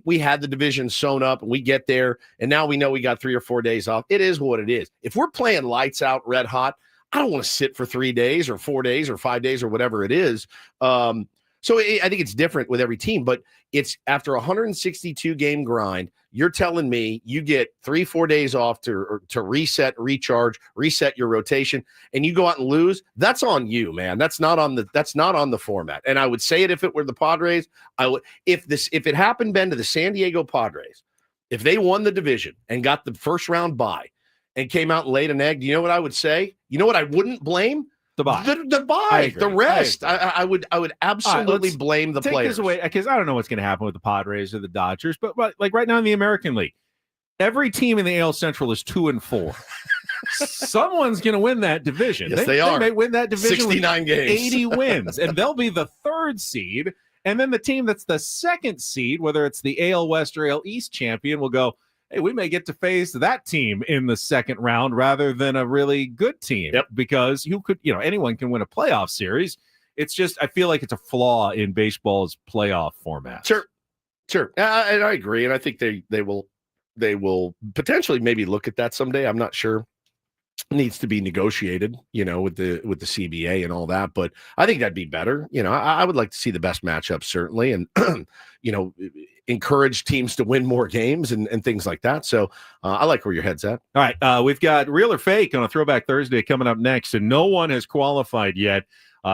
we had the division sewn up and we get there and now we know we got 3 or 4 days off, it is what it is. If we're playing lights out, red hot, I don't want to sit for 3 days or 4 days or 5 days or whatever it is. So I think it's different with every team, but it's after a 162 game grind. You're telling me you get 3-4 days off to reset, recharge, reset your rotation, and you go out and lose. That's on you, man. That's not on the format. And I would say it if it were the Padres. I would if it happened, Ben, to the San Diego Padres, if they won the division and got the first round bye and came out and laid an egg. Do you know what I would say? You know what I wouldn't blame? The bye. The bye. The rest. I would absolutely blame the take players. This away, because I don't know what's going to happen with the Padres or the Dodgers, but like right now in the American League, every team in the AL Central is 2-4. Someone's going to win that division. Yes, they are. They may win that division 69 with games. 80 wins, and they'll be the third seed. And then the team that's the second seed, whether it's the AL West or AL East champion, will go, hey, we may get to face that team in the second round rather than a really good team. Yep. Because anyone can win a playoff series. It's just, I feel like it's a flaw in baseball's playoff format. Sure. And I agree. And I think they will potentially maybe look at that someday. I'm not sure. Needs to be negotiated, with the CBA and all that. But I think that'd be better. I would like to see the best matchup, certainly. And, encourage teams to win more games and things like that. So I like where your head's at. All right. We've got Real or Fake on a Throwback Thursday coming up next. And no one has qualified yet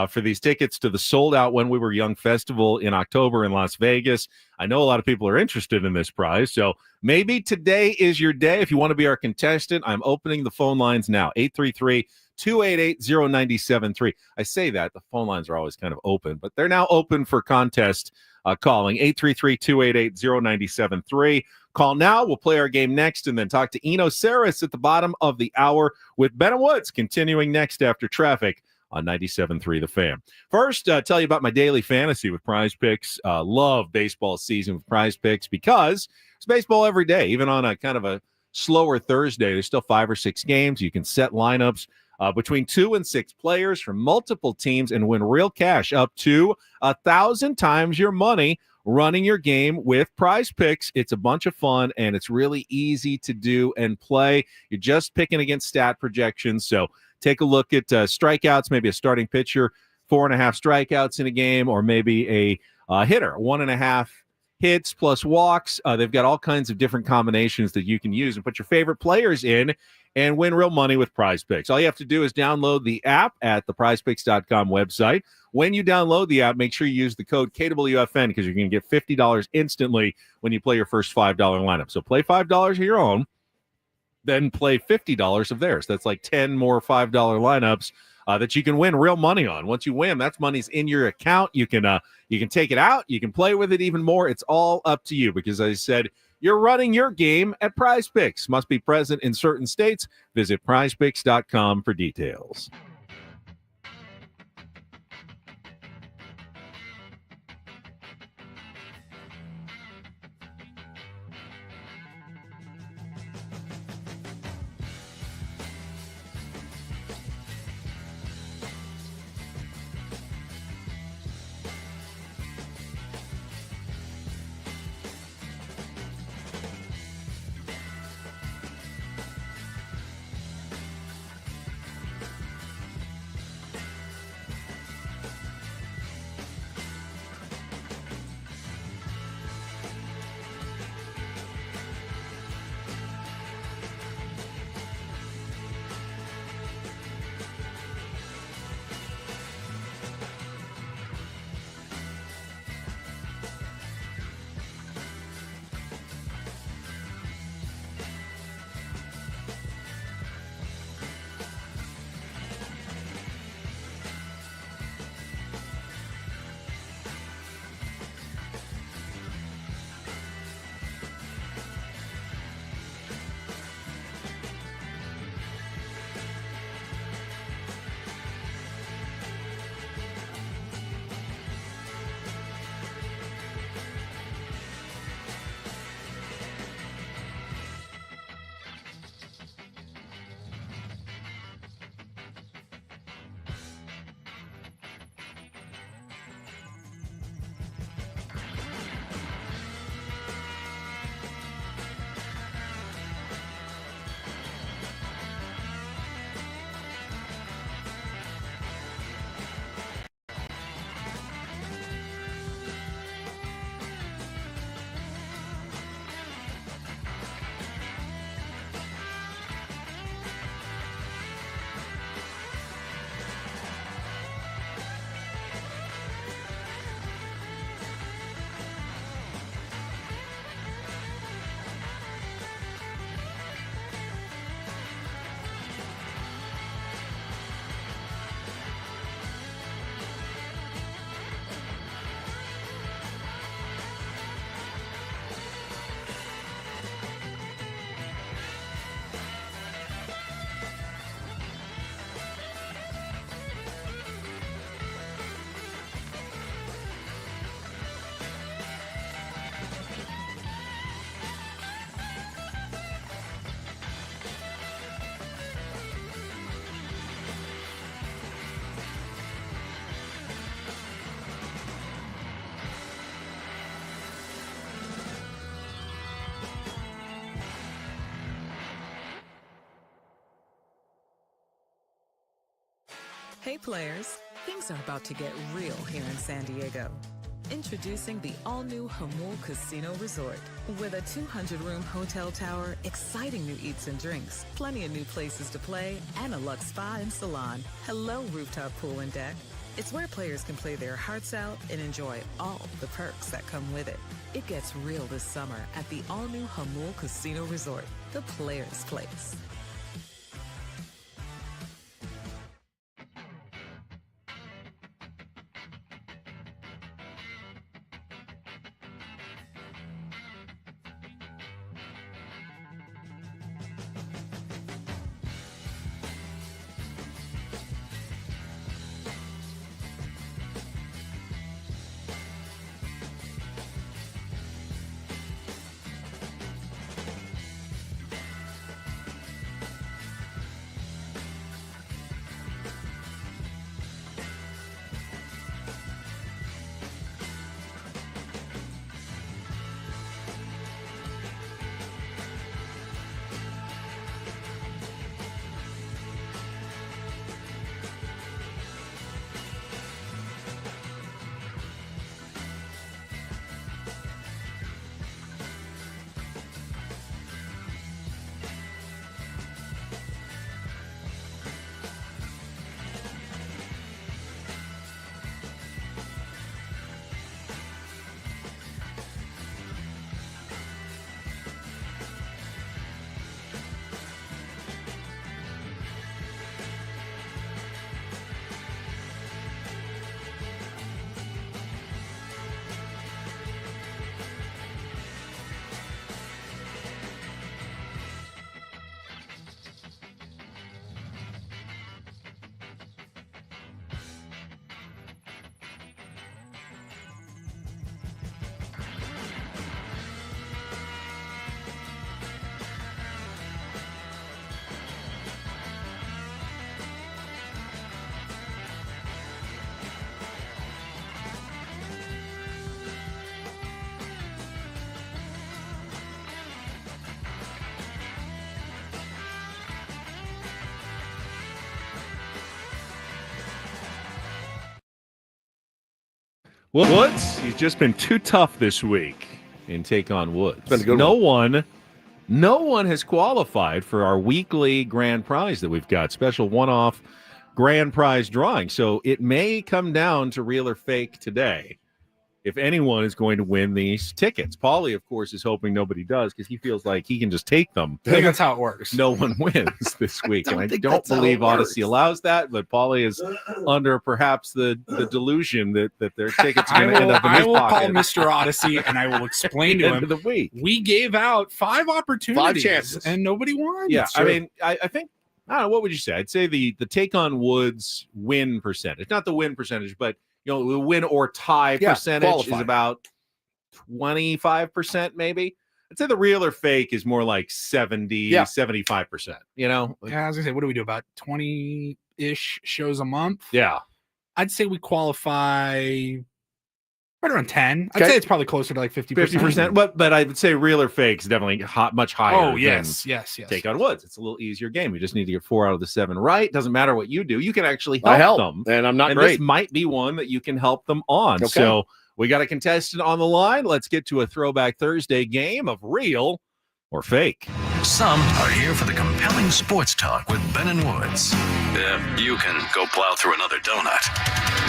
for these tickets to the Sold Out When We Were Young Festival in October in Las Vegas. I know a lot of people are interested in this prize. So maybe today is your day. If you want to be our contestant, I'm opening the phone lines now. 833-288-0973. I say that. The phone lines are always kind of open, but they're now open for contest calling. 833-288-0973. Call now. We'll play our game next and then talk to Eno Sarris at the bottom of the hour with Ben and Woods continuing next after traffic on 97.3 The Fan. First, tell you about my daily fantasy with Prize Picks. Love baseball season with Prize Picks because it's baseball every day, even on a kind of a slower Thursday. There's still 5 or 6 games. You can set lineups between 2 and 6 players from multiple teams and win real cash up to 1,000 times your money running your game with Prize Picks. It's a bunch of fun, and it's really easy to do and play. You're just picking against stat projections, so take a look at strikeouts, maybe a starting pitcher, 4.5 strikeouts in a game, or maybe a hitter, 1.5 hits plus walks. They've got all kinds of different combinations that you can use and put your favorite players in and win real money with Prize Picks. All you have to do is download the app at the prizepicks.com website. When you download the app, make sure you use the code KWFN because you're going to get $50 instantly when you play your first $5 lineup. So play $5 of your own, then play $50 of theirs. That's like 10 more $5 lineups that you can win real money on. Once you win, that's money's in your account. You can take it out. You can play with it even more. It's all up to you because, as I said, you're running your game at Prize Picks. Must be present in certain states. Visit prizepicks.com for details. Hey players, things are about to get real here in San Diego. Introducing the all-new Hamul Casino Resort. With a 200-room hotel tower, exciting new eats and drinks, plenty of new places to play, and a luxe spa and salon. Hello, rooftop pool and deck. It's where players can play their hearts out and enjoy all the perks that come with it. It gets real this summer at the all-new Hamul Casino Resort, the players' place. Woods, he's just been too tough this week in Take on Woods. Been a good No one has qualified for our weekly grand prize that we've got, special one-off grand prize drawing. So it may come down to real or fake today if anyone is going to win these tickets. Paulie, of course, is hoping nobody does because he feels like he can just take them. I think that's how it works. No one wins this week. And I don't believe Odyssey allows that, but Paulie is under perhaps the delusion that their tickets are going to end up in his I will pocket. call Mr. Odyssey and I will explain to End him of the week. we gave out 5 opportunities, 5 chances, and nobody won. Yeah, I mean, I think, I don't know, what would you say? I'd say the Take on Woods win percentage, not the win percentage, but the win or tie percentage is about 25%, maybe. I'd say the real or fake is more like 75%. Yeah, I was gonna say, what do we do? About 20-ish shows a month. Yeah, I'd say we qualify right around 10. I'd Okay. say it's probably closer to like 50%. 50%. But I would say real or fake is definitely much higher. Oh, than yes. Take on Woods. It's a little easier game. You just need to get 4 out of the 7 right. Doesn't matter what you do. You can actually help them. And I'm not and great. This might be one that you can help them on. Okay. So we got a contestant on the line. Let's get to a Throwback Thursday game of real or fake. Some are here for the compelling sports talk with Ben and Woods. You can go plow through another donut.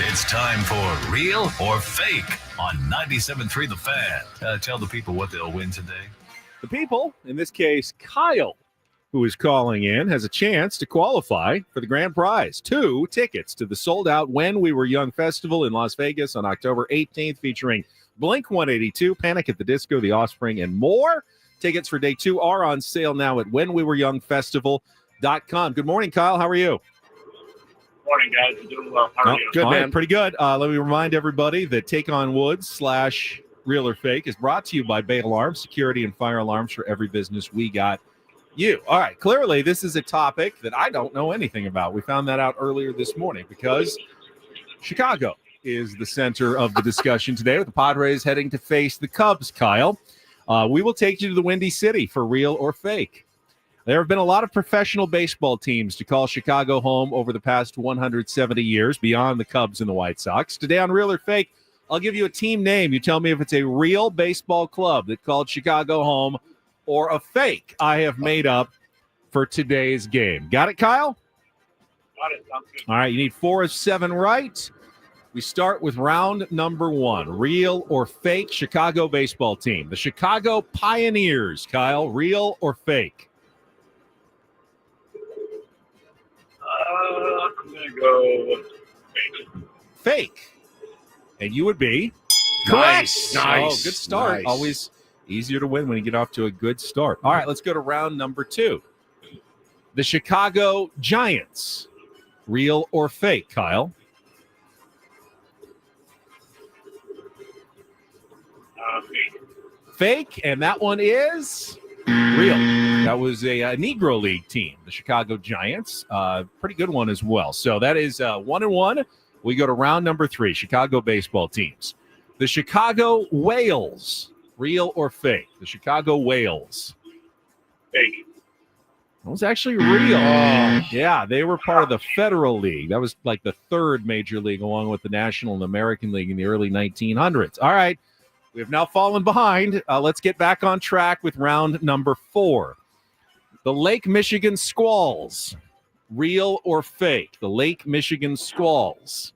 It's time for Real or Fake on 97.3 The Fan. Tell the people what they'll win today. The people, in this case, Kyle, who is calling in, has a chance to qualify for the grand prize. 2 tickets to the sold-out When We Were Young Festival in Las Vegas on October 18th, featuring Blink-182, Panic at the Disco, The Offspring, and more. Tickets for day 2 are on sale now at whenwewereyoungfestival.com. Good morning, Kyle. How are you? Morning, guys. I'm doing well. How are you? Good, man. Pretty good. Let me remind everybody that Take on Woods / Real or Fake is brought to you by Bay Alarms, security and fire alarms for every business. We got you. All right. Clearly, this is a topic that I don't know anything about. We found that out earlier this morning because Chicago is the center of the discussion today with the Padres heading to face the Cubs, Kyle. We will take you to the Windy City for real or fake. There have been a lot of professional baseball teams to call Chicago home over the past 170 years, beyond the Cubs and the White Sox. Today on Real or Fake, I'll give you a team name. You tell me if it's a real baseball club that called Chicago home or a fake I have made up for today's game. Got it, Kyle? Got it. Sounds good. All right, you need 4 of 7 right. We start with round number 1. Real or fake Chicago baseball team. The Chicago Pioneers, Kyle. Real or fake? I'm going to go fake. Fake. And you would be Nice. correct. Nice. Oh, good start. Nice. Always easier to win when you get off to a good start. All right, let's go to round number 2. The Chicago Giants. Real or fake, Kyle? Fake. Fake, and that one is real. That was a Negro League team, the Chicago Giants. Pretty good one as well. So that is 1-1. We go to round number 3, Chicago baseball teams. The Chicago Whales, real or fake? The Chicago Whales. Fake. That was actually real. Yeah, they were part of the Federal League. That was like the 3rd major league along with the National and American League in the early 1900s. All right, we have now fallen behind. Let's get back on track with round number 4. The Lake Michigan Squalls, real or fake? The Lake Michigan Squalls.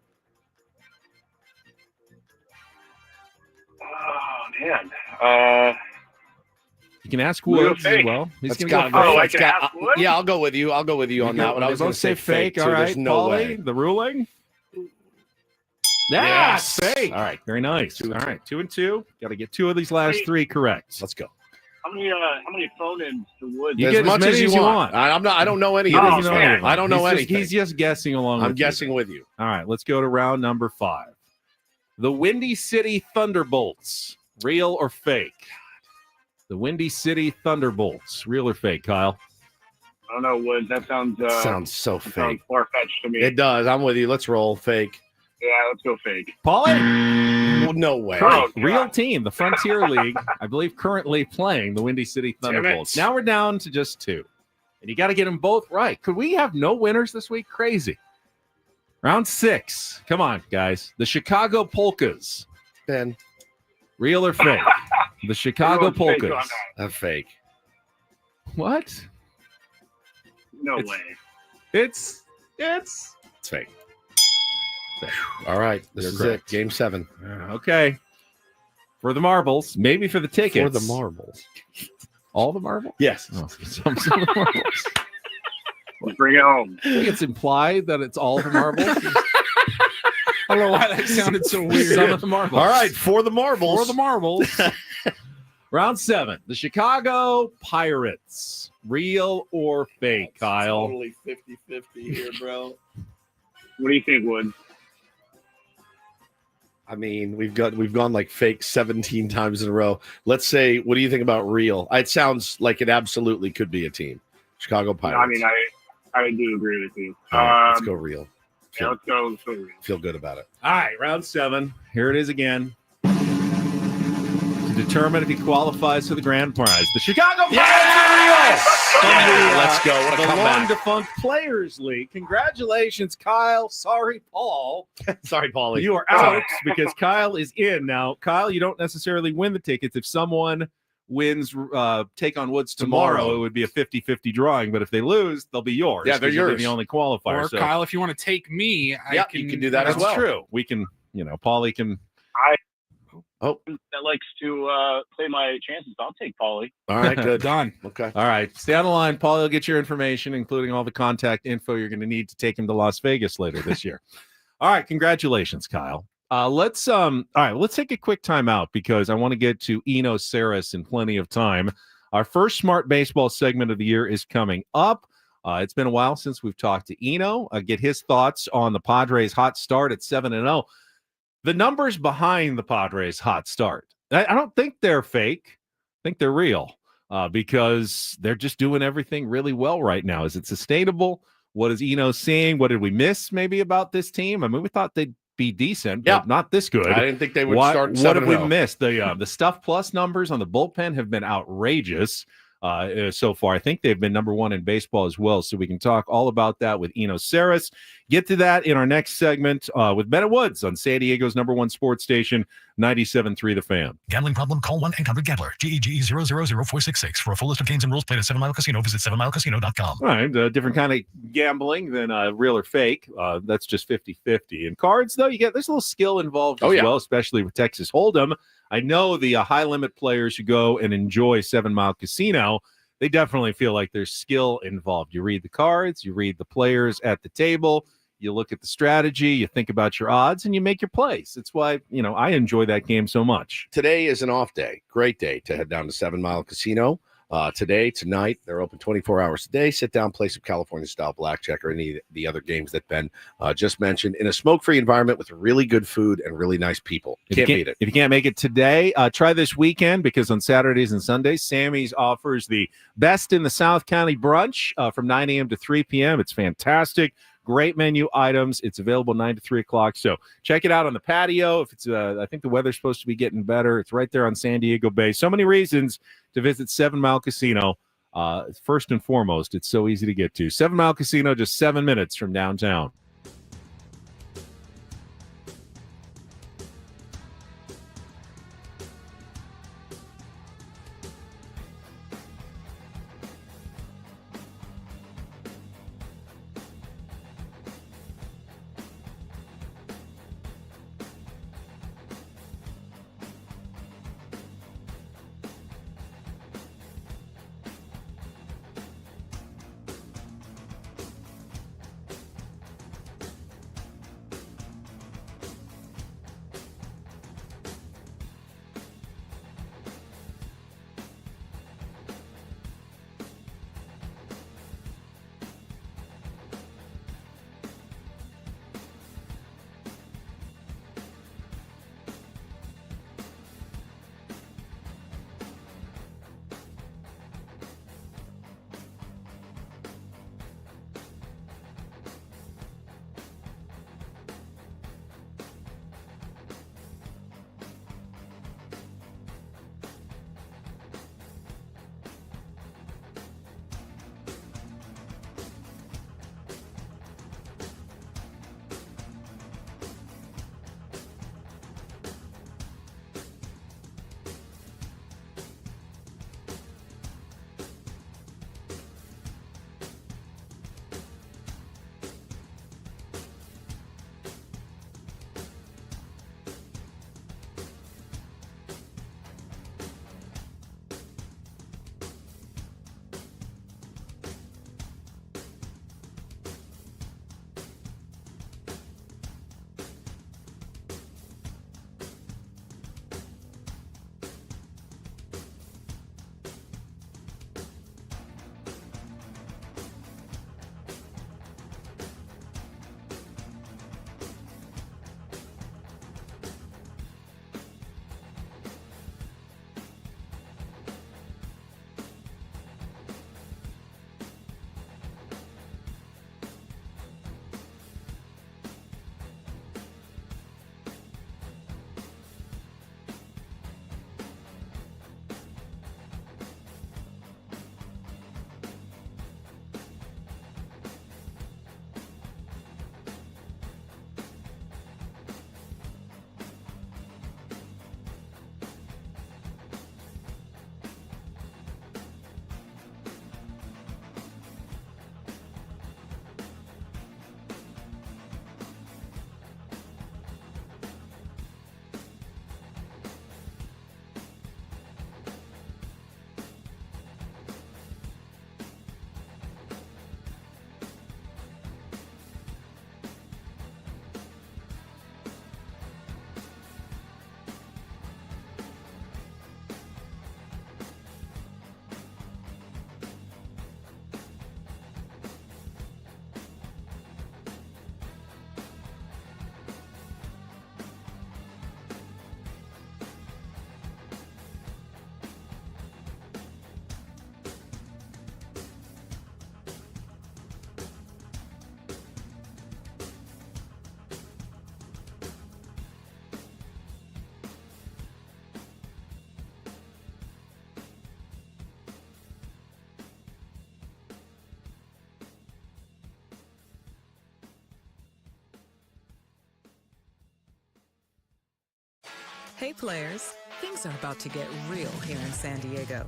Oh, man. You can ask Real Woods as fake. well. He's Let's going to go. go I fake. can ask Woods? Yeah, I'll go with you. I'll go with you on that one. I They was going both to say fake. All too. right, There's no Paulie, way. the ruling. Yes. Fake. All right, very nice. 2 and All 2. right, 2 and 2. Got to get 2 of these last 3 correct. Let's go. How many phone-ins to Woods? You As get much as as many you want. I don't know any of Oh, these. man. I don't know anything. He's just guessing along. I'm with you. guessing with you. All right, let's go to round number 5. The Windy City Thunderbolts, real or fake? The Windy City Thunderbolts, real or fake, Kyle? I don't know, Woods. That sounds So sounds fake. far-fetched to me. It does. I'm with you. Let's roll fake. Yeah, let's go fake. Paulie? Well, no way. Oh, Real God. team, the Frontier League, I believe currently playing the Windy City Damn it. Thunderbolts. Now we're down to just 2. And you got to get them both right. Could we have no winners this week? Crazy. Round 6. Come on, guys. The Chicago Polkas. Ben, Real or fake? The Chicago Everyone's fake on Polkas. that. a fake. What? No It's- way. It's It's fake. All right. This You're is correct. it. Game 7. okay. For the marbles, maybe for the tickets. For the marbles. All the marbles? Yes. Oh, some of the marbles. Let's bring it home. I think it's implied that it's all the marbles. I don't know why that sounded so weird. Some of the marbles. All right. For the marbles. For the marbles. Round 7. The Chicago Pirates. Real or fake, Kyle? Totally 50-50 here, bro. What do you think, Woods? I mean, we've gone like fake 17 times in a row. Let's say, what do you think about real? It sounds like it absolutely could be a team. Chicago Pirates. I mean, I do agree with you. All right, let's go real. Yeah, let's go real. Feel good about it. All right, round 7. Here it is again. To determine if he qualifies for the grand prize. The Chicago Pirates are real! Yeah, let's go. What a the comeback. long-defunct Players League. Congratulations, Kyle. Sorry, Paul. Sorry, Paulie. You are out because Kyle is in. Now, Kyle, you don't necessarily win the tickets. If someone wins Take on Woods tomorrow, it would be a 50-50 drawing. But if they lose, they'll be yours. Yeah, they're 'cause you'll be yours. the only qualifier. Or So Kyle, if you want to take me, Yeah, you can do that as that's well. true. We can, Paulie can. That likes to play my chances. I'll take Paulie. All right, good. Done. Okay. All right, stay on the line. Paulie will get your information, including all the contact info you're going to need to take him to Las Vegas later this year. All right, congratulations, Kyle. Let's take a quick time out because I want to get to Eno Sarris in plenty of time. Our first Smart Baseball segment of the year is coming up. It's been a while since we've talked to Eno. Get his thoughts on the Padres' hot start at 7-0. The numbers behind the Padres' hot start, I don't think they're fake. I think they're real because they're just doing everything really well right now. Is it sustainable? What is Eno seeing? What did we miss maybe about this team? I mean, we thought they'd be decent, but not this good. I didn't think they would start 7-0. What have we missed? The Stuff Plus numbers on the bullpen have been outrageous. so far. I think they've been number one in baseball as well. So we can talk all about that with Eno Sarris. Get to that in our next segment with Bennett Woods on San Diego's number one sports station, 97.3 The Fan. Gambling problem? Call 1-800-GAMBLER. GEGE 000-466. For a full list of games and rules, play at 7 Mile Casino. Visit 7milecasino.com. All right, different kind of gambling than real or fake. That's just 50-50. In cards, though, there's a little skill involved as well, especially with Texas Hold'em. I know the high-limit players who go and enjoy 7 Mile Casino, they definitely feel like there's skill involved. You read the cards, you read the players at the table, you look at the strategy, you think about your odds, and you make your plays. It's why, I enjoy that game so much. Today is an off day. Great day to head down to 7 Mile Casino. Today, tonight, they're open 24 hours a day. Sit down, play some California-style blackjack or any of the other games that Ben just mentioned in a smoke-free environment with really good food and really nice people. Can't beat it. If you can't make it today, try this weekend because on Saturdays and Sundays, Sammy's offers the best in the South County brunch from 9 a.m. to 3 p.m. It's fantastic. Great menu items. It's available 9 to 3 o'clock. So check it out on the patio. If it's, I think the weather's supposed to be getting better. It's right there on San Diego Bay. So many reasons to visit 7 Mile Casino. First and foremost, it's so easy to get to. 7 Mile Casino, just 7 minutes from downtown. Hey players, things are about to get real here in San Diego.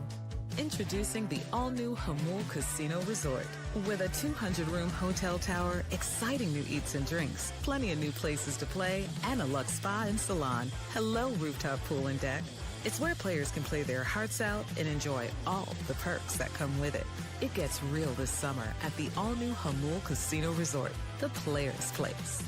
Introducing the all-new Hamul Casino Resort. With a 200-room hotel tower, exciting new eats and drinks, plenty of new places to play, and a luxe spa and salon. Hello, rooftop pool and deck. It's where players can play their hearts out and enjoy all the perks that come with it. It gets real this summer at the all-new Hamul Casino Resort, the players' place.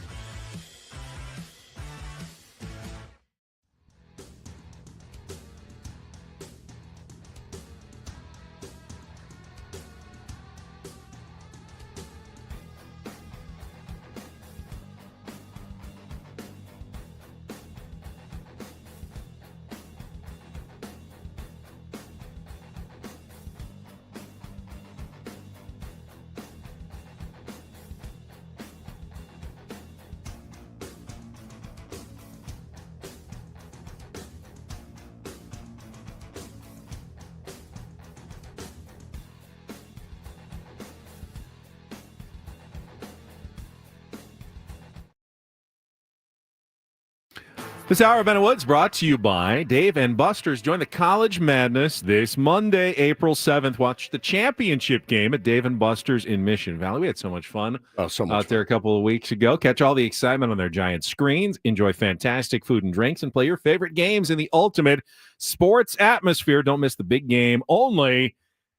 This hour of Ben Woods brought to you by Dave and Buster's. Join the College Madness this Monday, April 7th. Watch the championship game at Dave and Buster's in Mission Valley. We had so much fun out there a couple of weeks ago. Catch all the excitement on their giant screens. Enjoy fantastic food and drinks and play your favorite games in the ultimate sports atmosphere. Don't miss the big game only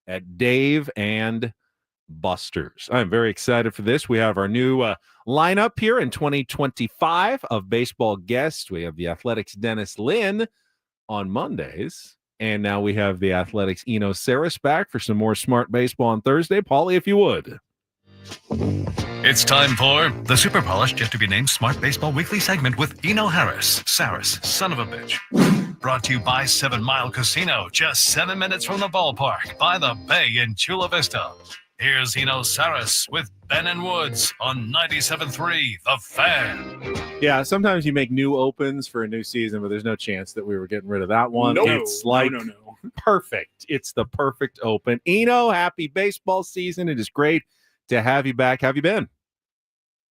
at Dave and Buster's. I'm very excited for this. We have our new lineup here in 2025 of baseball guests. We have the Athletics' Dennis Lynn on Mondays, and now we have the Athletics' Eno Sarris back for some more smart baseball on Thursday. Paulie, if you would. It's time for the super polished, yet to be named Smart Baseball Weekly segment with Eno Sarris, son of a bitch. Brought to you by 7 Mile Casino, just 7 minutes from the ballpark by the bay in Chula Vista. Here's Eno Sarris with Ben and Woods on 97.3 The Fan. Yeah, sometimes you make new opens for a new season, but there's no chance that we were getting rid of that one. No, It's like perfect. It's the perfect open. Eno, happy baseball season. It is great to have you back. How have you been?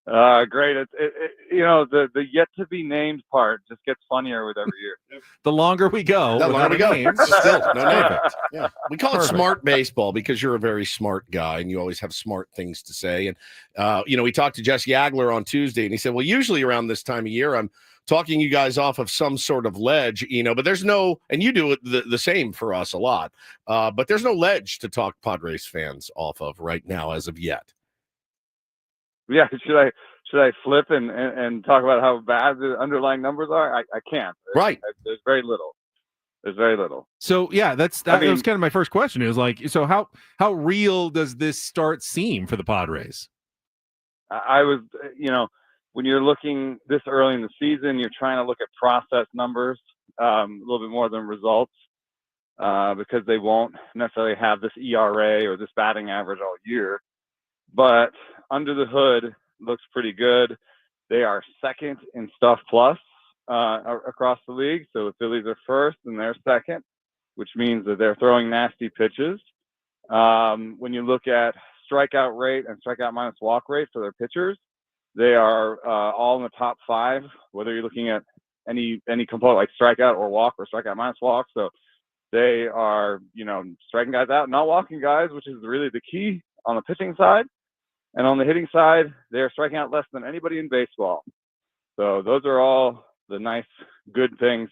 Great. The yet to be named part just gets funnier with every year. The longer we go, Still, no name. Perfect. Yeah, we call it smart baseball because you're a very smart guy and you always have smart things to say. And we talked to Jess Yagler on Tuesday, and he said, "Well, usually around this time of year, I'm talking you guys off of some sort of ledge, but there's no, and you do it the same for us a lot, but there's no ledge to talk Padres fans off of right now as of yet." Yeah, should I flip and talk about how bad the underlying numbers are? I can't. Right. There's very little. There's very little. So yeah, that was kind of my first question. It was like, so how real does this start seem for the Padres? I was, when you're looking this early in the season, you're trying to look at process numbers a little bit more than results because they won't necessarily have this ERA or this batting average all year. But under the hood, looks pretty good. They are second in stuff plus across the league. So the Phillies are first and they're second, which means that they're throwing nasty pitches. When you look at strikeout rate and strikeout minus walk rate for their pitchers, they are all in the top 5, whether you're looking at any component like strikeout or walk or strikeout minus walk. So they are, striking guys out, not walking guys, which is really the key on the pitching side. And on the hitting side, they're striking out less than anybody in baseball. So those are all the nice, good things.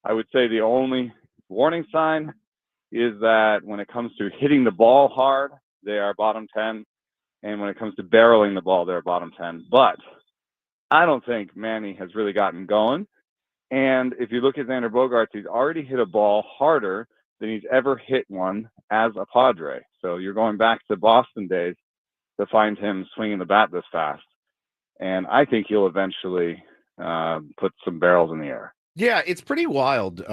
I would say the only warning sign is that when it comes to hitting the ball hard, they are bottom 10. And when it comes to barreling the ball, they're bottom 10. But I don't think Manny has really gotten going. And if you look at Xander Bogaerts, he's already hit a ball harder than he's ever hit one as a Padre. So you're going back to Boston days to find him swinging the bat this fast. And I think he'll eventually put some barrels in the air. Yeah, it's pretty wild,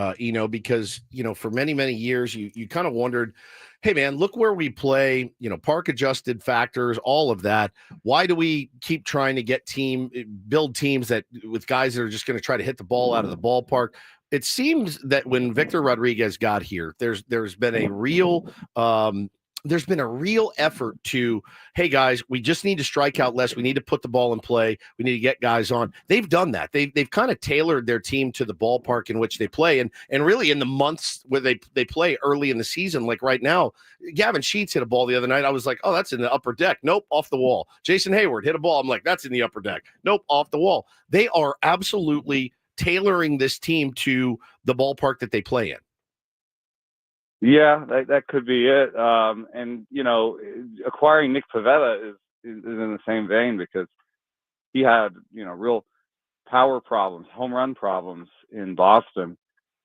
because, for many, many years, you kind of wondered, hey, man, look where we play, park adjusted factors, all of that. Why do we keep trying to build teams that with guys that are just going to try to hit the ball out of the ballpark? It seems that when Victor Rodriguez got here, there's been a real there's been a real effort to, hey guys, we just need to strike out less. We need to put the ball in play. We need to get guys on. They've done that. They've kind of tailored their team to the ballpark in which they play. And really in the months where they play early in the season, like right now, Gavin Sheets hit a ball the other night. I was like, oh, that's in the upper deck. Nope, off the wall. Jason Hayward hit a ball. I'm like, that's in the upper deck. Nope, off the wall. They are absolutely tailoring this team to the ballpark that they play in. Yeah, that could be it. And, acquiring Nick Pivetta is in the same vein because he had, real power problems, home run problems in Boston.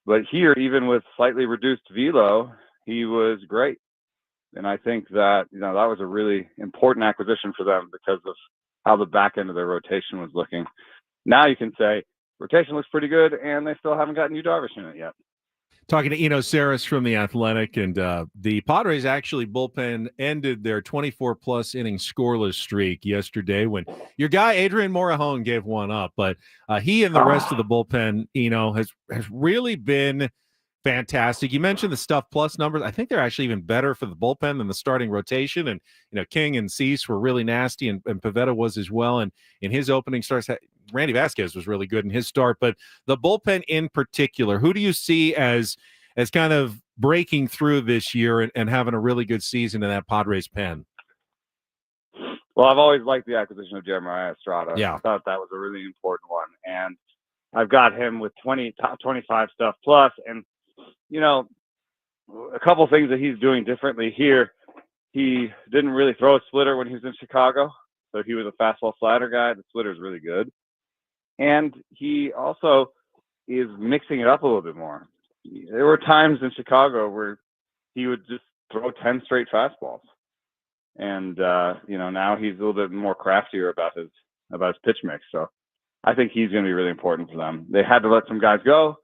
But here, even with slightly reduced velo, he was great. And I think that, that was a really important acquisition for them because of how the back end of their rotation was looking. Now you can say rotation looks pretty good, and they still haven't gotten Yu Darvish in it yet. Talking to Eno Sarris from The Athletic, and the Padres actually bullpen ended their 24-plus inning scoreless streak yesterday when your guy Adrian Morejon gave one up. But he and the rest of the bullpen, has really been fantastic. You mentioned the stuff plus numbers. I think they're actually even better for the bullpen than the starting rotation. And, King and Cease were really nasty, and Pivetta was as well. And in his opening starts, Randy Vasquez was really good in his start. But the bullpen in particular, who do you see as kind of breaking through this year and having a really good season in that Padres pen? Well, I've always liked the acquisition of Jeremiah Estrada. Yeah. I thought that was a really important one. And I've got him with top 25 stuff plus. And, a couple things that he's doing differently here. He didn't really throw a splitter when he was in Chicago. So he was a fastball slider guy. The splitter is really good. And he also is mixing it up a little bit more. There were times in Chicago where he would just throw 10 straight fastballs. And, now he's a little bit more craftier about his pitch mix. So I think he's going to be really important for them. They had to let some guys go,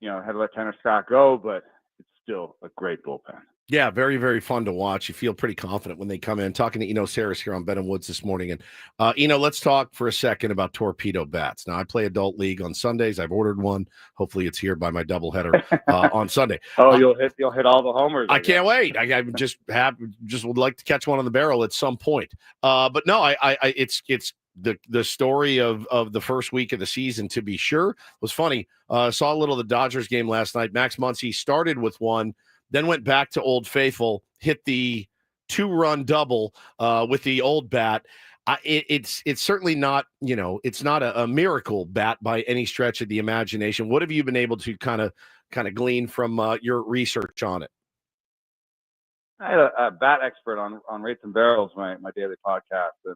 had to let Tanner Scott go, but it's still a great bullpen. Yeah, very, very fun to watch. You feel pretty confident when they come in. Talking to Eno Sarris here on Ben and Woods this morning. And, let's talk for a second about torpedo bats. Now, I play adult league on Sundays. I've ordered one. Hopefully it's here by my doubleheader on Sunday. Oh, you'll hit all the homers. I can't wait. I just would like to catch one on the barrel at some point. But no, it's the story of the first week of the season, to be sure. It was funny. Saw a little of the Dodgers game last night. Max Muncy started with one, then went back to Old Faithful, hit the 2-run double with the old bat. It's certainly not, it's not a miracle bat by any stretch of the imagination. What have you been able to kind of glean from your research on it? I had a bat expert on Rates and Barrels, my daily podcast, and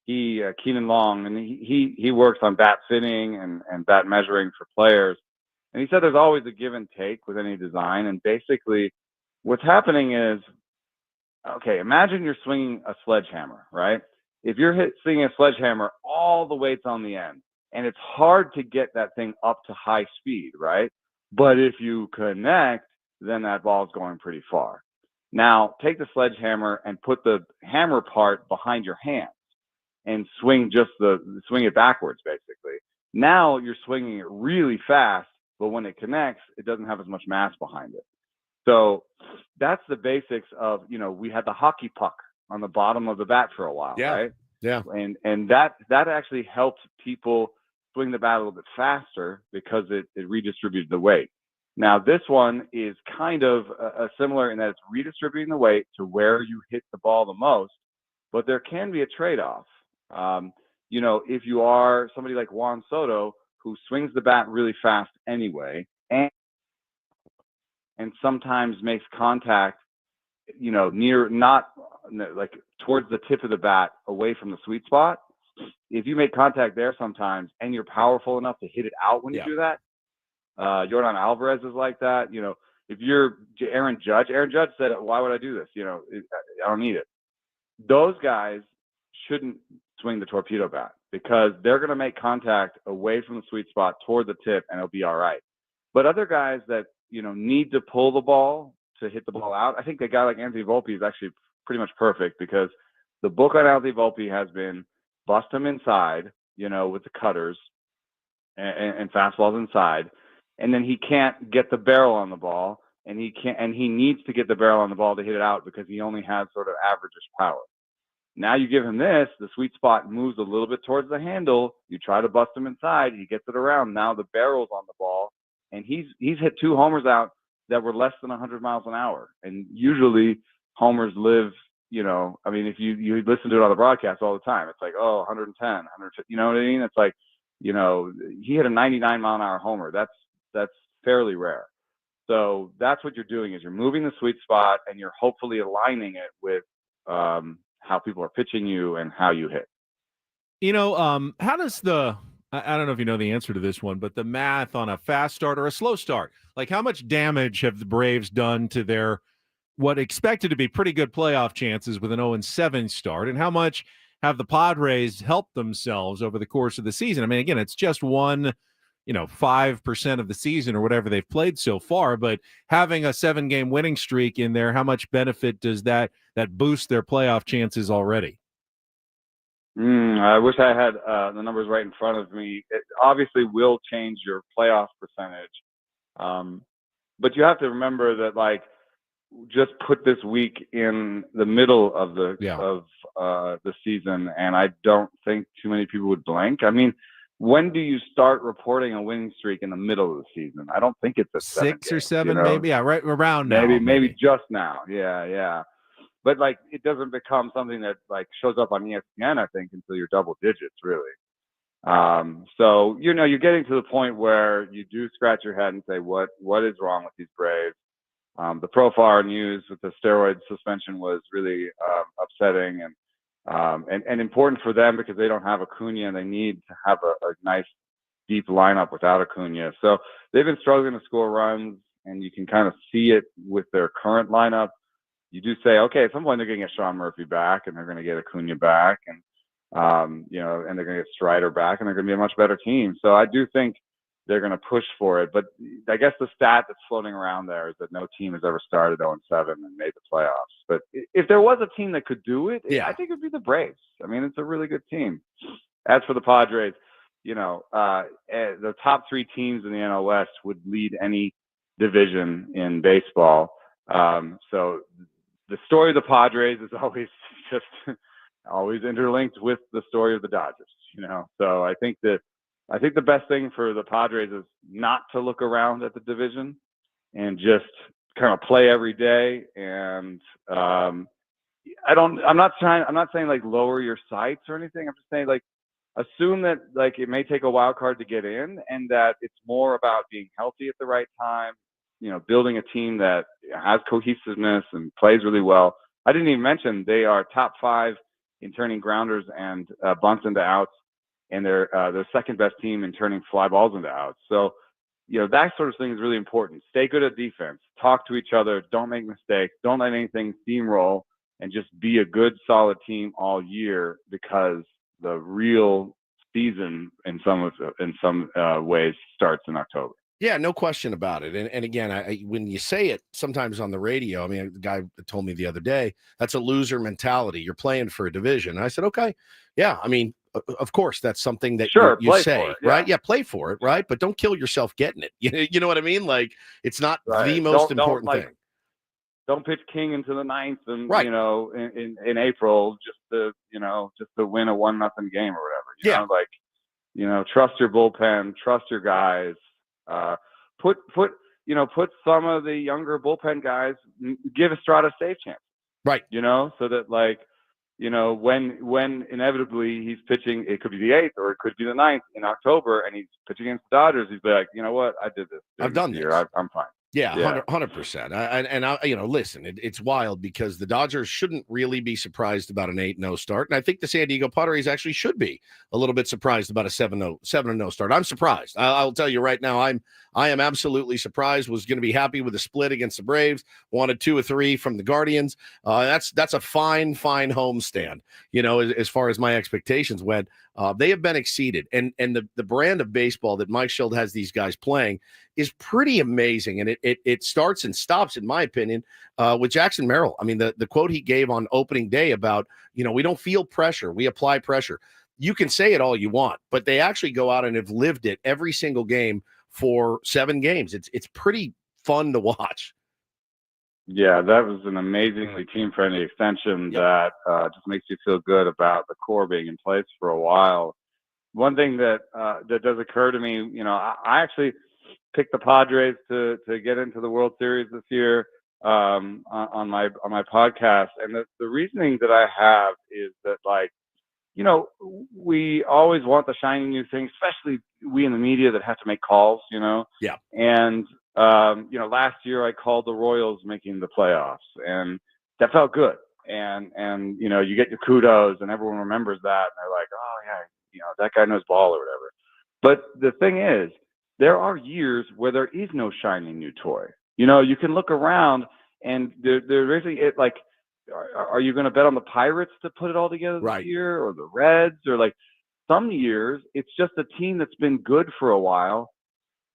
he Keenan Long, and he works on bat fitting and bat measuring for players. And he said there's always a give and take with any design. And basically what's happening is, okay, imagine you're swinging a sledgehammer, right? If you're swinging a sledgehammer, all the weight's on the end. And it's hard to get that thing up to high speed, right? But if you connect, then that ball's going pretty far. Now, take the sledgehammer and put the hammer part behind your hand and swing it backwards, basically. Now you're swinging it really fast, but when it connects, it doesn't have as much mass behind it. So that's the basics of, we had the hockey puck on the bottom of the bat for a while, right? Yeah. And that actually helped people swing the bat a little bit faster because it redistributed the weight. Now, this one is kind of similar in that it's redistributing the weight to where you hit the ball the most, but there can be a trade-off. If you are somebody like Juan Soto, who swings the bat really fast anyway, and sometimes makes contact, towards the tip of the bat, away from the sweet spot. If you make contact there sometimes, and you're powerful enough to hit it out when you do that, Yordan Alvarez is like that. If you're Aaron Judge said, "Why would I do this? I don't need it." Those guys shouldn't swing the torpedo bat because they're going to make contact away from the sweet spot toward the tip, and it'll be all right. But other guys that need to pull the ball to hit the ball out, I think a guy like Anthony Volpe is actually pretty much perfect because the book on Anthony Volpe has been bust him inside, with the cutters and fastballs inside, and then he can't get the barrel on the ball, and he needs to get the barrel on the ball to hit it out because he only has sort of average-ish power. Now you give him this, the sweet spot moves a little bit towards the handle. You try to bust him inside, he gets it around. Now the barrel's on the ball, and he's hit 2 homers out that were less than 100 miles an hour. And usually homers live, I mean, if you listen to it on the broadcast all the time, it's like, 110, 150, you know what I mean? It's like, he hit a 99 mile an hour homer. That's fairly rare. So that's what you're doing is you're moving the sweet spot and you're hopefully aligning it with how people are pitching you and how you hit. How does I don't know if you know the answer to this one, but the math on a fast start or a slow start, like how much damage have the Braves done to their what expected to be pretty good playoff chances with an 0-7 start, and how much have the Padres helped themselves over the course of the season? I mean, again, it's just 5% of the season or whatever they've played so far, but having a 7-game winning streak in there, how much benefit does that boost their playoff chances already? I wish I had the numbers right in front of me. It obviously will change your playoff percentage. But you have to remember that, just put this week in the middle of the season, and I don't think too many people would blink. I mean, when do you start reporting a winning streak in the middle of the season? I don't think it's a 6 or 7, maybe. Yeah, right around now. Maybe just now. Yeah. But it doesn't become something that shows up on ESPN, I think, until you're double digits, really. So you're getting to the point where you do scratch your head and say, what is wrong with these Braves? The profile news with the steroid suspension was really upsetting and important for them because they don't have Acuna and they need to have a nice deep lineup without Acuna. So they've been struggling to score runs, and you can kind of see it with their current lineup. You do say, okay, at some point they're going to get Sean Murphy back, and they're going to get Acuna back, and and they're going to get Strider back, and they're going to be a much better team. So I do think they're going to push for it. But I guess the stat that's floating around there is that no team has ever started 0-7 and made the playoffs. But if there was a team that could do it, I think it would be the Braves. I mean, it's a really good team. As for the Padres, the top 3 teams in the NL West would lead any division in baseball. So the story of the Padres is always interlinked with the story of the Dodgers, So I think the best thing for the Padres is not to look around at the division and just kind of play every day. And I'm not saying lower your sights or anything. I'm just saying assume that it may take a wild card to get in, and that it's more about being healthy at the right time, building a team that has cohesiveness and plays really well. I didn't even mention they are top 5 in turning grounders and bunts into outs, and they're second best team in turning fly balls into outs. So, that sort of thing is really important. Stay good at defense, talk to each other, don't make mistakes, don't let anything steamroll, and just be a good, solid team all year, because the real season in some ways starts in October. Yeah, no question about it. And again, when you say it sometimes on the radio, I mean, the guy told me the other day, that's a loser mentality. You're playing for a division. And I said, okay, yeah. I mean, of course, that's something that you say, right? Yeah, play for it, right? But don't kill yourself getting it. You know what I mean? It's not the most important thing. Don't pitch King into the 9th and in April just to win a 1-0 game or whatever. You know, trust your bullpen, trust your guys. Put some of the younger bullpen guys, give Estrada safe chance. Right. So that when inevitably he's pitching, it could be the 8th or it could be the 9th in October, and he's pitching against the Dodgers, he'd be like, you know what, I did this. I've done this. I'm fine. Yeah, 100%. Listen, it's wild because the Dodgers shouldn't really be surprised about an 8-0 start. And I think the San Diego Padres actually should be a little bit surprised about a 7-0 start. I'm surprised. I'll tell you right now, I am absolutely surprised. Was going to be happy with a split against the Braves. Wanted 2 or 3 from the Guardians. That's a fine homestand, as far as my expectations went. They have been exceeded. And the brand of baseball that Mike Shildt has these guys playing is pretty amazing. And it starts and stops, in my opinion, with Jackson Merrill. I mean, the quote he gave on opening day about, we don't feel pressure, we apply pressure. You can say it all you want, but they actually go out and have lived it every single game for 7 games. It's pretty fun to watch. Yeah, that was an amazingly team-friendly extension that just makes you feel good about the core being in place for a while. One thing that does occur to me, I actually picked the Padres to get into the World Series this year on my podcast, and the reasoning that I have is that, like, we always want the shiny new thing, especially we in the media that have to make calls, Yeah. And last year I called the Royals making the playoffs, and that felt good. And you get your kudos, and everyone remembers that, and they're like, oh yeah, that guy knows ball or whatever. But the thing is, there are years where there is no shiny new toy. You can look around, and they're basically it like. Are you going to bet on the Pirates to put it all together this year, or the Reds, or like some years it's just a team that's been good for a while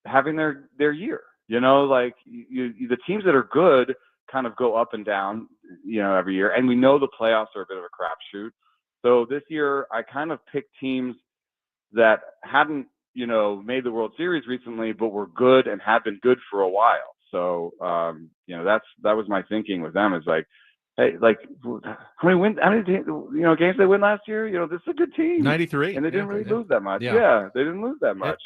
having their year, like the teams that are good kind of go up and down, every year. And we know the playoffs are a bit of a crapshoot. So this year I kind of picked teams that hadn't, made the World Series recently, but were good and have been good for a while. So, that was my thinking with them, is like, hey, like, how many games they win last year? This is a good team. 93. And they didn't really lose that much. Yeah. Yeah, they didn't lose that much.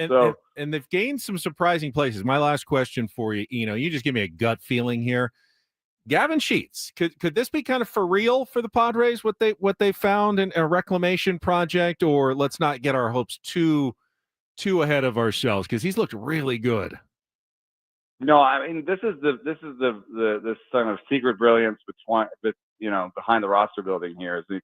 And they've gained some surprising places. My last question for you, you just give me a gut feeling here. Gavin Sheets, could this be kind of for real for the Padres, what they found in a reclamation project, or let's not get our hopes too ahead of ourselves, because he's looked really good. No, I mean, this is the kind of secret brilliance behind the roster building here. Is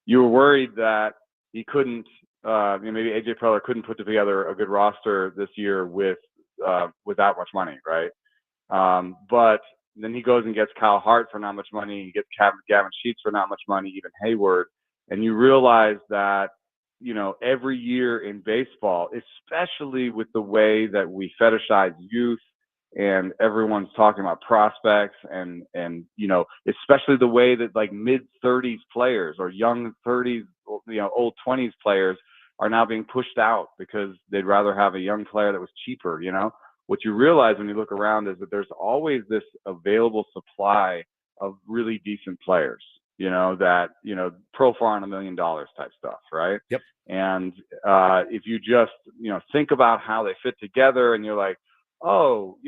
you were worried that he couldn't, maybe AJ Preller couldn't put together a good roster this year with that much money, right? But then he goes and gets Kyle Hart for not much money. He gets Gavin Sheets for not much money, even Hayward, and you realize that every year in baseball, especially with the way that we fetishize youth. And everyone's talking about prospects and especially the way that like mid-30s players or young 30s, old 20s players are now being pushed out because they'd rather have a young player that was cheaper. What you realize when you look around is that there's always this available supply of really decent players, that, profile on $1 million type stuff. Right. Yep. And if you just, think about how they fit together, and you're like, oh,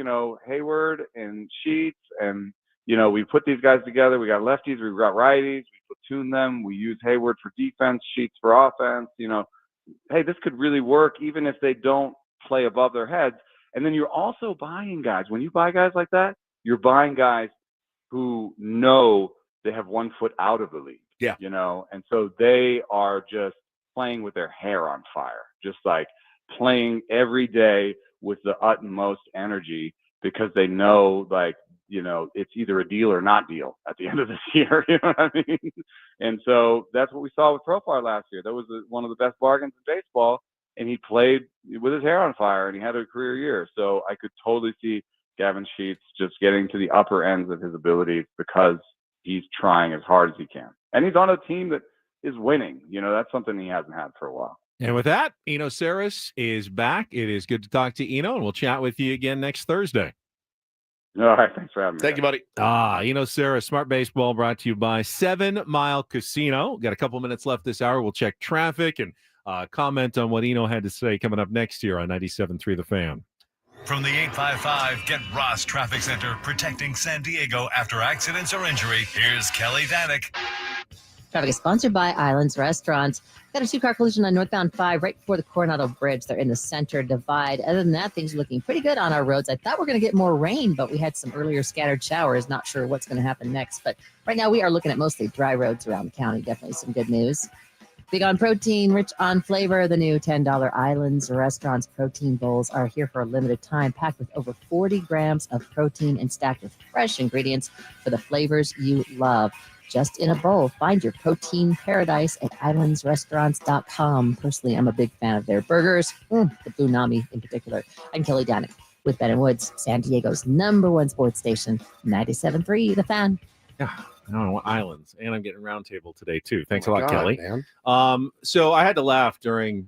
Hayward and Sheets, and, we put these guys together. We got lefties, we got righties, we platoon them. We use Hayward for defense, Sheets for offense. Hey, this could really work even if they don't play above their heads. And then you're also buying guys. When you buy guys like that, you're buying guys who know they have 1 foot out of the league. Yeah. And so they are just playing with their hair on fire, just like playing every day with the utmost energy, because they know, like, it's either a deal or not deal at the end of this year. You know what I mean? And so that's what we saw with Profar last year. That was one of the best bargains in baseball, and he played with his hair on fire, and he had a career year. So I could totally see Gavin Sheets just getting to the upper ends of his abilities because he's trying as hard as he can. And he's on a team that is winning. That's something he hasn't had for a while. And with that, Eno Sarris is back. It is good to talk to Eno, and we'll chat with you again next Thursday. All right. Thanks for having me. Thank you, buddy. Eno Sarris, Smart Baseball, brought to you by 7 Mile Casino. Got a couple minutes left this hour. We'll check traffic and comment on what Eno had to say coming up next year on 97.3 The Fan. From the 855 Get Ross Traffic Center, protecting San Diego after accidents or injury, here's Kelly Danick. Traffic is sponsored by Islands Restaurants. Got a two-car collision on northbound 5 right before the Coronado Bridge. They're in the center divide. Other than that, things are looking pretty good on our roads. I thought we were going to get more rain, but we had some earlier scattered showers. Not sure what's going to happen next. But right now we are looking at mostly dry roads around the county. Definitely some good news. Big on protein, rich on flavor. The new $10 Islands Restaurants protein bowls are here for a limited time, packed with over 40 grams of protein and stacked with fresh ingredients for the flavors you love. Just in a bowl. Find your protein paradise at islandsrestaurants.com. Personally, I'm a big fan of their burgers, the Blue Nami in particular. I'm Kelly Danick with Ben & Woods, San Diego's #1 sports station, 97.3 The Fan. Yeah, I don't know what islands. And I'm getting roundtable today, too. Thanks a lot, Kelly. Man. So I had to laugh during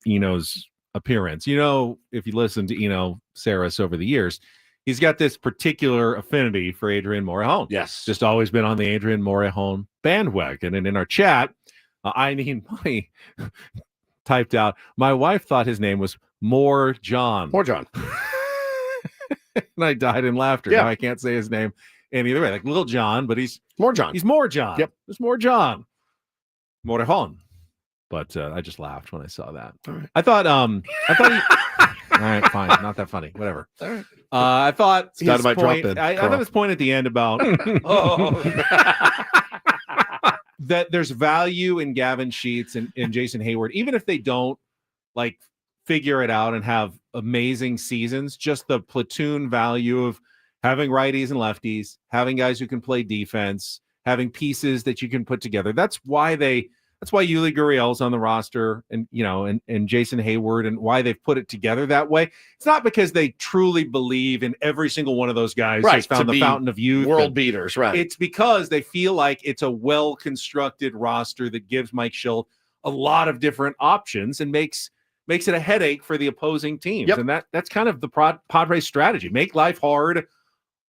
Eno's appearance. If you listen to Eno Sarris over the years, he's got this particular affinity for Adrian Morejon. Yes. Just always been on the Adrian Morejon bandwagon. And in our chat, Money typed out, my wife thought his name was More John. And I died in laughter. Yeah. Now I can't say his name any other way. Like Little John, but he's More John. He's More John. Yep. It's More John. Morejon. But I just laughed when I saw that. All right. I thought all right, fine. Not that funny. Whatever. All right. I thought his Dynamite drop point, in. I thought his point at the end about that there's value in Gavin Sheets and Jason Hayward, even if they don't like figure it out and have amazing seasons, just the platoon value of having righties and lefties, having guys who can play defense, having pieces that you can put together. That's why Yuli Gurriel's on the roster and Jason Hayward, and why they've put it together that way. It's not because they truly believe in every single one of those guys has found the fountain of youth. World beaters, right. It's because they feel like it's a well-constructed roster that gives Mike Shildt a lot of different options and makes it a headache for the opposing teams. Yep. And that's kind of the Padres strategy. Make life hard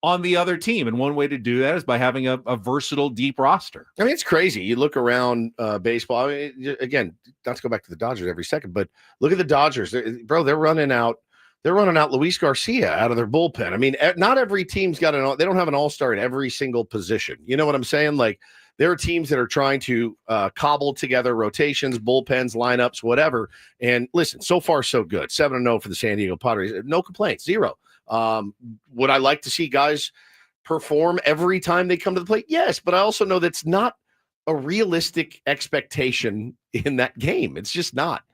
on the other team. And one way to do that is by having a versatile, deep roster. I mean, it's crazy. You look around baseball. I mean, again, not to go back to the Dodgers every second, but look at the Dodgers. They're running out Luis Garcia out of their bullpen. I mean, not every team's got they don't have an all-star in every single position. You know what I'm saying? Like, there are teams that are trying to cobble together rotations, bullpens, lineups, whatever. And listen, so far so good. 7-0 for the San Diego Padres. No complaints. 0. Would I like to see guys perform every time they come to the plate? Yes, but I also know that's not a realistic expectation in that game. It's just not.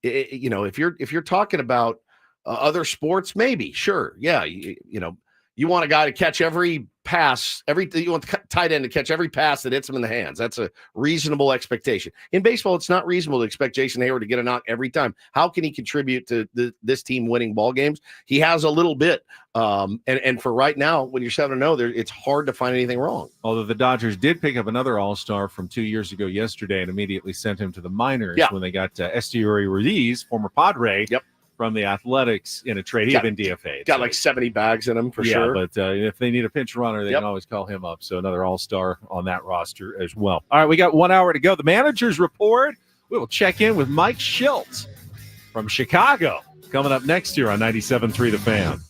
If you're talking about other sports, maybe, sure, yeah, you want a guy to catch every pass, you want the tight end to catch every pass that hits him in the hands. That's a reasonable expectation. In baseball, it's not reasonable to expect Jason Hayward to get a knock every time. How can he contribute to this team winning ball games? He has a little bit. And for right now, when you're 7-0, it's hard to find anything wrong. Although the Dodgers did pick up another all-star from 2 years ago yesterday and immediately sent him to the minors when they got Esteury Ruiz, former Padre, from the Athletics in a trade. He had been DFA'd. Got like 70 bags in him for sure. But if they need a pinch runner, they can always call him up. So another all-star on that roster as well. All right, we got 1 hour to go. The Managers Report. We will check in with Mike Shildt from Chicago coming up next year on 97.3 The Fan.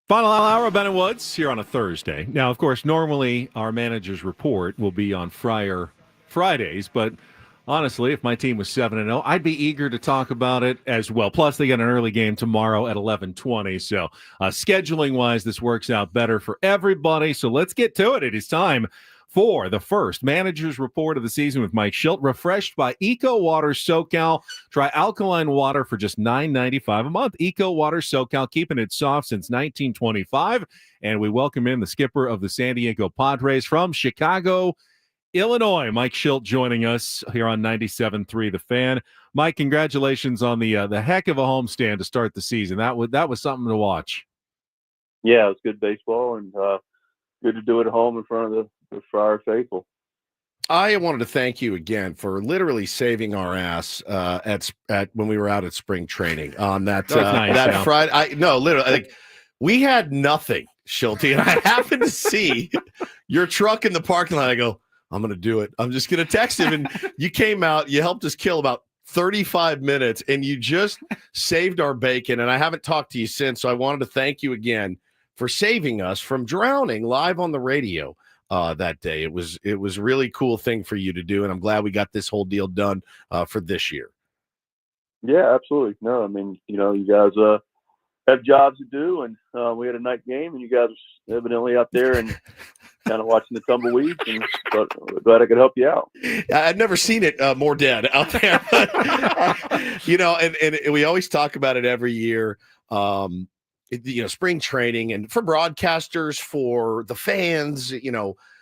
Final hour of Ben and Woods here on a Thursday. Now, of course, normally our manager's report will be on Fridays, but honestly, if my team was 7-0, I'd be eager to talk about it as well. Plus, they got an early game tomorrow at 11:20, so scheduling-wise, this works out better for everybody. So let's get to it. It is time for the first manager's report of the season with Mike Shildt, refreshed by Eco Water SoCal. Try alkaline water for just $9.95 a month. Eco Water SoCal, keeping it soft since 1925. And we welcome in the skipper of the San Diego Padres from Chicago, Illinois, Mike Shildt, joining us here on 97.3 The Fan. Mike, congratulations on the heck of a homestand to start the season. That was something to watch. Yeah, it was good baseball, and good to do it at home in front of the Friar faithful. I wanted to thank you again for literally saving our ass at when we were out at spring training on that nice, Friday. Literally, like, we had nothing, Shildt, and I happened to see your truck in the parking lot. I go, I'm going to do it. I'm just going to text him. And you came out, you helped us kill about 35 minutes, and you just saved our bacon. And I haven't talked to you since, so I wanted to thank you again for saving us from drowning live on the radio that day. It was a really cool thing for you to do, and I'm glad we got this whole deal done for this year. Yeah, absolutely. No, I mean, you guys have jobs to do, and we had a night game, and you guys were evidently out there and kind of watching the tumbleweeds, and but glad I could help you out. I've never seen it more dead out there. And we always talk about it every year. Spring training, and for broadcasters, for the fans,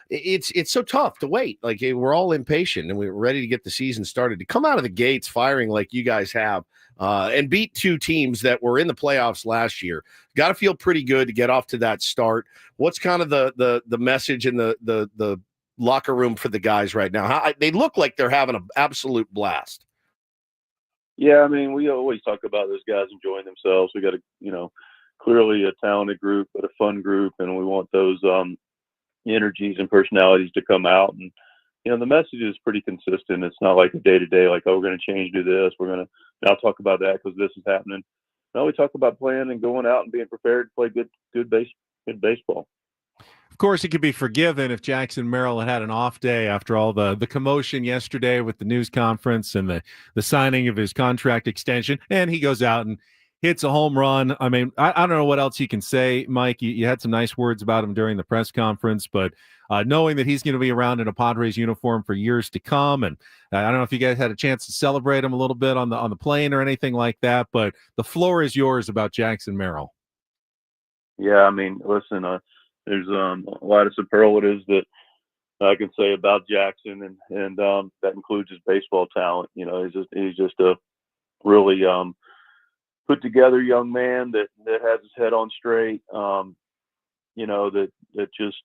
it's so tough to wait. Like, we're all impatient, and we're ready to get the season started. To come out of the gates firing like you guys have, and beat two teams that were in the playoffs last year, got to feel pretty good to get off to that start. What's kind of the message in the locker room for the guys right now? They look like they're having an absolute blast. Yeah, I mean, we always talk about those guys enjoying themselves. We got clearly a talented group, but a fun group, and we want those energies and personalities to come out. And the message is pretty consistent. It's not like a day-to-day, like, oh, we're going to change, do this, we're going to now talk about that because this is happening. No, we talk about playing and going out and being prepared to play good baseball. Of course, he could be forgiven if Jackson Merrill had an off day after all the commotion yesterday with the news conference and the signing of his contract extension, and he goes out and hits a home run. I mean, I don't know what else you can say, Mike. You had some nice words about him during the press conference, but knowing that he's going to be around in a Padres uniform for years to come, and I don't know if you guys had a chance to celebrate him a little bit on the plane or anything like that, but the floor is yours about Jackson Merrill. Yeah, I mean, listen, there's a lot of superlatives that I can say about Jackson, and that includes his baseball talent. He's just a really put together young man that has his head on straight, that just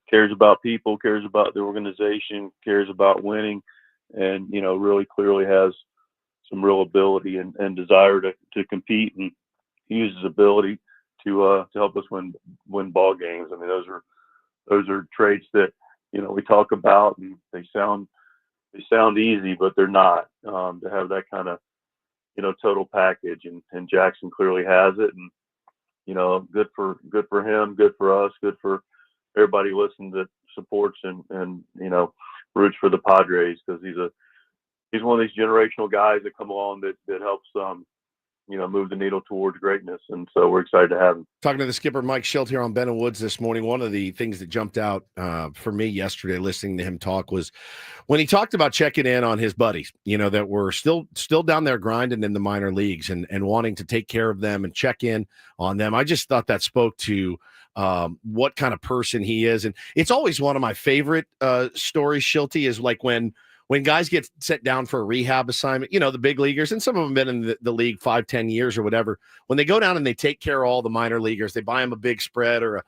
cares about people, cares about the organization, cares about winning, and really clearly has some real ability and desire to compete, and he uses his ability to help us win ball games. I mean, those are traits that we talk about, and they sound easy, but they're not. To have that kind of total package, and Jackson clearly has it, and good for him, good for us, good for everybody listening that supports and roots for the Padres, because he's one of these generational guys that come along that helps move the needle towards greatness, and so we're excited to have him. Talking to the skipper, Mike Shildt, here on Ben and Woods this morning. One of the things that jumped out for me yesterday listening to him talk was when he talked about checking in on his buddies, that were still down there grinding in the minor leagues and wanting to take care of them and check in on them. I just thought that spoke to what kind of person he is. And it's always one of my favorite stories, Shildt, is like when guys get set down for a rehab assignment, the big leaguers, and some of them have been in the league 5-10 years or whatever, when they go down and they take care of all the minor leaguers, they buy them a big spread or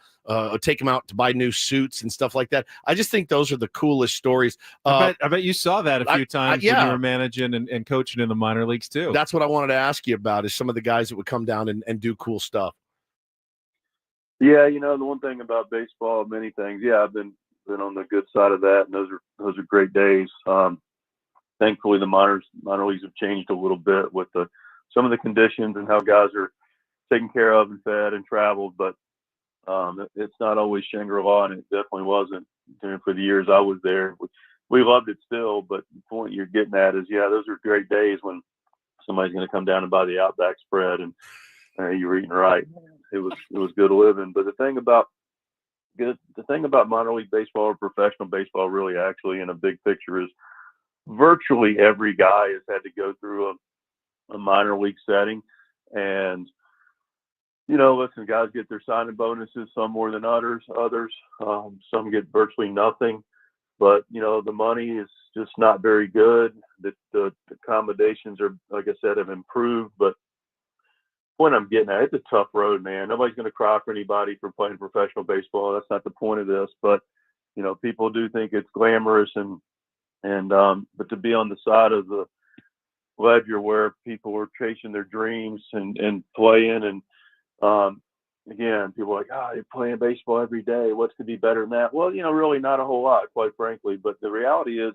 take them out to buy new suits and stuff like that. I just think those are the coolest stories. I bet you saw that a few times when you were managing and coaching in the minor leagues too. That's what I wanted to ask you about, is some of the guys that would come down and do cool stuff. Yeah, the one thing about baseball, many things, I've been on the good side of that, and those are great days. Thankfully, the minor leagues have changed a little bit with some of the conditions and how guys are taken care of and fed and traveled, but it's not always Shangri-La, and it definitely wasn't for the years I was there. We loved it still, but the point you're getting at is, yeah, those are great days when somebody's going to come down and buy the Outback spread, and you're eating right. It was good living. But the thing about minor league baseball or professional baseball, really, actually, in a big picture, is virtually every guy has had to go through a minor league setting. And, listen, guys get their signing bonuses, some more than others. Some get virtually nothing. But, the money is just not very good. The accommodations are, like I said, have improved. But the point I'm getting at, it's a tough road, man. Nobody's going to cry for anybody for playing professional baseball. That's not the point of this. But, people do think it's glamorous but to be on the side of the ledger where people are chasing their dreams and playing, and again, people are like, you're playing baseball every day. What's to be better than that? Well, really not a whole lot, quite frankly. But the reality is,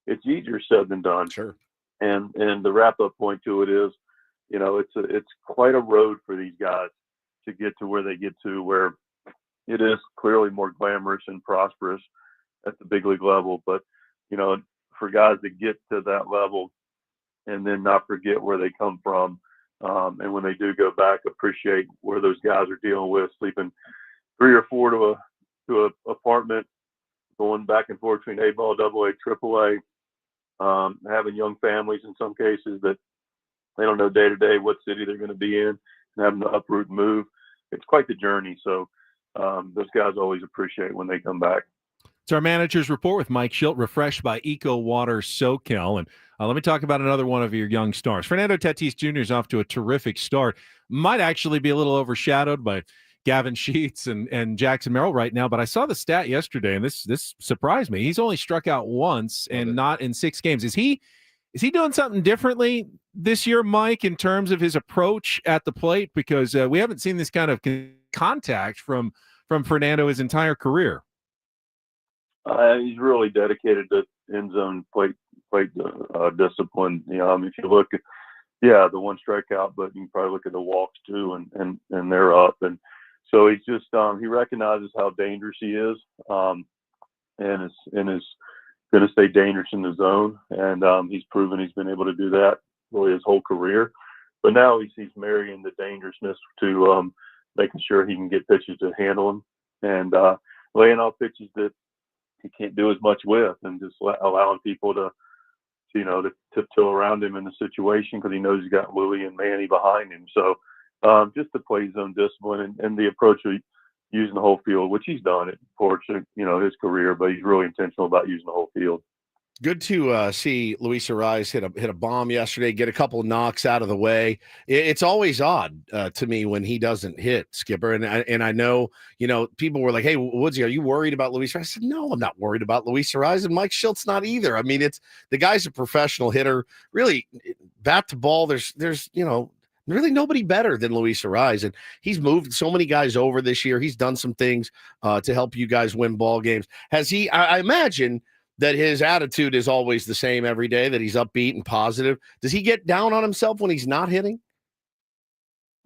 it's easier said than done. Sure. And the wrap up point to it is, it's quite a road for these guys to get to where they get to, where it is clearly more glamorous and prosperous at the big league level. But for guys to get to that level and then not forget where they come from, and when they do go back, appreciate where those guys are dealing with, sleeping 3 or 4 to a apartment, going back and forth between A-ball, AA, AAA, having young families in some cases that they don't know day to day what city they're going to be in, and having to uproot and move. It's quite the journey. So those guys always appreciate when they come back. It's our manager's report with Mike Shildt, refreshed by Eco Water SoCal. And let me talk about another one of your young stars. Fernando Tatis Jr. is off to a terrific start. Might actually be a little overshadowed by Gavin Sheets and Jackson Merrill right now, but I saw the stat yesterday, and this surprised me. He's only struck out once and not in 6 games. Is he doing something differently this year, Mike, in terms of his approach at the plate? Because we haven't seen this kind of contact from Fernando his entire career. He's really dedicated to end zone plate discipline. If you look at, the one strikeout, but you can probably look at the walks too, and they're up. And so he's just he recognizes how dangerous he is, and is going to stay dangerous in the zone. And he's proven he's been able to do that really his whole career. But now he's marrying the dangerousness to making sure he can get pitches to handle him, and laying off pitches that he can't do as much with, and just allowing people to tiptoe around him in the situation, because he knows he's got Louis and Manny behind him. So just to play his own discipline and the approach of using the whole field, which he's done it for his career, but he's really intentional about using the whole field. Good to see Luis Arraez hit a bomb yesterday, get a couple of knocks out of the way. It's always odd to me when he doesn't hit, Skipper. And I know, people were like, hey, Woodsy, are you worried about Luis Arraez? I said, no, I'm not worried about Luis Arraez, and Mike Shilt's not either. I mean, the guy's a professional hitter. Really, bat to ball, there's really nobody better than Luis Arraez. And he's moved so many guys over this year. He's done some things to help you guys win ball games. Has he, I imagine that his attitude is always the same every day, that he's upbeat and positive. Does he get down on himself when he's not hitting?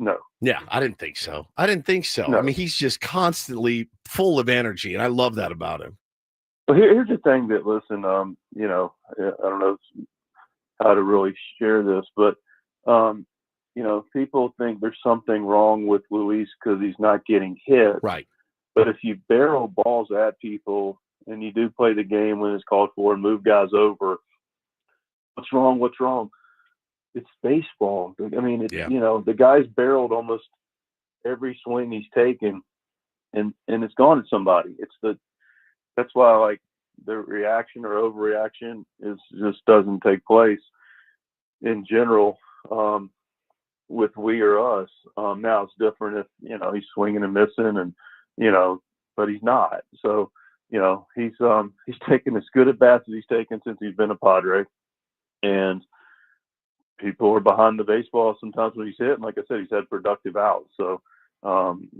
No. Yeah, I didn't think so. No. I mean, he's just constantly full of energy, and I love that about him. Well, here's the thing that, listen, I don't know how to really share this, but, people think there's something wrong with Luis because he's not getting hit. Right. But if you barrel balls at people and you do play the game when it's called for and move guys over, what's wrong? It's baseball. I mean, the guy's barreled almost every swing he's taken, and it's gone at somebody. That's why, the reaction or overreaction just doesn't take place in general with we or us. Now it's different if he's swinging and missing, and but he's not. So he's taken as good at bats as he's taken since he's been a Padre, and people are behind the baseball sometimes when he's hit. And like I said, he's had productive outs. So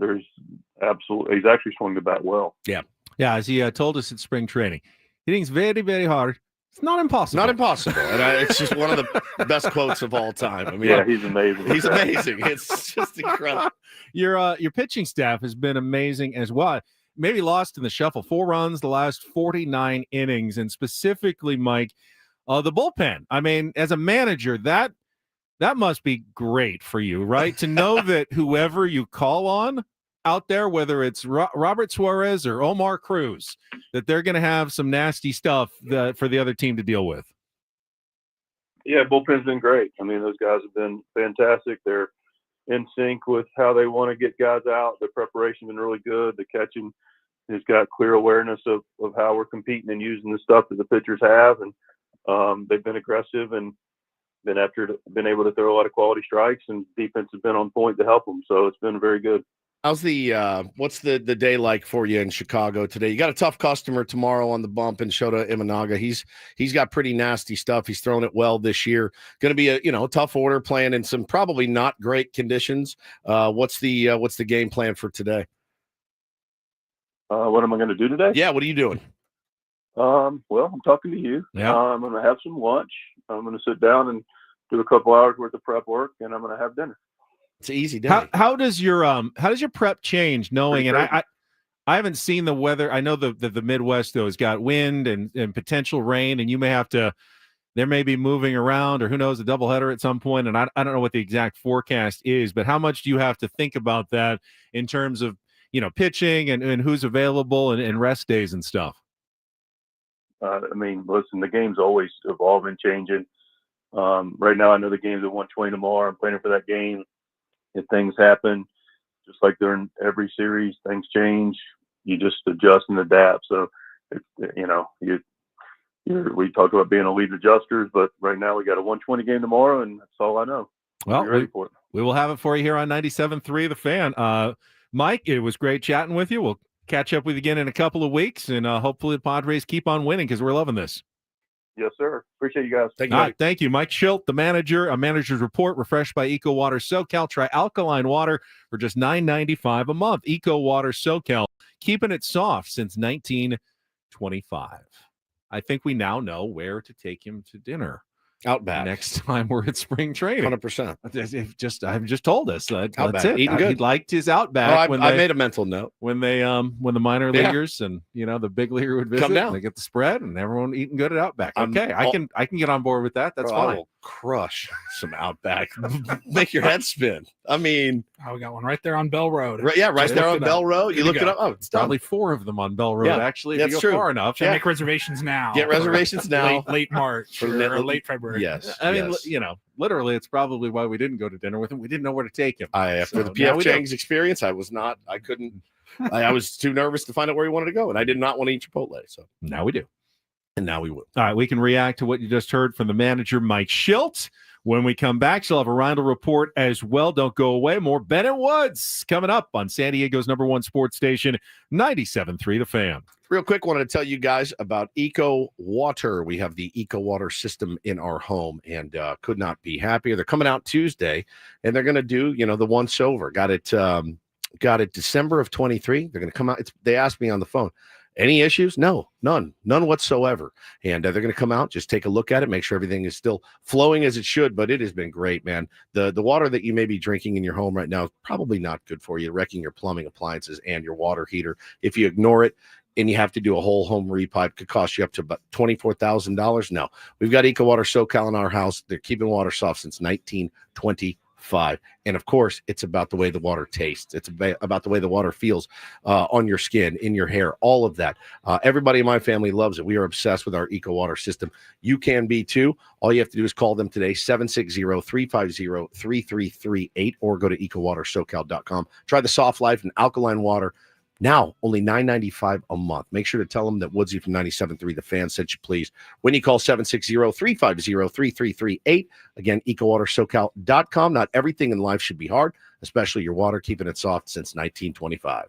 he's actually swung the bat well. Yeah. As he told us at spring training, hitting's very, very hard. It's not impossible. Not impossible. And it's just one of the best quotes of all time. I mean, Yeah, he's amazing. He's amazing. It's just incredible. Your pitching staff has been amazing as well. Maybe lost in the shuffle. 4 runs the last 49 innings, and specifically, Mike, the bullpen. I mean, as a manager, that must be great for you, right? To know that whoever you call on out there, whether it's Robert Suarez or Omar Cruz, that they're going to have some nasty stuff for the other team to deal with. Yeah, bullpen's been great. I mean, those guys have been fantastic. They're in sync with how they want to get guys out. Their preparation's been really good. The catching has got clear awareness of how we're competing and using the stuff that the pitchers have, and they've been aggressive and been able to throw a lot of quality strikes, and defense has been on point to help them. So it's been very good. How's what's the day like for you in Chicago today? You got a tough customer tomorrow on the bump in Shota Imanaga. He's got pretty nasty stuff. He's thrown it well this year. Going to be a tough order, playing in some probably not great conditions. What's the game plan for today? What am I going to do today? Yeah, what are you doing? Well, I'm talking to you. Yeah. I'm going to have some lunch. I'm going to sit down and do a couple hours worth of prep work, and I'm going to have dinner. It's an easy day. How does your prep change? Knowing, and I haven't seen the weather. I know the Midwest though has got wind and potential rain, and you may have to. There may be moving around, or who knows, a doubleheader at some point. And I don't know what the exact forecast is, but how much do you have to think about that in terms of pitching and who's available and rest days and stuff? I mean, listen, the game's always evolving, changing. Right now, I know the game's at 120 tomorrow. I'm planning for that game. If things happen, just like during every series, things change. You just adjust and adapt. So, we talk about being elite adjusters, but right now we got a 120 game tomorrow, and that's all I know. Well, Be ready for it. We will have it for you here on 97.3 The Fan. Mike, it was great chatting with you. We'll catch up with you again in a couple of weeks, and hopefully the Padres keep on winning because we're loving this. Yes, sir. Appreciate you guys. Thank you. Thank you. Mike Shildt, the manager. A manager's report refreshed by Eco Water SoCal. Try alkaline water for just $9.95 a month. Eco Water SoCal, keeping it soft since 1925. I think we now know where to take him to dinner. Outback. Next time we're at spring training. 100%. I've just told us that. Outback. That's it. Eating good. He liked his Outback. I made a mental note when the minor leaguers and the big leaguer would visit. Come down. They get the spread and everyone eating good at Outback. Okay, I can get on board with that. That's Bro, I fine. will crush some Outback. Make your head spin. I mean, we got one right there on Bell Road. Right there on Bell Road. You look it up. Oh, it's done. Probably 4 of them on Bell Road. Yeah, actually, that's if you go true. far enough. Make reservations now. Get reservations now. Late March or late February. Yes. I mean, literally, it's probably why we didn't go to dinner with him. We didn't know where to take him. After the PF Chang's experience, I couldn't. I was too nervous to find out where he wanted to go, and I did not want to eat Chipotle. So now we do. And now we will. All right, we can react to what you just heard from the manager, Mike Shildt. When we come back, she'll have a Rindle report as well. Don't go away. More Bennett Woods coming up on San Diego's #1 sports station, 97.3 The Fan. Real quick, wanted to tell you guys about Eco Water. We have the Eco Water system in our home, and could not be happier. They're coming out Tuesday, and they're going to do, the once over. Got it December of 23. They're going to come out. They asked me on the phone, any issues? No, none whatsoever. And they're going to come out, just take a look at it, make sure everything is still flowing as it should. But it has been great, man. The water that you may be drinking in your home right now is probably not good for you, wrecking your plumbing appliances and your water heater. If you ignore it and you have to do a whole home repipe, could cost you up to about $24,000. No, we've got Eco Water SoCal in our house. They're keeping water soft since 1925. And of course, it's about the way the water tastes. It's about the way the water feels on your skin, in your hair, all of that. Everybody in my family loves it. We are obsessed with our Eco Water system. You can be too. All you have to do is call them today, 760-350-3338, or go to ecowatersocal.com. Try the Soft Life and alkaline water. Now, only $9.95 a month. Make sure to tell them that Woodsy from 97.3 The Fan said you please. When you call 760-350-3338, again, ecowatersocal.com. Not everything in life should be hard, especially your water, keeping it soft since 1925.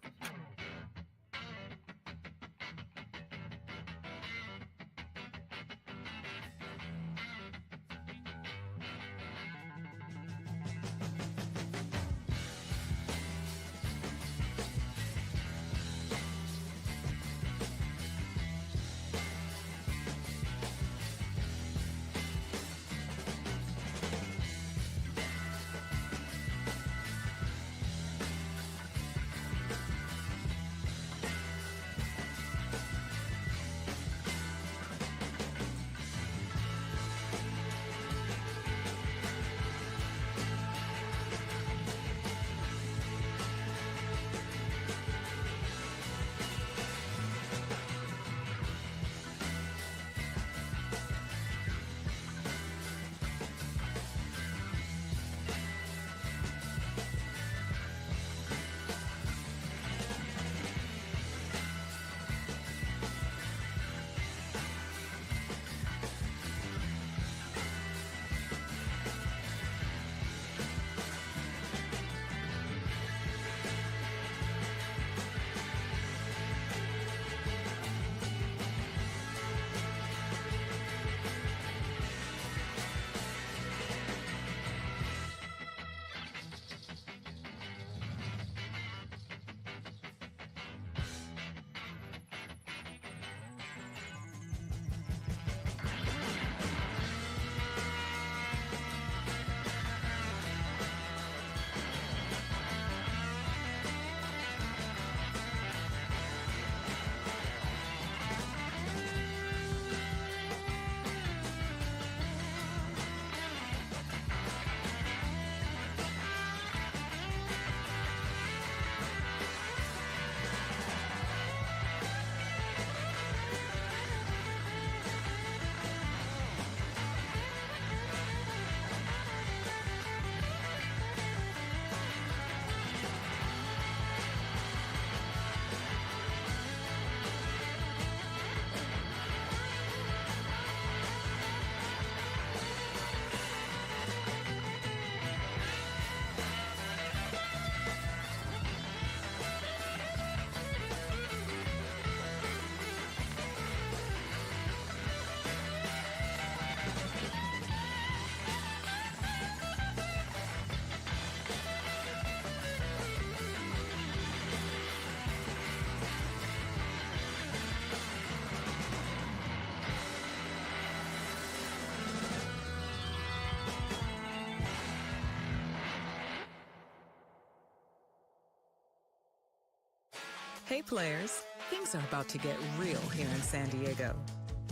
Hey players, things are about to get real here in San Diego.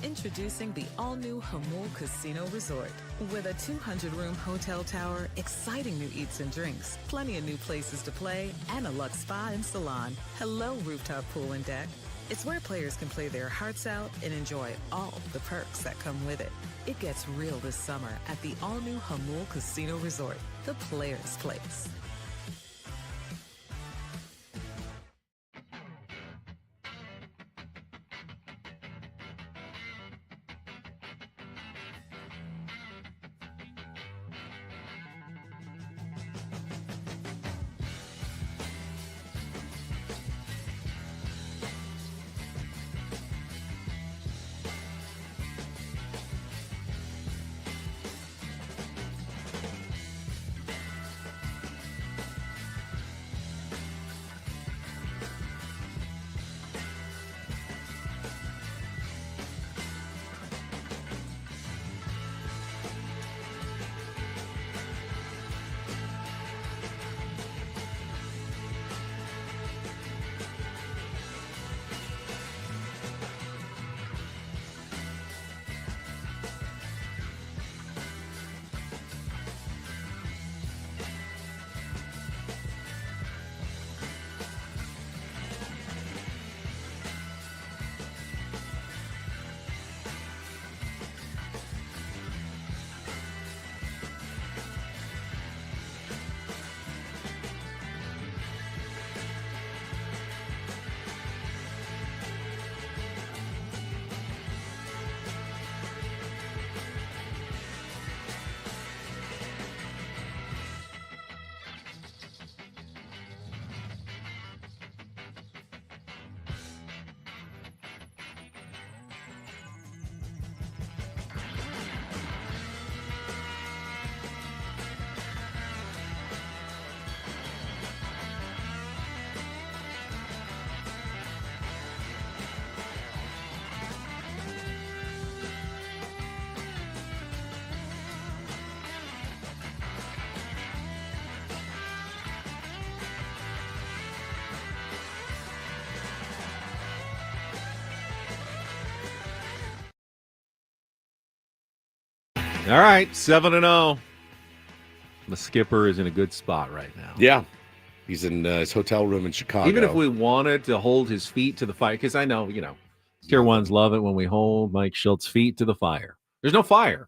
Introducing the all-new Hamul Casino Resort. With a 200-room hotel tower, exciting new eats and drinks, plenty of new places to play, and a luxe spa and salon. Hello, rooftop pool and deck. It's where players can play their hearts out and enjoy all the perks that come with it. It gets real this summer at the all-new Hamul Casino Resort, the players' place. All right, 7-0. The skipper is in a good spot right now. Yeah. He's in his hotel room in Chicago. Even if we wanted to hold his feet to the fire, because I know, Tier 1s love it when we hold Mike Shilt's feet to the fire. There's no fire.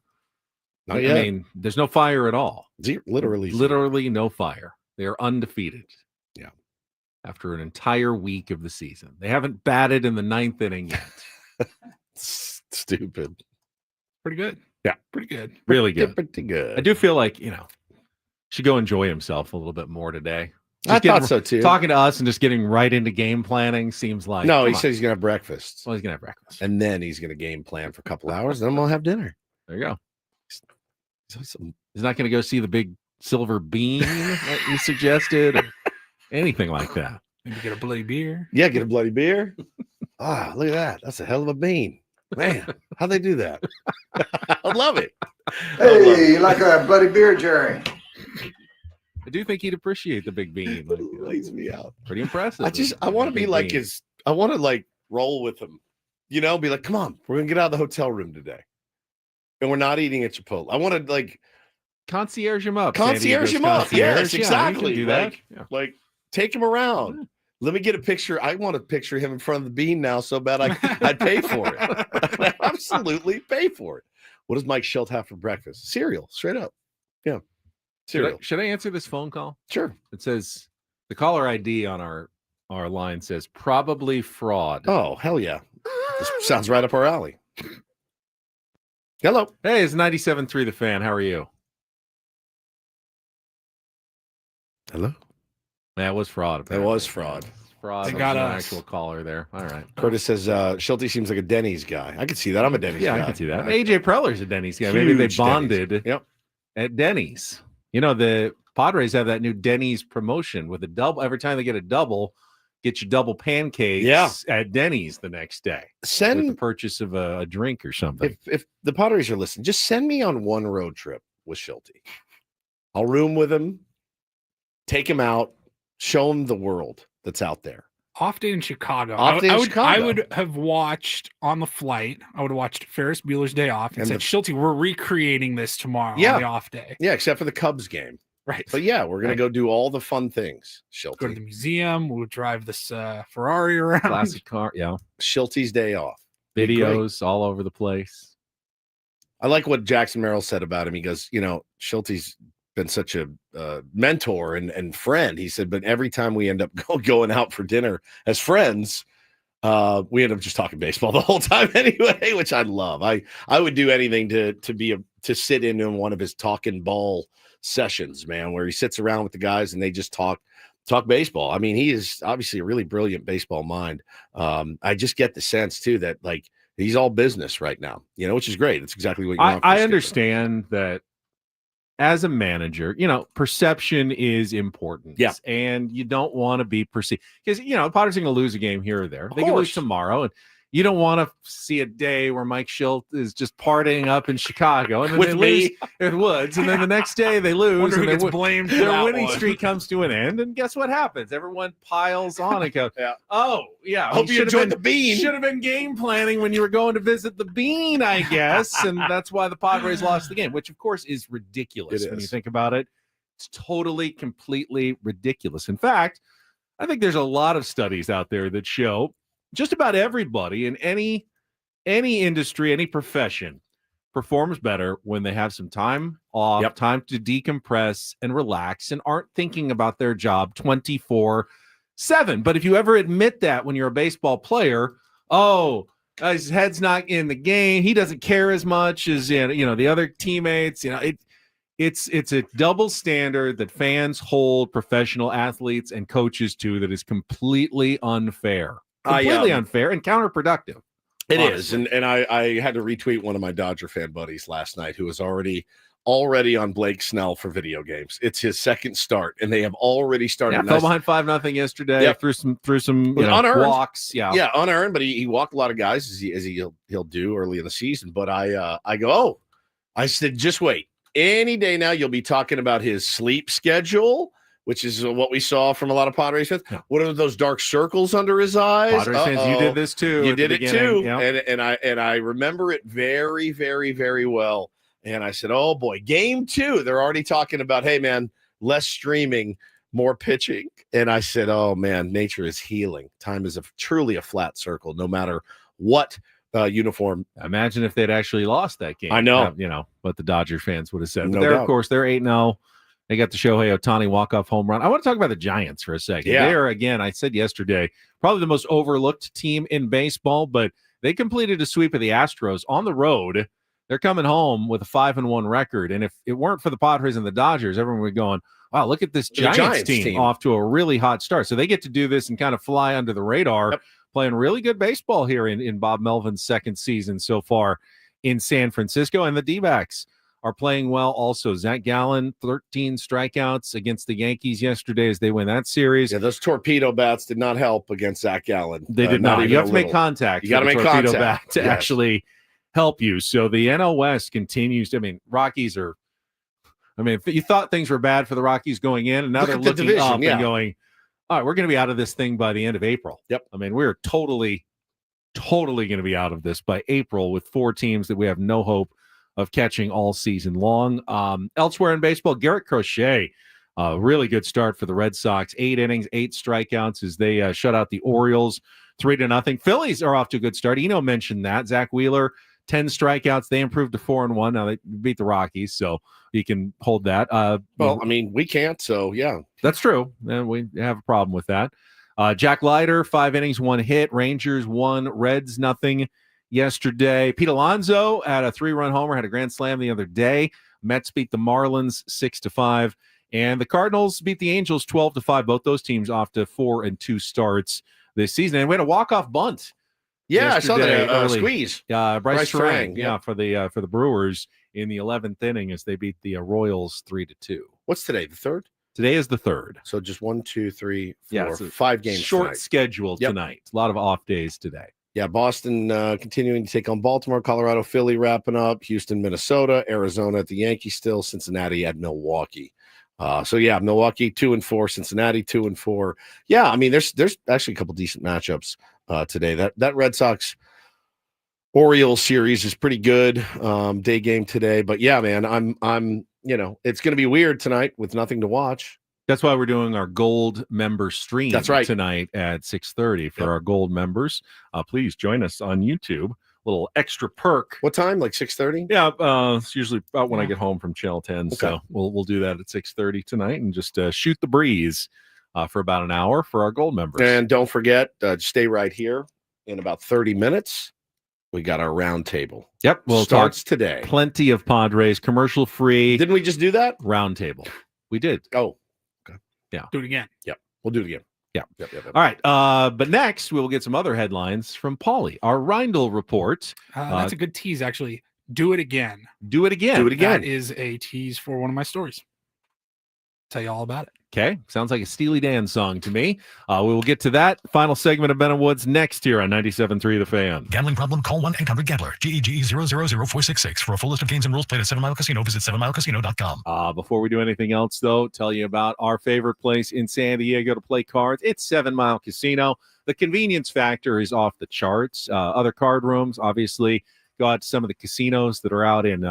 Not yet. I mean, there's no fire at all. Literally no fire. They are undefeated. Yeah. After an entire week of the season. They haven't batted in the 9th inning yet. Stupid. Pretty good. Yeah. Pretty good. Really good. Pretty good. I do feel like, should go enjoy himself a little bit more today. I thought so too. Talking to us and just getting right into game planning seems like no. He said he's gonna have breakfast. Well, he's gonna have breakfast, and then he's gonna game plan for a couple hours. Then we'll have dinner. There you go. He's not gonna go see the big silver bean that you suggested, or anything like that. Maybe get a bloody beer. Yeah, get a bloody beer. Ah, look at that. That's a hell of a bean, man. How'd they do that? I love it. Hey, you like a bloody beer, Jerry? I do think he'd appreciate the big bean. Like, lays me out. Pretty impressive. I want to be like his. I want to like roll with him. Be like, come on, we're gonna get out of the hotel room today, and we're not eating at Chipotle. I want to like concierge him up. Concierge him up. Yes, exactly. Do that. Like take him around. Yeah. Let me get a picture. I want to picture him in front of the bean now so bad I'd pay for it. Absolutely pay for it. What does Mike Shildt have for breakfast? Cereal, straight up. Yeah. Should I answer this phone call? Sure. It says the caller ID on our line says probably fraud. Oh, hell yeah. This sounds right up our alley. Hello. Hey, it's 97.3 The Fan. How are you? Hello. That was fraud. Apparently. That was fraud. Fraud. They got an us. actual caller there. All right. Curtis says Shildt seems like a Denny's guy. I can see that. I'm a Denny's guy. Yeah, I can see that. AJ Preller's a Denny's guy. Maybe they bonded at Denny's. The Padres have that new Denny's promotion with a double. Every time they get a double, get you double pancakes at Denny's the next day. With the purchase of a drink or something. If the Padres are listening, just send me on one road trip with Shildt. I'll room with him, take him out, show him the world that's out there. Off day in Chicago. Off day in Chicago. I would have watched on the flight. I would have watched Ferris Bueller's Day Off and said, Shildt, we're recreating this tomorrow on the off day. Yeah, except for the Cubs game. Right. But yeah, we're going to go do all the fun things. Shildt. Go to the museum. We'll drive this Ferrari around. Classic car. Yeah. Shilty's Day Off. Videos all over the place. I like what Jackson Merrill said about him. He goes, Shilty's been such a mentor and friend. He said, but every time we end up going out for dinner as friends, we end up just talking baseball the whole time anyway, which I love. I would do anything to sit in one of his talking ball sessions, man, where he sits around with the guys and they just talk baseball. I mean, he is obviously a really brilliant baseball mind. I just get the sense too that like he's all business right now, which is great. It's exactly what you want. I understand that as a manager, perception is important. Yeah. And you don't want to be perceived because, Padres are going to lose a game here or there. They can lose tomorrow. And you don't want to see a day where Mike Shildt is just partying up in Chicago and then With they me. lose at Woods. And then the next day they lose. Wonder who and gets blamed for their that winning one. streak comes to an end. And guess what happens? Everyone piles on and goes, Yeah. oh, yeah. Hope you enjoyed the bean. Should have been game planning when you were going to visit the bean, I guess. And that's why the Padres lost the game, which, of course, is ridiculous when you think about it. It's totally, completely ridiculous. In fact, I think there's a lot of studies out there that show just about everybody in any industry, any profession performs better when they have some time off, time to decompress and relax and aren't thinking about their job 24/7. But if you ever admit that when you're a baseball player, his head's not in the game, he doesn't care as much as the other teammates, it's a double standard that fans hold professional athletes and coaches to that is completely unfair. Completely unfair and counterproductive. It is, and I had to retweet one of my Dodger fan buddies last night who was already on Blake Snell for video games. It's his second start, and they have already started. Yeah, fell behind 5-0 yesterday. Through some unearned walks. Yeah, unearned, but he walked a lot of guys as he'll do early in the season. But I said, just wait. Any day now, you'll be talking about his sleep schedule, which is what we saw from a lot of Padres fans. Yeah. What are those dark circles under his eyes? Padres fans, you did this too. You did it too. Yep. And I remember it very, very, very well. And I said, oh boy, game 2. They're already talking about, hey man, less streaming, more pitching. And I said, oh man, nature is healing. Time is truly a flat circle, no matter what uniform. Imagine if they'd actually lost that game. I know. What the Dodger fans would have said. No But doubt. Of course, they're 8-0. They got the Shohei Ohtani walk-off home run. I want to talk about the Giants for a second. Yeah. They are, again, I said yesterday, probably the most overlooked team in baseball, but they completed a sweep of the Astros on the road. They're coming home with a 5-1 record. And if it weren't for the Padres and the Dodgers, everyone would be going, wow, look at this Giants team off to a really hot start. So they get to do this and kind of fly under the radar, playing really good baseball here in Bob Melvin's second season so far in San Francisco. And the D-backs are playing well also. Zach Gallen, 13 strikeouts against the Yankees yesterday as they win that series. Yeah, those torpedo bats did not help against Zach Gallen. They did not. You have to make contact. You got to make torpedo contact bat to actually help you. So the NL West continues. Rockies are. You thought things were bad for the Rockies going in, and now they're looking up and going, all right, we're going to be out of this thing by the end of April. Yep. We're totally going to be out of this by April with 4 teams that we have no hope of catching all season long. Elsewhere in baseball, Garrett Crochet, really good start for the Red Sox. 8 innings, 8 strikeouts as they shut out the Orioles 3-0. Phillies are off to a good start. Eno mentioned that. Zach Wheeler, 10 strikeouts. They improved to 4-1. Now they beat the Rockies, so you can hold that. We can't, so yeah. That's true. And we have a problem with that. Jack Leiter, 5 innings, 1 hit. Rangers 1, Reds 0 yesterday. Pete Alonso had a 3-run homer, had a grand slam the other day. Mets beat the Marlins 6-5. And the Cardinals beat the Angels 12-5. Both those teams off to 4-2 starts this season. And we had a walk-off bunt. Yeah, I saw that early. Squeeze. Bryce Terang, yeah, for the Brewers in the 11th inning as they beat the Royals 3-2. What's today? The 3rd? Today is the 3rd. So just 1, 2, 3, 4, Yeah, 5 games. Short tonight. schedule tonight. A lot of off days today. Yeah, Boston continuing to take on Baltimore, Colorado, Philly wrapping up, Houston, Minnesota, Arizona at the Yankees still, Cincinnati at Milwaukee. So yeah, Milwaukee 2-4, Cincinnati 2-4. Yeah, I mean, there's actually a couple decent matchups today. That Red Sox Orioles series is pretty good. Day game today, but yeah, man, I'm it's going to be weird tonight with nothing to watch. That's why we're doing our gold member stream. That's right. Tonight at 6:30 for our gold members. Please join us on YouTube. Little extra perk. What time? Like 6:30? Yeah, it's usually about when I get home from Channel 10. Okay. So we'll do that at 6:30 tonight and just shoot the breeze for about an hour for our gold members. And don't forget, stay right here. In about 30 minutes, we got our round table. Yep, we'll starts talk today. Plenty of Padres, commercial free. Didn't we just do that? Round table. We did. Oh, yeah. Do it again. Yep, we'll do it again. Yeah. Yep. All right. But next, we will get some other headlines from Paulie. Our Reindl report. That's a good tease, actually. Do it again. Do it again. Do it again. That is a tease for one of my stories. Tell you all about it. Okay. Sounds like a Steely Dan song to me. We will get to that final segment of Ben and Woods next here on 97.3 The Fan. Gambling problem? Call 1-800-GAMBLER. GEGE 000-466. For a full list of games and rules, played at 7 Mile Casino. Visit 7milecasino.com. Before we do anything else, though, tell you about our favorite place in San Diego to play cards. It's 7 Mile Casino. The convenience factor is off the charts. Other card rooms, obviously, go out to some of the casinos that are out in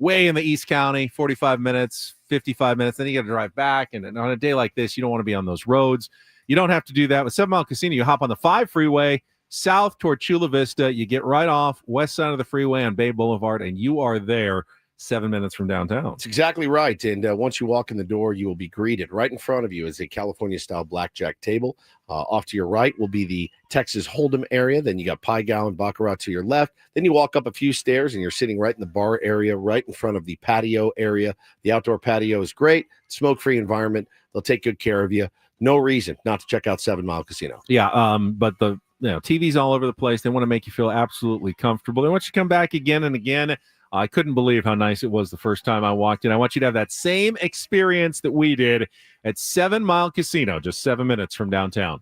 way in the East County, 45 minutes, 55 minutes. Then you got to drive back. And on a day like this, you don't want to be on those roads. You don't have to do that. With 7 Mile Casino, you hop on the 5 freeway south toward Chula Vista. You get right off west side of the freeway on Bay Boulevard, and you are there 7 minutes from downtown. That's exactly right. And once you walk in the door, you will be greeted. Right in front of you is a California-style blackjack table. Off to your right will be the Texas Hold'em area. Then you got Pai Gow and Baccarat to your left. Then you walk up a few stairs, and you're sitting right in the bar area, right in front of the patio area. The outdoor patio is great. Smoke-free environment. They'll take good care of you. No reason not to check out 7 Mile Casino. Yeah, but the TV's all over the place. They want to make you feel absolutely comfortable. They want you to come back again and again. I couldn't believe how nice it was the first time I walked in. I want you to have that same experience that we did at 7 Mile Casino, just 7 minutes from downtown.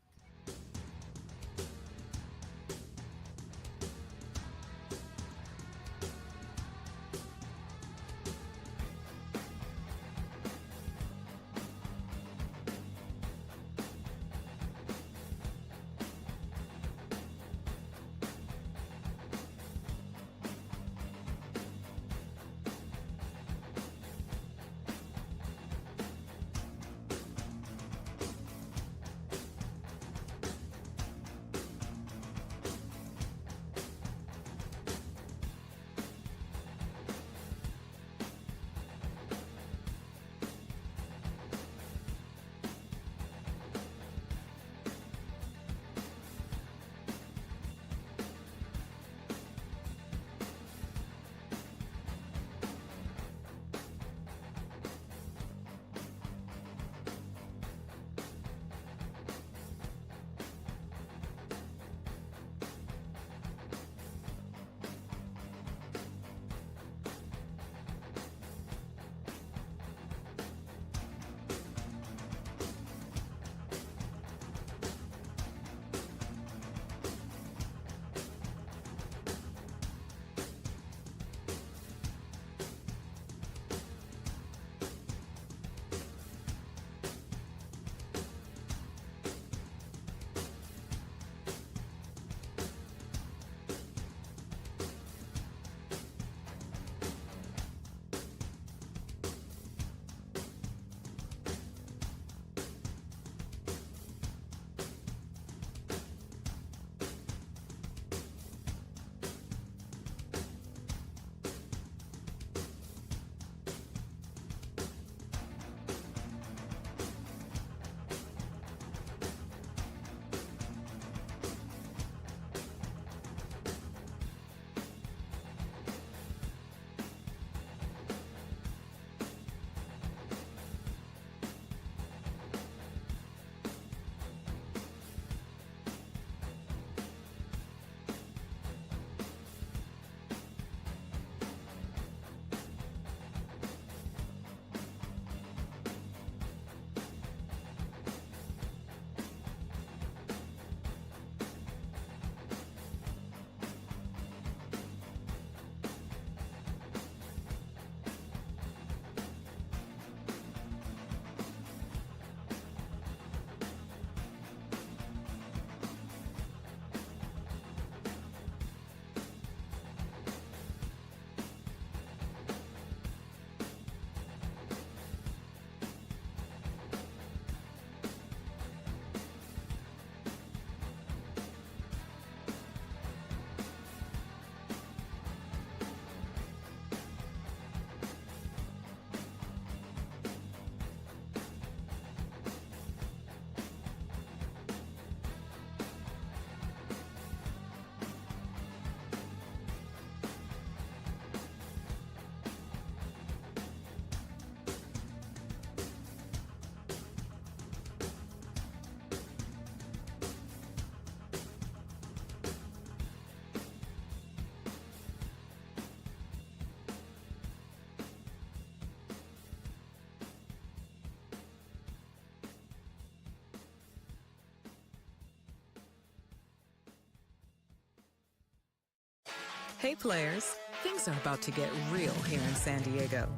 Hey players, things are about to get real here in San Diego.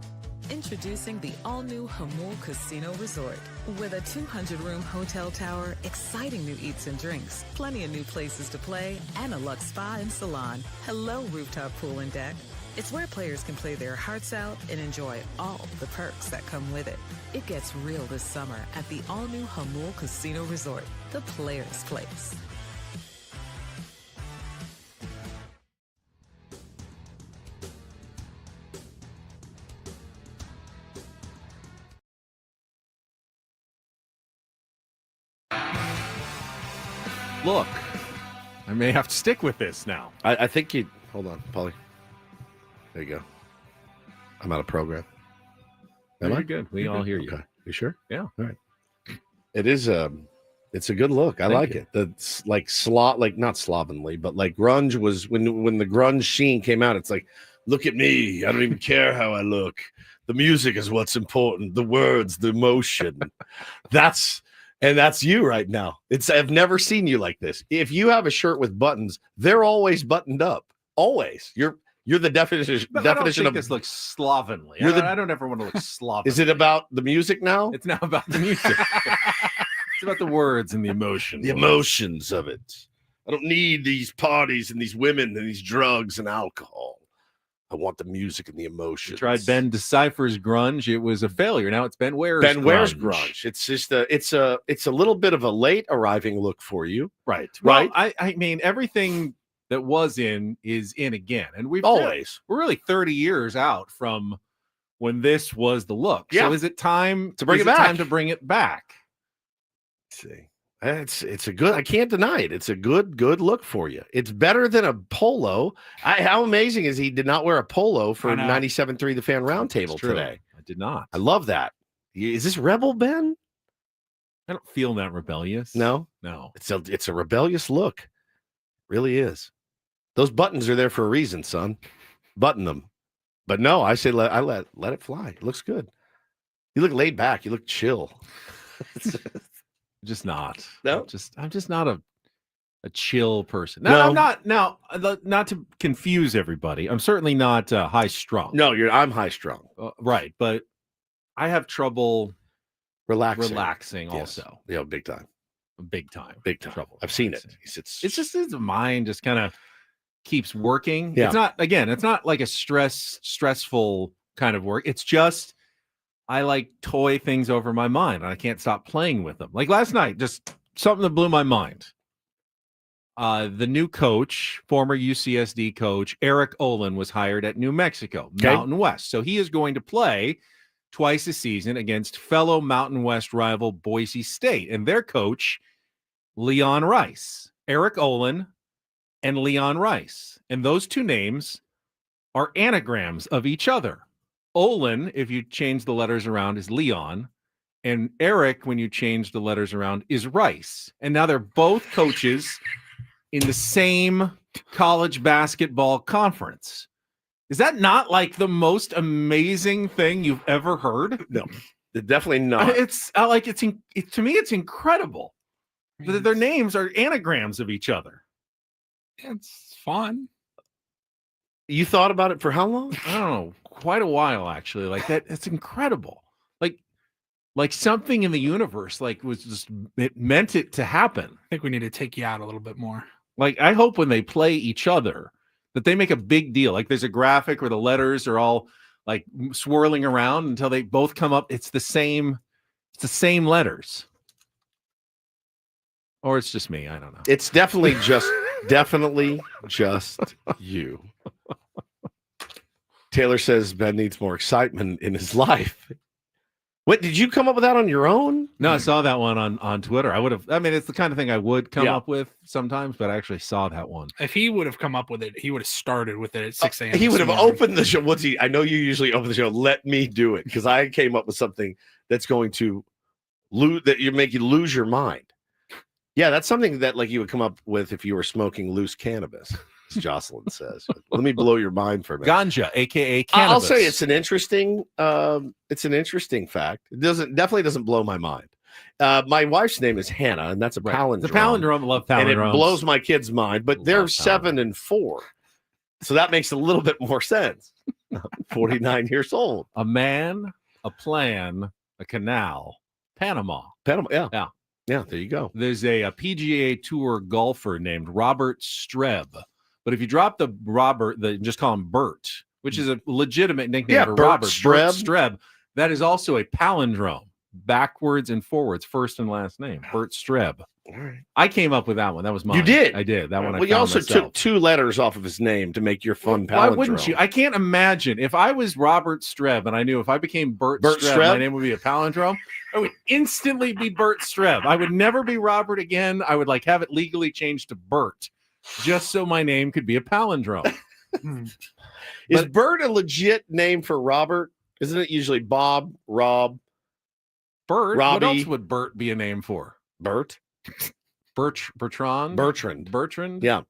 Introducing the all-new Hamul Casino Resort. With a 200-room hotel tower, exciting new eats and drinks, plenty of new places to play, and a luxe spa and salon. Hello, rooftop pool and deck. It's where players can play their hearts out and enjoy all the perks that come with it. It gets real this summer at the all-new Hamul Casino Resort, the players' place. Look, I may have to stick with this now. I think you. Hold on, Paulie. There you go. I'm out of program. You're good. We all hear you. Okay. You sure? Yeah. All right. It is it's a good look. I Thank like you. it. That's like not slovenly, but like grunge was when the grunge sheen came out. It's like, look at me. I don't even care how I look. The music is what's important. The words, the emotion. That's you right now. I've never seen you like this. If you have a shirt with buttons, they're always buttoned up. Always. You're the definition I don't think of this looks slovenly. You're I don't ever want to look slovenly. Is it about the music now? It's now about the music. It's about the words and the emotion. The emotions of it. I don't need these parties and these women and these drugs and alcohol. I want the music and the emotions. You tried Ben Decipher's grunge. It was a failure. Now it's Ben Ware's Ben grunge. Ware's grunge. It's just it's a little bit of a late arriving look for you. Right. Right. Well, I mean, everything that was is in again. And we're really 30 years out from when this was the look. Yeah. So is it time to bring it back? Time to bring it back. Let's see. It's a good. I can't deny it. It's a good look for you. It's better than a polo. How amazing is he did not wear a polo for 97.3 The Fan Roundtable today? I did not. I love that. Is this Rebel Ben? I don't feel that rebellious. No. It's a rebellious look. Really is. Those buttons are there for a reason, son. Button them. But no, I say let it fly. It looks good. You look laid back. You look chill. Just not. No, I'm just not a chill person. No, No. I'm not. Now, not to confuse everybody. I'm certainly not high strung. No, I'm high strung. Right, but I have trouble relaxing. also. Yeah, big time. Big time. Trouble. I've seen it. It's just the mind just kind of keeps working. Yeah. It's not like a stressful kind of work. It's just I like toy things over my mind and I can't stop playing with them. Like last night, just something that blew my mind. The new coach, former UCSD coach, Eric Olin, was hired at New Mexico, Mountain West. So he is going to play twice a season against fellow Mountain West rival Boise State and their coach, Leon Rice. Eric Olin and Leon Rice. And those two names are anagrams of each other. Olin, if you change the letters around, is Leon. And Eric, when you change the letters around, is Rice. And now they're both coaches in the same college basketball conference. Is that not like the most amazing thing you've ever heard? No, definitely not. To me, it's incredible that their names are anagrams of each other. It's fun. You thought about it for how long? I don't know, quite a while actually. Like that, it's incredible. Like something in the universe, it meant it to happen. I think we need to take you out a little bit more. Like I hope when they play each other that they make a big deal. Like there's a graphic where the letters are all like swirling around until they both come up. It's the same letters. Or it's just me. I don't know. It's definitely just you. Taylor says Ben needs more excitement in his life. What, did you come up with that on your own? No, I saw that one on Twitter. It's the kind of thing I would come up with sometimes, but I actually saw that one. If he would have come up with it, he would have started with it at 6 a.m. He would have opened the show. I know you usually open the show. Let me do it because I came up with something that's going to make you lose your mind. Yeah, that's something that you would come up with if you were smoking loose cannabis, as Jocelyn says. Let me blow your mind for a minute. Ganja, aka cannabis. I'll say it's an interesting fact. It definitely doesn't blow my mind. My wife's name is Hannah, and that's a palindrome. The palindrome, love palindromes. And it blows my kids' mind, but they're 7 and 4. So that makes a little bit more sense. 49 years old. A man, a plan, a canal, Panama. Yeah. Yeah. Yeah, there you go. There's a PGA Tour golfer named Robert Streb. But if you drop the Robert, just call him Bert, which is a legitimate nickname for Bert Robert. Streb. Bert Streb. That is also a palindrome, backwards and forwards, first and last name. Bert Streb. All right. I came up with that one. That was mine. You did? I did. That one. Well, I you found also myself. took 2 letters off of his name to make your fun palindrome. Why wouldn't you? I can't imagine if I was Robert Streb and I knew if I became Bert Streb, my name would be a palindrome. I would instantly be Bert Streb. I would never be Robert again. I would have it legally changed to Bert, just so my name could be a palindrome. Is Bert a legit name for Robert? Isn't it usually Bob, Rob, Bert? Robbie? What else would Bert be a name for? Bert? Bertrand? Bertrand. Yeah.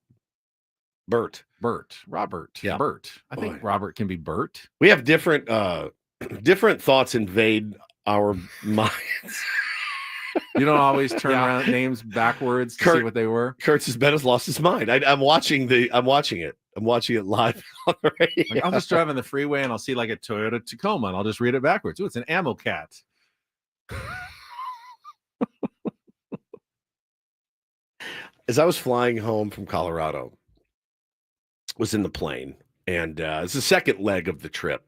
Bert. Robert. Yeah. Bert. I think Robert can be Bert. We have different thoughts invade our minds. You don't always turn around names backwards to see what they were. Kurtz's Ben has lost his mind. I'm watching it. I'm watching it live on the radio. I'll just drive on the freeway and I'll see a Toyota Tacoma and I'll just read it backwards. Ooh, it's an ammo cat. As I was flying home from Colorado, was in the plane, and it's the second leg of the trip,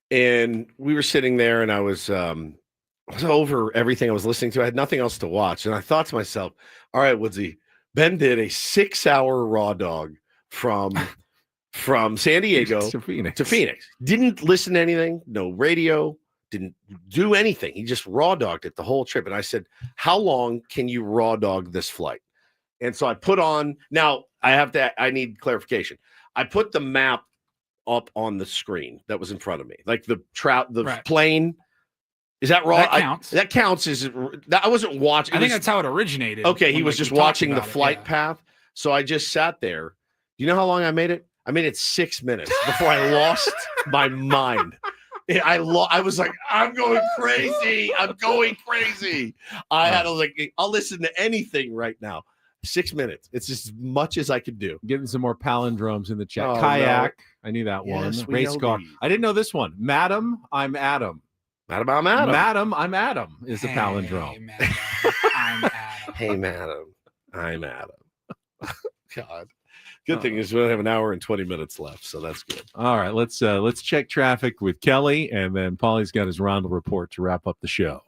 and we were sitting there, and I was over everything I was listening to. I had nothing else to watch, and I thought to myself, "All right, Woodsy, Ben did a 6-hour raw dog from San Diego to Phoenix. Didn't listen to anything, no radio." Didn't do anything. He just raw dogged it the whole trip. And I said, "How long can you raw dog this flight?" And so I put on, now I need clarification. I put the map up on the screen that was in front of me, like the plane. Is that raw? That counts. That counts. I wasn't watching. I think that's how it originated. Okay, he was just watching the flight path. So I just sat there. You know how long I made it? I made it 6 minutes before I lost my mind. I was like, I'm going crazy. I was like, I'll listen to anything right now. 6 minutes. It's as much as I could do. Getting some more palindromes in the chat. Kayak. No. I knew that one. Race car. I didn't know this one. Madam, I'm Adam. Madam, I'm Adam. Madam, I'm Adam is a palindrome. I'm Adam. Hey, madam, I'm Adam. God. Good thing is we only have an hour and 20 minutes left, so that's good. All right, let's check traffic with Kelly, and then Paulie's got his round of report to wrap up the show.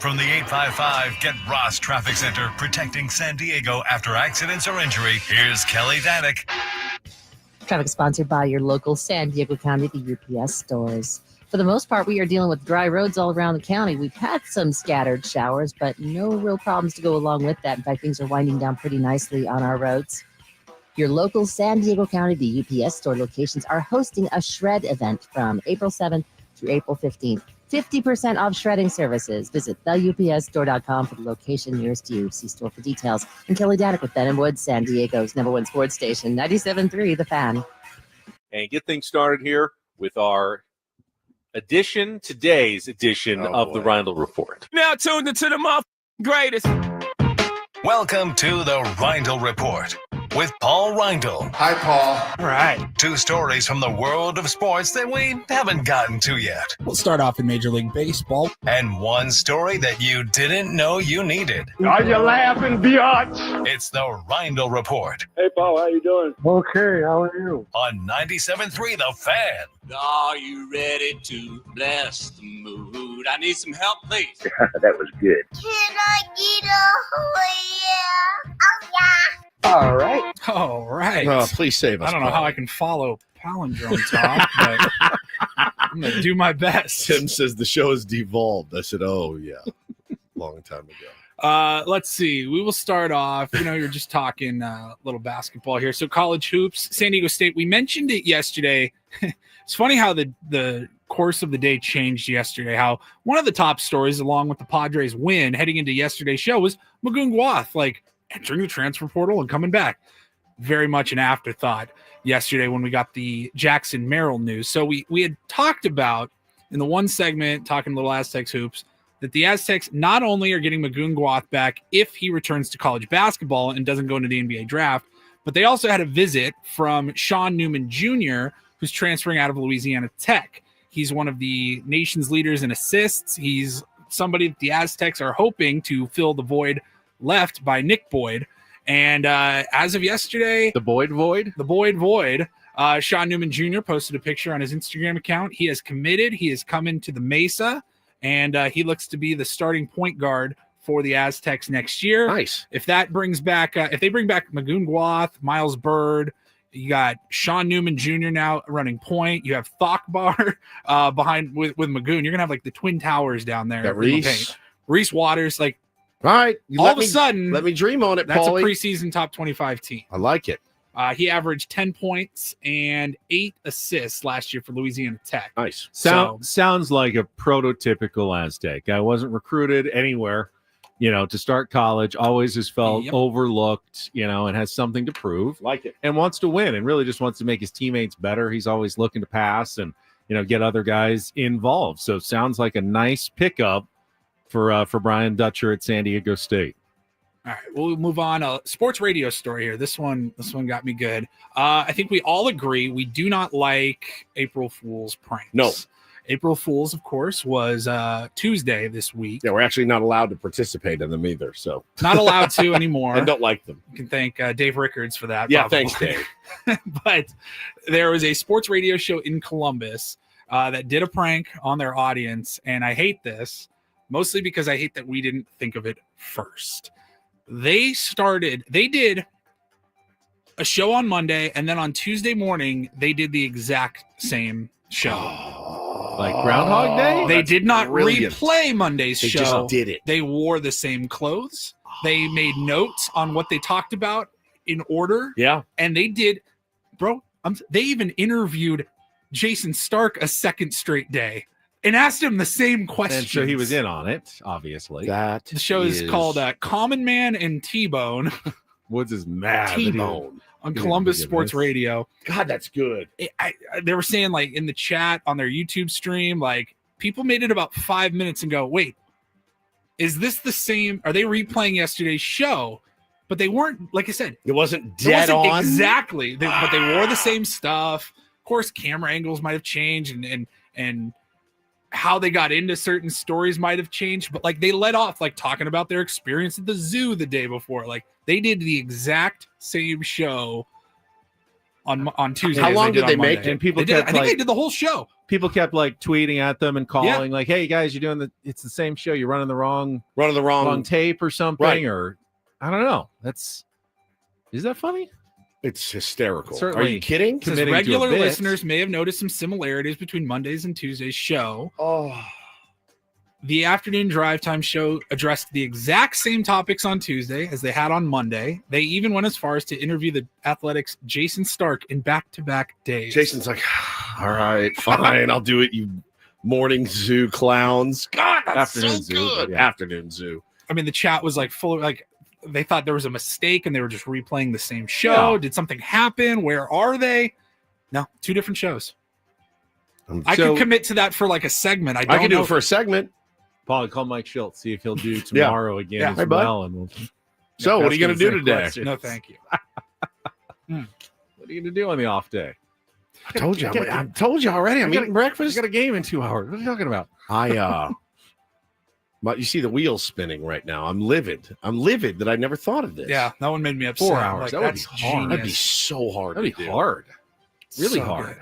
From the 855 Get Ross Traffic Center, protecting San Diego after accidents or injury, here's Kelly Danick. Traffic sponsored by your local San Diego County, the UPS stores. For the most part, we are dealing with dry roads all around the county. We've had some scattered showers, but no real problems to go along with that. In fact, things are winding down pretty nicely on our roads. Your local San Diego County, the UPS store locations are hosting a shred event from April 7th through April 15th. 50% off shredding services. Visit theupsstore.com for the location nearest you. See store for details. And Kelly Danick with Ben & Woods, San Diego's #1 sports station, 97.3 The Fan. And get things started here with our today's edition of the Reindl Report. Now tuned into the greatest. Welcome to the Reindl Report with Paul Reindl. Hi, Paul. All right. 2 stories from the world of sports that we haven't gotten to yet. We'll start off in Major League Baseball. And 1 story that you didn't know you needed. Are you laughing, biatch? It's the Reindl Report Hey, Paul, how you doing? Okay, how are you? on 97.3 The Fan. Are you ready to bless the mood? I need some help, please. That was good. Can I get a oh yeah? All right. Oh, please save us. I don't know how I can follow palindrome talk, but I'm going to do my best. Tim says the show is devolved. I said, oh, yeah. Long time ago. Let's see. We will start off. You're just talking little basketball here. So college hoops, San Diego State. We mentioned it yesterday. It's funny how the course of the day changed yesterday. How one of the top stories, along with the Padres win heading into yesterday's show, was Magoon Gwath, entering the transfer portal and coming back. Very much an afterthought yesterday when we got the Jackson Merrill news. So we had talked about in the one segment, talking little Aztecs hoops, that the Aztecs not only are getting Magoon Gwath back if he returns to college basketball and doesn't go into the NBA draft, But they also had a visit from Sean Newman Jr., who's transferring out of Louisiana Tech. He's one of the nation's leaders in assists. He's somebody that the Aztecs are hoping to fill the void left by Nick Boyd. And as of yesterday, the Boyd Void, Sean Newman Jr. posted a picture on his Instagram account. He has committed. He is coming to the Mesa, and he looks to be the starting point guard for the Aztecs next year. Nice. If that brings back, if they bring back Magoon Guath, Miles Bird, you got Sean Newman Jr. now running point. You have Thokbar behind with Magoon. You're gonna have like the Twin Towers down there. Reese Waters, like. All right. All of a sudden, let me dream on it, that's Paulie. a preseason top 25 team. I like it. He averaged 10 points and 8 assists last year for Louisiana Tech. Nice. Sounds like a prototypical Aztec. Guy wasn't recruited anywhere, to start college. Always has felt overlooked, and has something to prove. Like it. And wants to win and really just wants to make his teammates better. He's always looking to pass and, get other guys involved. So sounds like a nice pickup for Brian Dutcher at San Diego State. All right, we'll move on. A sports radio story here. This one got me good. I think we all agree we do not like April Fool's pranks. No. April Fool's, of course, was Tuesday this week. Yeah, we're actually not allowed to participate in them either. So not allowed to anymore. I don't like them. You can thank Dave Rickards for that. Yeah, probably. thanks, Dave. But there was a sports radio show in Columbus that did a prank on their audience, and I hate this. Mostly because I hate that we didn't think of it first. They did a show on Monday, and then on Tuesday morning, they did the exact same show. Like Groundhog Day? They did not brilliant. Replay Monday's They show. just did it. They wore the same clothes. They made notes on what they talked about in order. Yeah. And they did, they even interviewed Jason Stark a second straight day. And asked him the same question. And so he was in on it, obviously. The show is called Common Man and T-Bone. Woods is mad. T-Bone on Columbus Sports Radio. God, that's good. They were saying, like, in the chat on their YouTube stream, like, people made it about 5 minutes and go, wait, is this the same? Are they replaying yesterday's show? But they weren't, like I said. It wasn't dead on? Exactly. But they wore the same stuff. Of course, camera angles might have changed and how they got into certain stories might have changed, but like they let off like talking about their experience at the zoo the day before. Like they did the exact same show on Tuesday. How long did they make it? And people I think they did the whole show. People kept like tweeting at them and calling like, "Hey guys, you're doing it's the same show. You're running the wrong tape or something." Right. Or I don't know. Is that funny? It's hysterical. Certainly. Are you kidding? Says regular listeners may have noticed some similarities between Monday's and Tuesday's show. Oh. The afternoon drive time show addressed the exact same topics on Tuesday as they had on Monday. They even went as far as to interview the Athletics' Jason Stark in back-to-back days. Jason's like, all right, fine, I'll do it, you morning zoo clowns. God, that's Afternoon so zoo, good. yeah. Afternoon zoo. I mean, the chat was like full of like, they thought there was a mistake and they were just replaying the same show. Yeah. Did something happen? Where are they? No, two different shows. I could commit to that for like a segment. I could do it for a segment. Paul, call Mike Shildt, see if he'll do tomorrow again as Hey, bud. well. And we'll. So, what are you going to do today? Questions. No, thank you. What are you going to do on the off day? I told you. I told you already. I'm eating breakfast. I got a game in 2 hours. What are you talking about? But you see the wheels spinning right now. I'm livid. That I never thought of this. Yeah, that one made me upset. 4 hours. Like, That would be that's hard. genius. That'd be so hard. That'd be hard. Really So hard. good.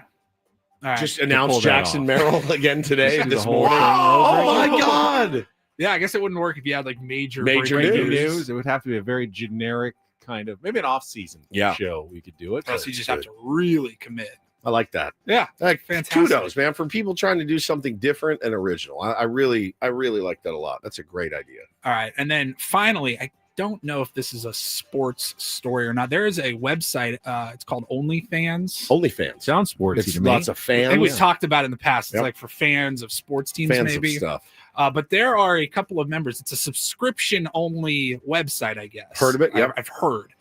All right. Just pull announced that Jackson off. Merrill again today, Just do this the whole morning. thing over Oh my again. God! Yeah, I guess it wouldn't work if you had like major Major breaking news. It would have to be a very generic kind of, maybe an off-season show. We could do it. Plus, you just have to really commit. I like that. Yeah, Like, fantastic. kudos, man, for people trying to do something different and original. I really like that a lot. That's a great idea. All right, and then finally, I don't know if this is a sports story or not. There is a website. It's called OnlyFans. OnlyFans. Sounds sportsy It's to me. lots of fans. I think we talked about it in the past. It's Yep. like for fans of sports teams, fans maybe. of stuff. But there are a couple of members. It's a subscription-only website, I guess. Heard of it? Yep. I've heard.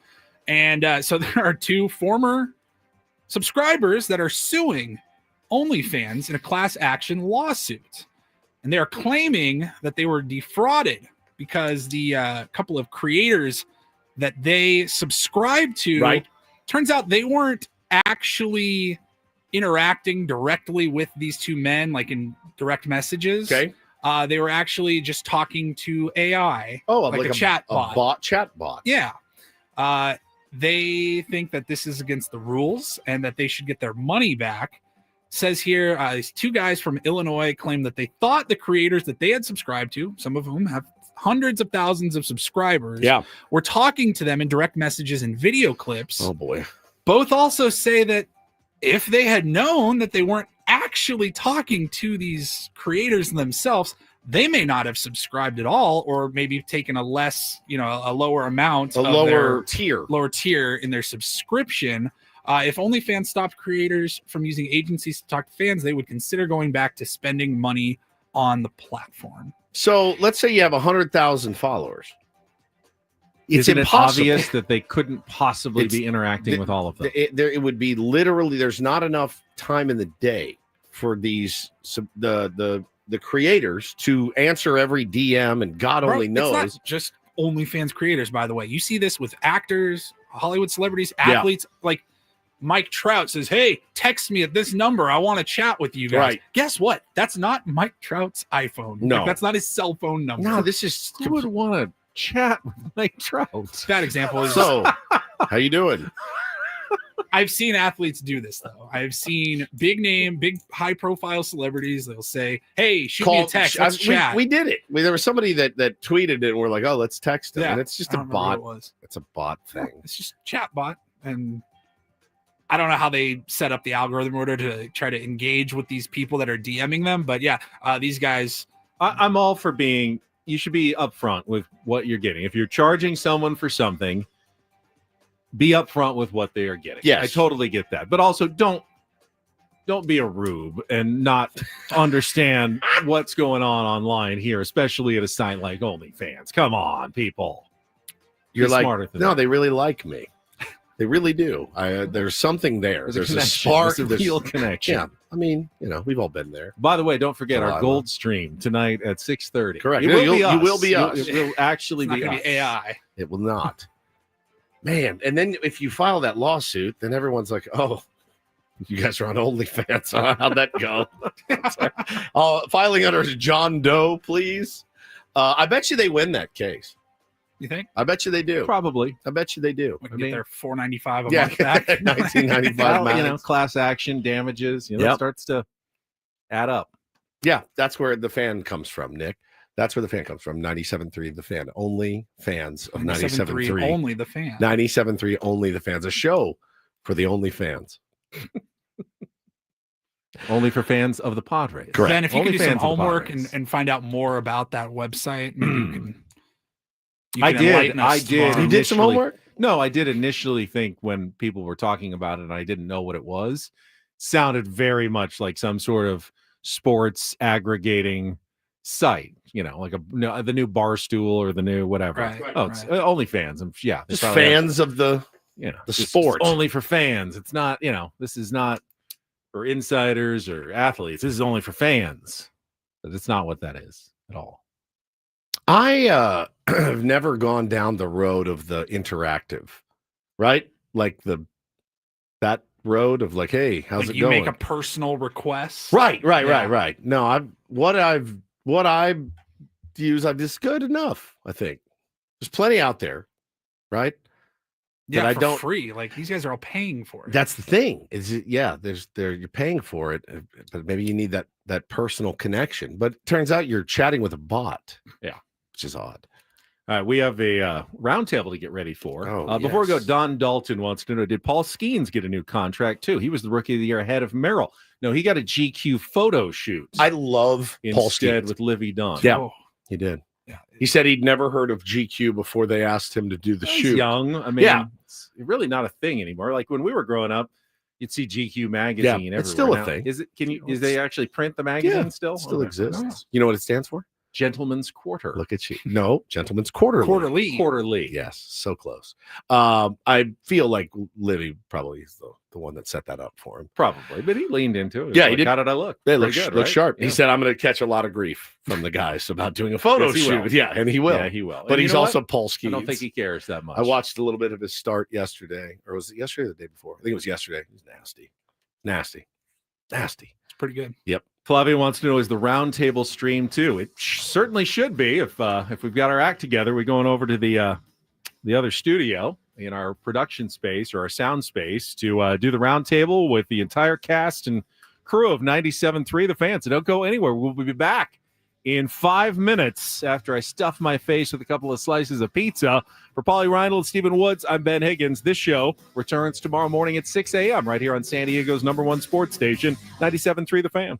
And so there are two former subscribers that are suing OnlyFans in a class action lawsuit. And they are claiming that they were defrauded because the couple of creators that they subscribe to Right. turns out they weren't actually interacting directly with these two men, like in direct messages. Okay. They were actually just talking to AI. Oh, like a chat bot. Chat bot. Yeah. They think that this is against the rules and that they should get their money back. Says here, these two guys from Illinois claim that they thought the creators that they had subscribed to, some of whom have hundreds of thousands of subscribers, were talking to them in direct messages and video clips. Oh, boy. Both also say that if they had known that they weren't actually talking to these creators themselves, they may not have subscribed at all, or maybe taken a less, a lower amount, lower tier in their subscription. If OnlyFans stopped creators from using agencies to talk to fans, they would consider going back to spending money on the platform. So let's say you have 100,000 followers. It's Isn't impossible. it obvious that they couldn't possibly be interacting with all of them? It would be literally, there's not enough time in the day for these the creators to answer every DM, and God only knows. It's not just OnlyFans creators, by the way. You see this with actors, Hollywood celebrities, athletes. Like Mike Trout says, "Hey, text me at this number. I want to chat with you guys." Right. Guess what? That's not Mike Trout's iPhone. No. Like, that's not his cell phone number. No, this is Who would want to chat with Mike Trout? Bad example is so. How you doing? I've seen athletes do this though. I've seen big high profile celebrities. They'll say, "Hey, shoot me a text. Let's chat." We did it. There was somebody that tweeted it, and we're like, "Oh, let's text them." Yeah, and it's just I a don't remember bot. what it was. It's a bot thing. It's just chat bot, and I don't know how they set up the algorithm in order to try to engage with these people that are DMing them. But yeah, these guys. I'm all for being. You should be upfront with what you're getting. If you're charging someone for something, be upfront with what they are getting. Yes. I totally get that. But also don't be a rube and not understand what's going on online here, especially at a site like OnlyFans. Come on, people. You're Be like, smarter than no, that. they really like me. They really do. There's something there. There's a a connection. spark. There's a real connection. Yeah, I mean, we've all been there. By the way, don't forget Delilah. our gold stream tonight at 6:30. Correct. It No, will be us. you will be us. It will actually It's not be gonna us. be AI. It will not. Man, and then if you file that lawsuit, then everyone's like, "Oh, you guys are on OnlyFans. Huh? How'd that go?" Filing under John Doe, please. I bet you they win that case. You think? I bet you they do. Probably. I bet you they do. We can get their $4.95 a Yeah, month back. 1995 max. Class action damages. It Yep. starts to add up. Yeah, that's where the fan comes from, Nick. That's where the fan comes from. 97.3 The Fan. Only fans of 97.3. Only the fan. 97.3 Only the Fans. A show for the Only fans. Only for fans of the Padres. Correct. Ben, if you Only could do some fans of the homework Padres. and find out more about that website, maybe you can. I did. enlighten us I did. tomorrow. You did some initially- homework? No, I did initially think when people were talking about it and I didn't know what it was, sounded very much like some sort of sports aggregating site, like the new Barstool or the new whatever. Right, It's OnlyFans. Yeah. they Just probably have- fans of the just sport. only for fans. It's not, this is not for insiders or athletes. This is only for fans. But it's not what that is at all. I have never gone down the road of the interactive, right? Like that road of like, hey, how's Like it you going? make a personal request. Right. Yeah. No, what I use, I'm just good enough. I think there's plenty out there, right? Yeah, But I for don't- free. Like these guys are all paying for it. That's the thing. You're paying for it, but maybe you need that personal connection. But it turns out you're chatting with a bot. Yeah. Which is odd. All right, we have a roundtable to get ready for. Oh, Before we go, yes. Don Dalton wants to know, did Paul Skeens get a new contract too? He was the rookie of the year ahead of Merrill. No, he got a GQ photo shoot. I love Paul instead Skeens. with Livy Dunn. Yeah, Oh. he did. Yeah. He said he'd never heard of GQ before they asked him to do the He's shoot. young. I mean, Yeah. it's really not a thing anymore. Like when we were growing up, you'd see GQ magazine everywhere. it's still a now. thing. Is they actually print the magazine Yeah, still? it still Okay. exists. Oh. You know what it stands for? Gentleman's Quarter. Look at you. No, Gentleman's Quarterly. Quarterly. Yes, so close. I feel like Livy probably is the one that set that up for him. Probably, but he leaned into it. Yeah, Like, he did. How did I look? They Pretty look good, right? sharp. Yeah. He said, I'm going to catch a lot of grief from the guys about doing a photo Yes, he shoot. will. Yeah, and he will. Yeah, he will. But And he's you know also what? Paul I Skeens. don't think he cares that much. I watched a little bit of his start yesterday. Or was it yesterday or the day before? I think it was yesterday. He's nasty. It's pretty good. Yep. Flavio wants to know, is the roundtable stream too? It certainly should be. If we've got our act together, we're going over to the other studio in our production space or our sound space to do the roundtable with the entire cast and crew of 97.3 The Fan. So don't go anywhere. We'll be back in 5 minutes after I stuff my face with a couple of slices of pizza. For Paulie Reinold, Stephen Woods, I'm Ben Higgins. This show returns tomorrow morning at 6 a.m. right here on San Diego's #1 sports station, 97.3 The Fan.